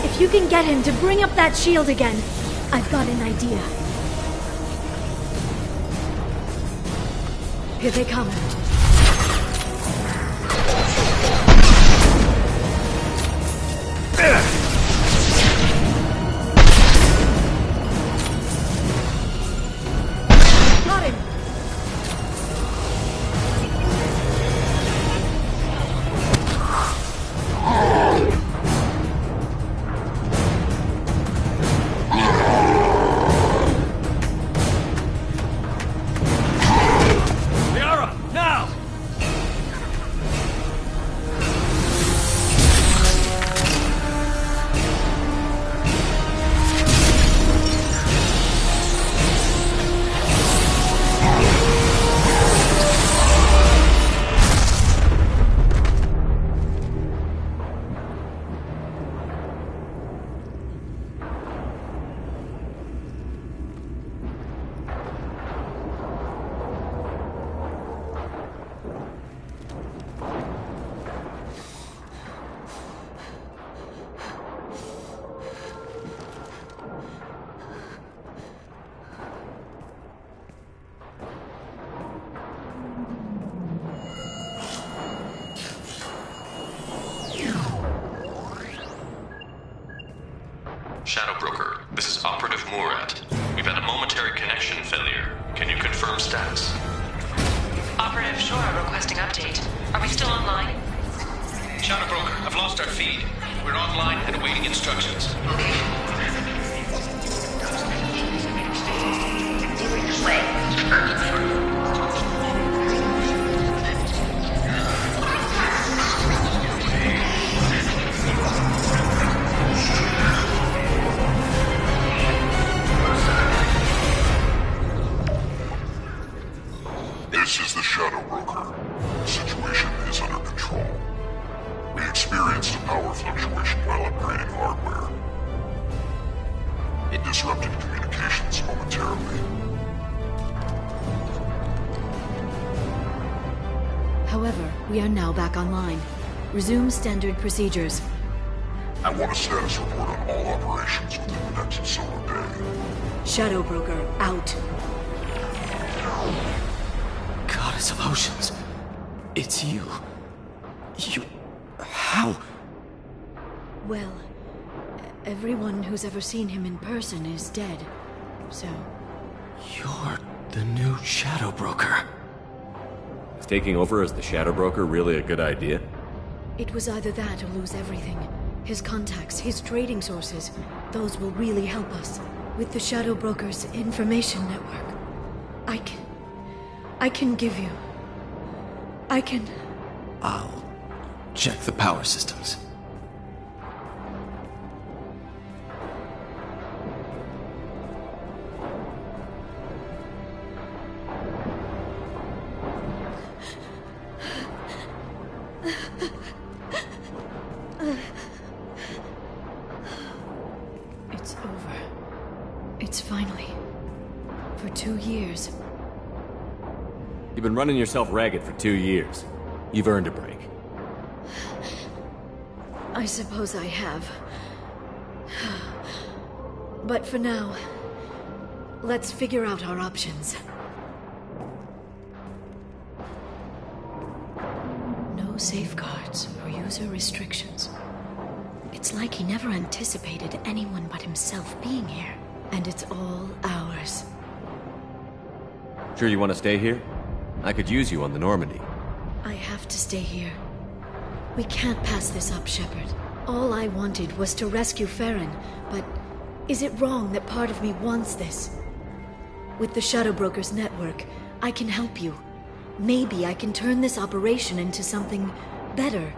If you can get him to bring up that shield again, I've got an idea. Here they come. Got him! Shadow Broker, this is Operative Murat. We've had a momentary connection failure. Can you confirm status? Operative Shora requesting update. Are we still online? Shadow Broker, I've lost our feed. We're online and awaiting instructions. This is the Shadow Broker. The situation is under control. We experienced a power fluctuation while upgrading hardware. It disrupted communications momentarily. However, we are now back online. Resume standard procedures. I want a status report on all operations within the next solar day. Shadow Broker, out. Goddess of Oceans. It's you. You... How? Well, everyone who's ever seen him in person is dead, so... You're the new Shadow Broker. Is taking over as the Shadow Broker really a good idea? It was either that or lose everything. His contacts, his trading sources, those will really help us. With the Shadow Broker's information network, I can give you... I'll check the power systems. It's over. It's finally... For 2 years. You've been running yourself ragged for 2 years. You've earned a break. I suppose I have. But for now, let's figure out our options. No safeguards or user restrictions. It's like he never anticipated anyone but himself being here. And it's all ours. Sure you want to stay here? I could use you on the Normandy. I have to stay here. We can't pass this up, Shepard. All I wanted was to rescue Farron, but is it wrong that part of me wants this? With the Shadow Brokers network, I can help you. Maybe I can turn this operation into something better.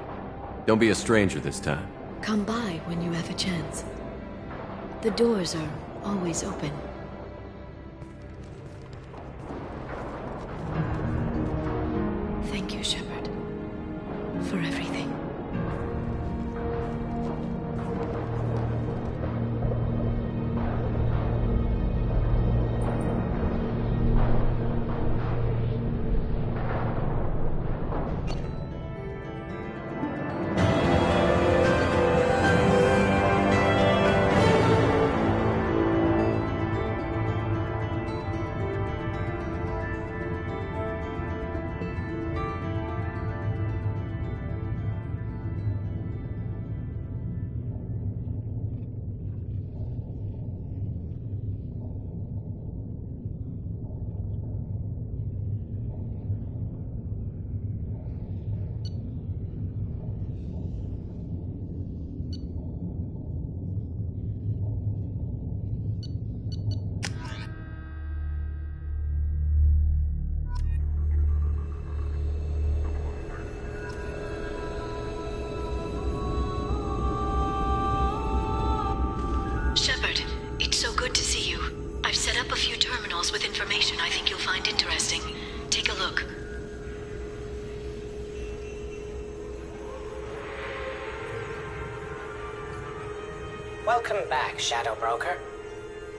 Don't be a stranger this time. Come by when you have a chance. The doors are always open. Thank you, Shepard, for everything. With information I think you'll find interesting. Take a look. Welcome back, Shadow Broker.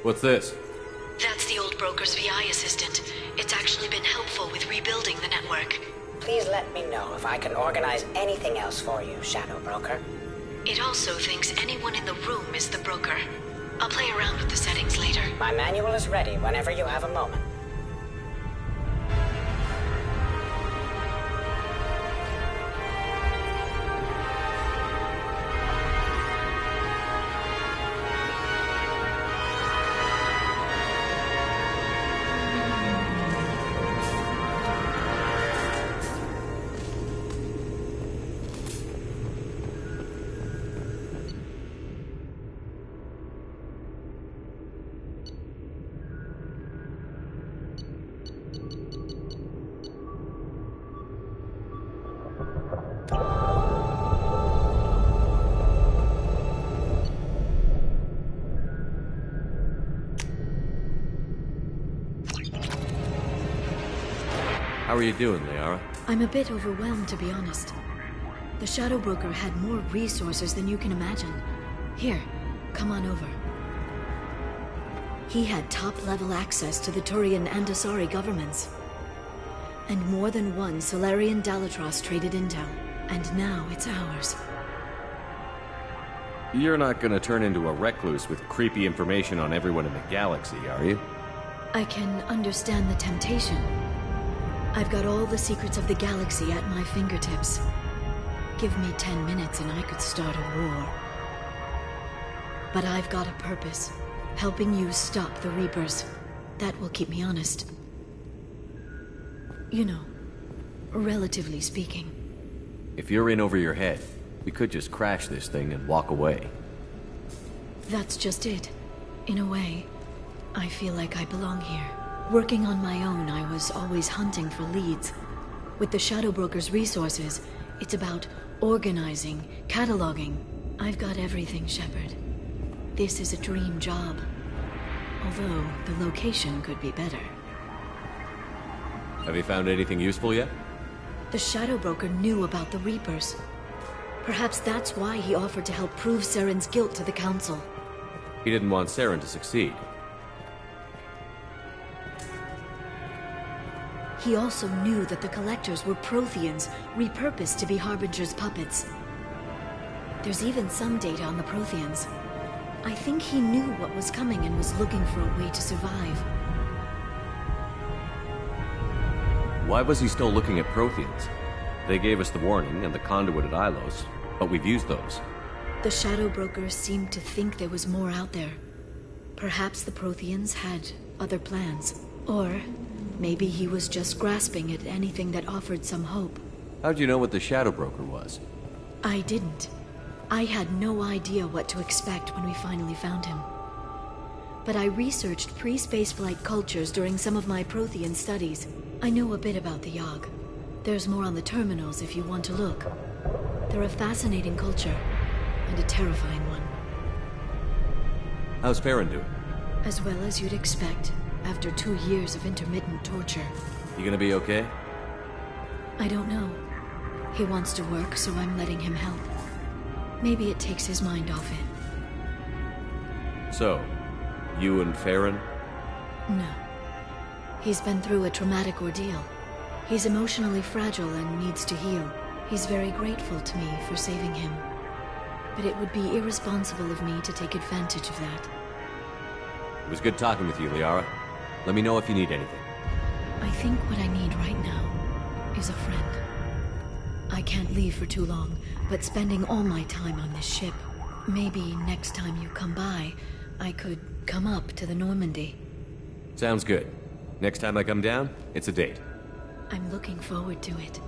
What's this? That's the old broker's VI assistant. It's actually been helpful with rebuilding the network. Please let me know if I can organize anything else for you, Shadow Broker. It also thinks anyone in the room is the broker. I'll play around with the settings later. My manual is ready whenever you have a moment. How are you doing, Liara? I'm a bit overwhelmed, to be honest. The Shadow Broker had more resources than you can imagine. Here, come on over. He had top-level access to the Turian and Asari governments. And more than one Salarian Dalatros traded intel. And now it's ours. You're not gonna turn into a recluse with creepy information on everyone in the galaxy, are you? I can understand the temptation. I've got all the secrets of the galaxy at my fingertips. Give me 10 minutes and I could start a war. But I've got a purpose. Helping you stop the Reapers. That will keep me honest. You know, relatively speaking. If you're in over your head, we could just crash this thing and walk away. That's just it. In a way, I feel like I belong here. Working on my own, I was always hunting for leads. With the Shadow Broker's resources, it's about organizing, cataloging. I've got everything, Shepard. This is a dream job. Although, the location could be better. Have you found anything useful yet? The Shadow Broker knew about the Reapers. Perhaps that's why he offered to help prove Saren's guilt to the Council. He didn't want Saren to succeed. He also knew that the Collectors were Protheans, repurposed to be Harbinger's puppets. There's even some data on the Protheans. I think he knew what was coming and was looking for a way to survive. Why was he still looking at Protheans? They gave us the warning and the conduit at Ilos, but we've used those. The Shadow Broker seemed to think there was more out there. Perhaps the Protheans had other plans. Or maybe he was just grasping at anything that offered some hope. How'd you know what the Shadow Broker was? I didn't. I had no idea what to expect when we finally found him. But I researched pre-spaceflight cultures during some of my Prothean studies. I know a bit about the Yogg. There's more on the terminals if you want to look. They're a fascinating culture, and a terrifying one. How's Farron doing? As well as you'd expect, after 2 years of intermittent torture. You gonna be okay? I don't know. He wants to work, so I'm letting him help. Maybe it takes his mind off it. So, you and Farron? No. He's been through a traumatic ordeal. He's emotionally fragile and needs to heal. He's very grateful to me for saving him. But it would be irresponsible of me to take advantage of that. It was good talking with you, Liara. Let me know if you need anything. I think what I need right now is a friend. I can't leave for too long, but spending all my time on this ship. Maybe next time you come by, I could come up to the Normandy. Sounds good. Next time I come down, it's a date. I'm looking forward to it.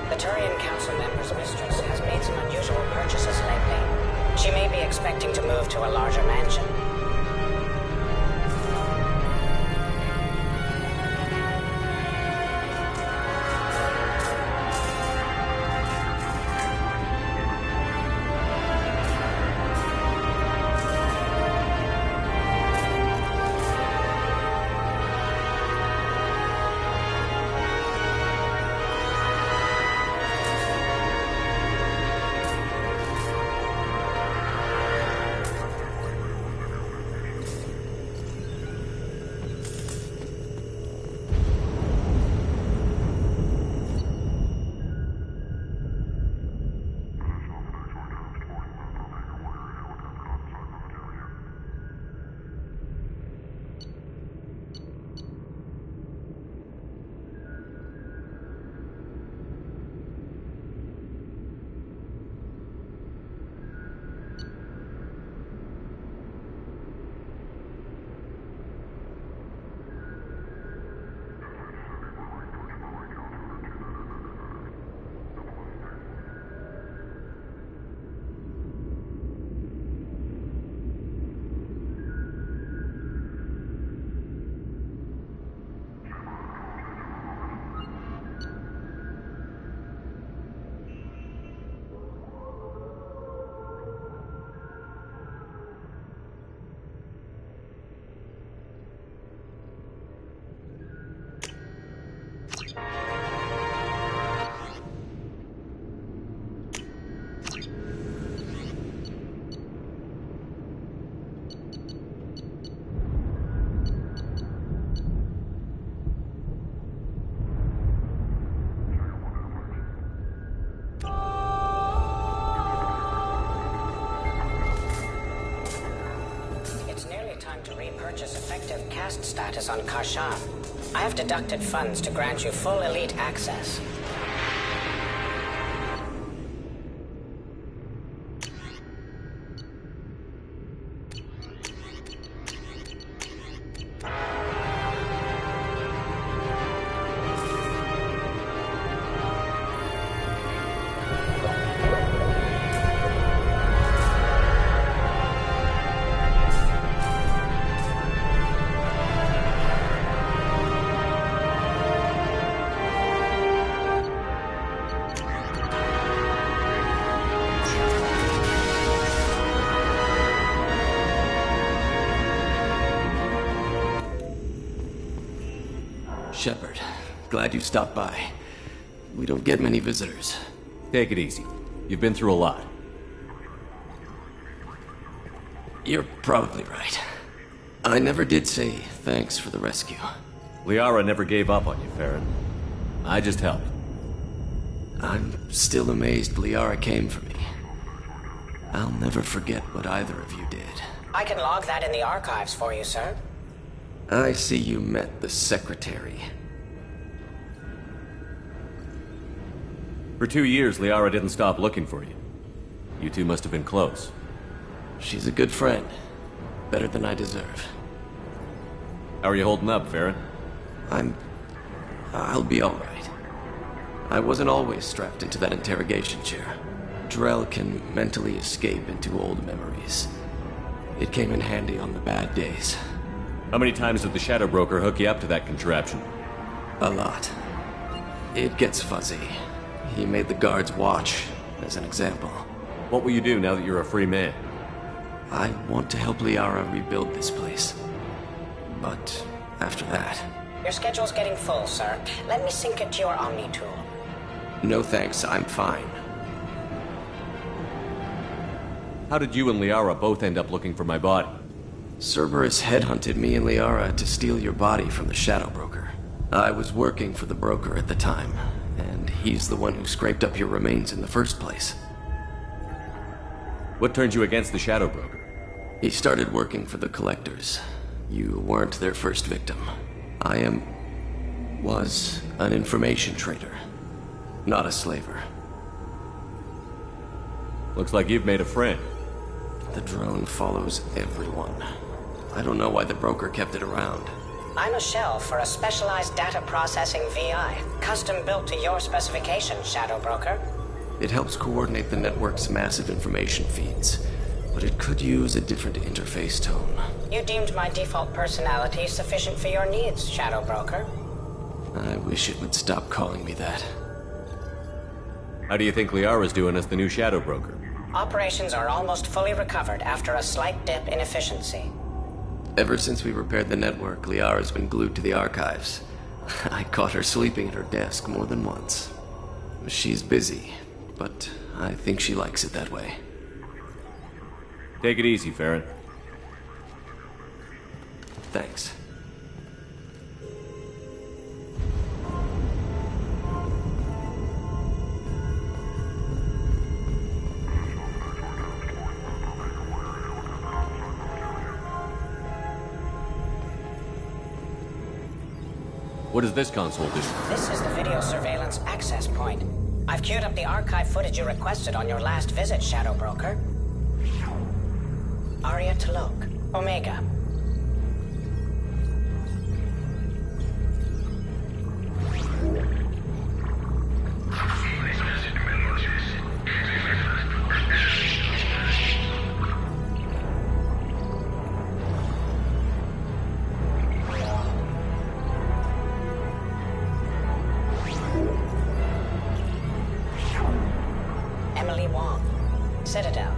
The Turian Council member's mistress has made some unusual purchases lately. She may be expecting to move to a larger mansion. time to repurchase effective caste status on Karshan. I have deducted funds to grant you full elite access. Shepard, glad you stopped by. We don't get many visitors. Take it easy. You've been through a lot. You're probably right. I never did say thanks for the rescue. Liara never gave up on you, Farron. I just helped. I'm still amazed Liara came for me. I'll never forget what either of you did. I can log that in the archives for you, sir. I see you met the Secretary. For 2 years, Liara didn't stop looking for you. You two must have been close. She's a good friend. Better than I deserve. How are you holding up, Farron? I'll be alright. I wasn't always strapped into that interrogation chair. Drell can mentally escape into old memories. It came in handy on the bad days. How many times did the Shadow Broker hook you up to that contraption? A lot. It gets fuzzy. He made the guards watch, as an example. What will you do now that you're a free man? I want to help Liara rebuild this place. But after that... Your schedule's getting full, sir. Let me sync it to your Omni tool. No thanks, I'm fine. How did you and Liara both end up looking for my body? Cerberus headhunted me and Liara to steal your body from the Shadow Broker. I was working for the broker at the time, and he's the one who scraped up your remains in the first place. What turned you against the Shadow Broker? He started working for the Collectors. You weren't their first victim. I was an information trader, not a slaver. Looks like you've made a friend. The drone follows everyone. I don't know why the broker kept it around. I'm a shell for a specialized data processing VI, custom built to your specifications, Shadow Broker. It helps coordinate the network's massive information feeds, but it could use a different interface tone. You deemed my default personality sufficient for your needs, Shadow Broker. I wish it would stop calling me that. How do you think Liara's doing as the new Shadow Broker? Operations are almost fully recovered after a slight dip in efficiency. Ever since we repaired the network, Liara's been glued to the archives. I caught her sleeping at her desk more than once. She's busy, but I think she likes it that way. Take it easy, Farron. Thanks. What does this console do? This is the video surveillance access point. I've queued up the archive footage you requested on your last visit, Shadow Broker. Arya T'Loak, Omega. Emily Wong, Citadel.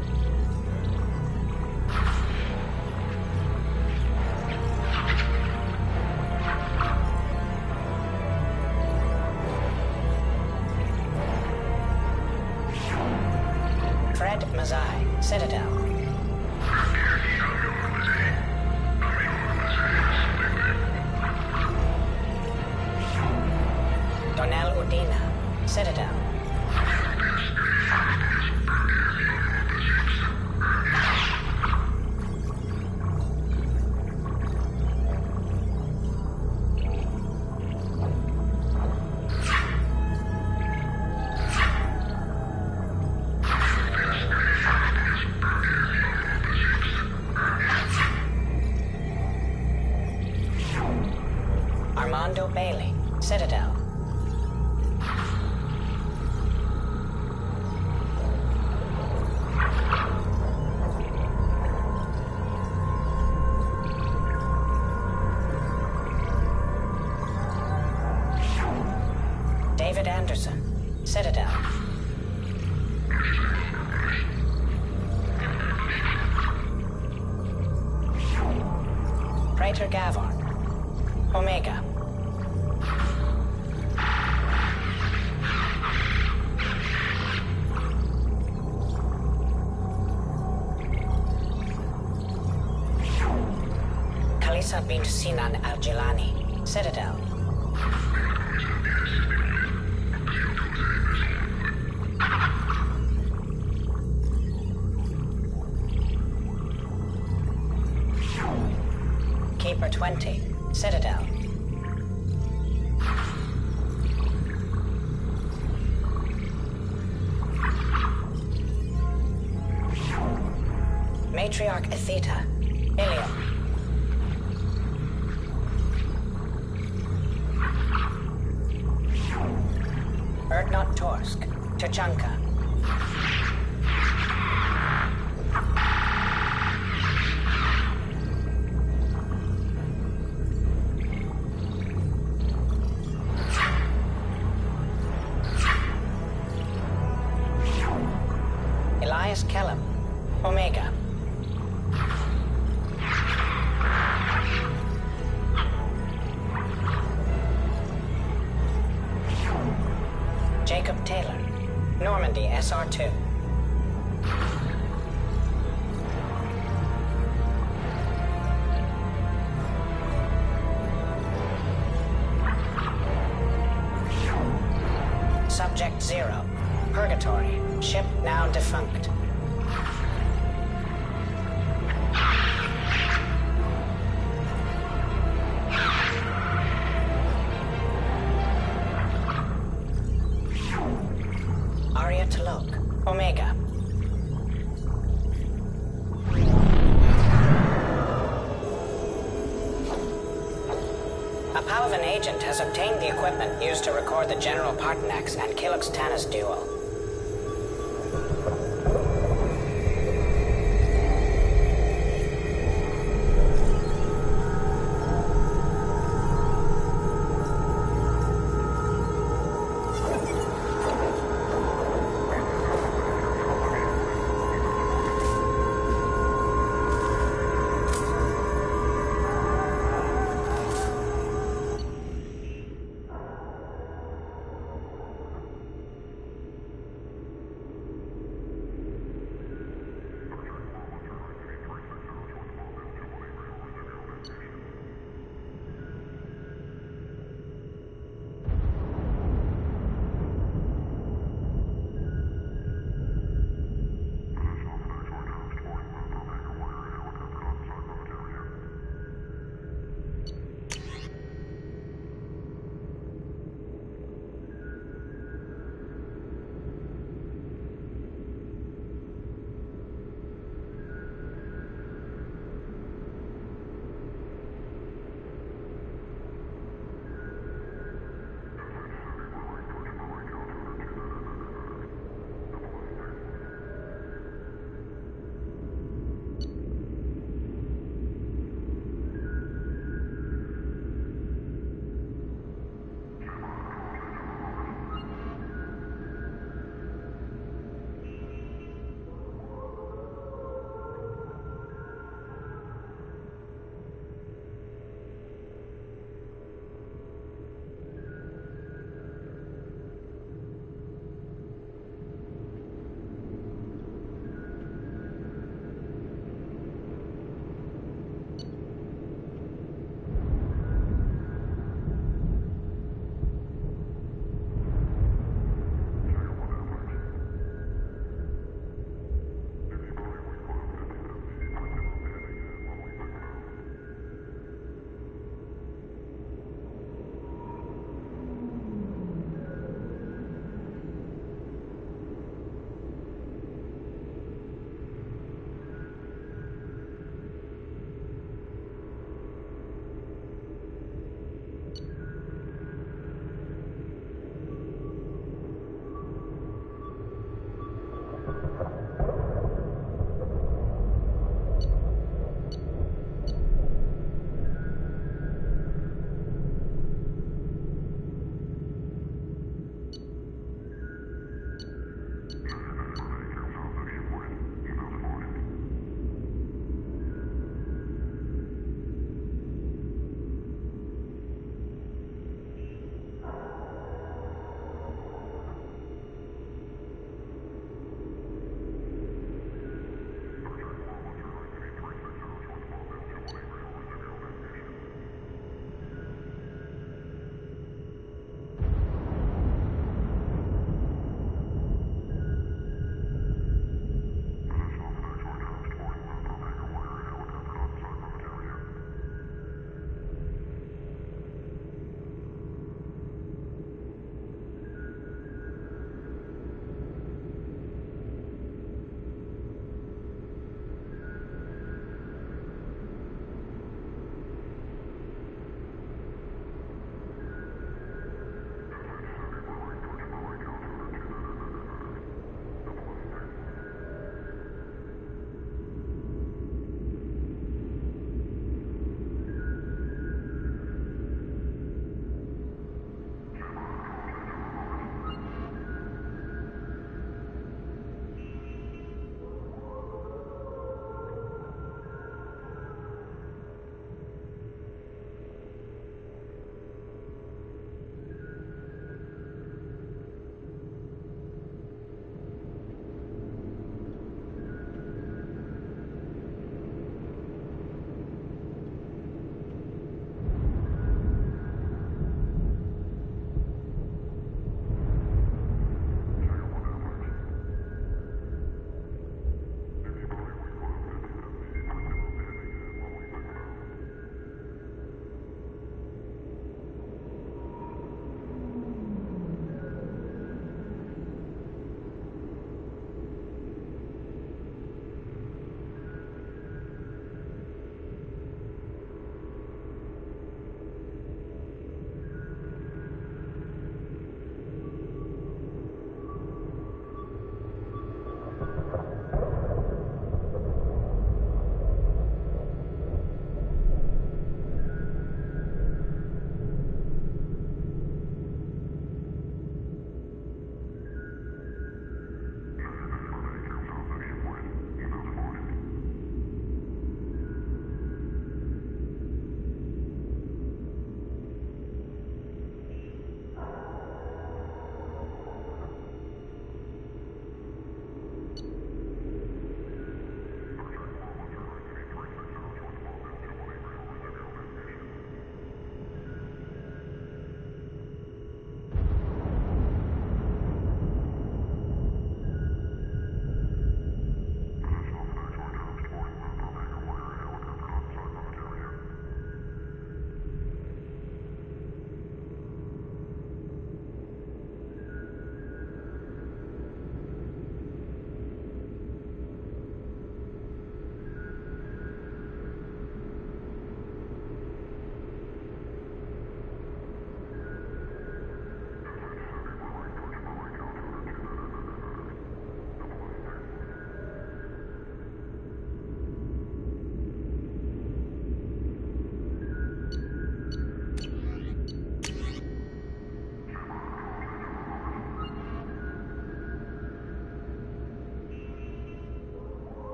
Fred Mazai, Citadel. Donnell Udina, Citadel. Armando Bailey, Citadel. David Anderson, Citadel. Praetor Gavon, Omega. Kalisa bint Sinan al-Jilani, Citadel. Keeper 20, Citadel. Matriarch Atheta, Ilium. Erdnot Torsk, Tuchanka. Elias Kellum, Omega. Jacob Taylor, Normandy SR2. Subject 0, Purgatory, ship now defunct. Arya T'Loak, Omega. A Palvan agent has obtained the equipment used to record the General Partonax and Kilix Tanis duel.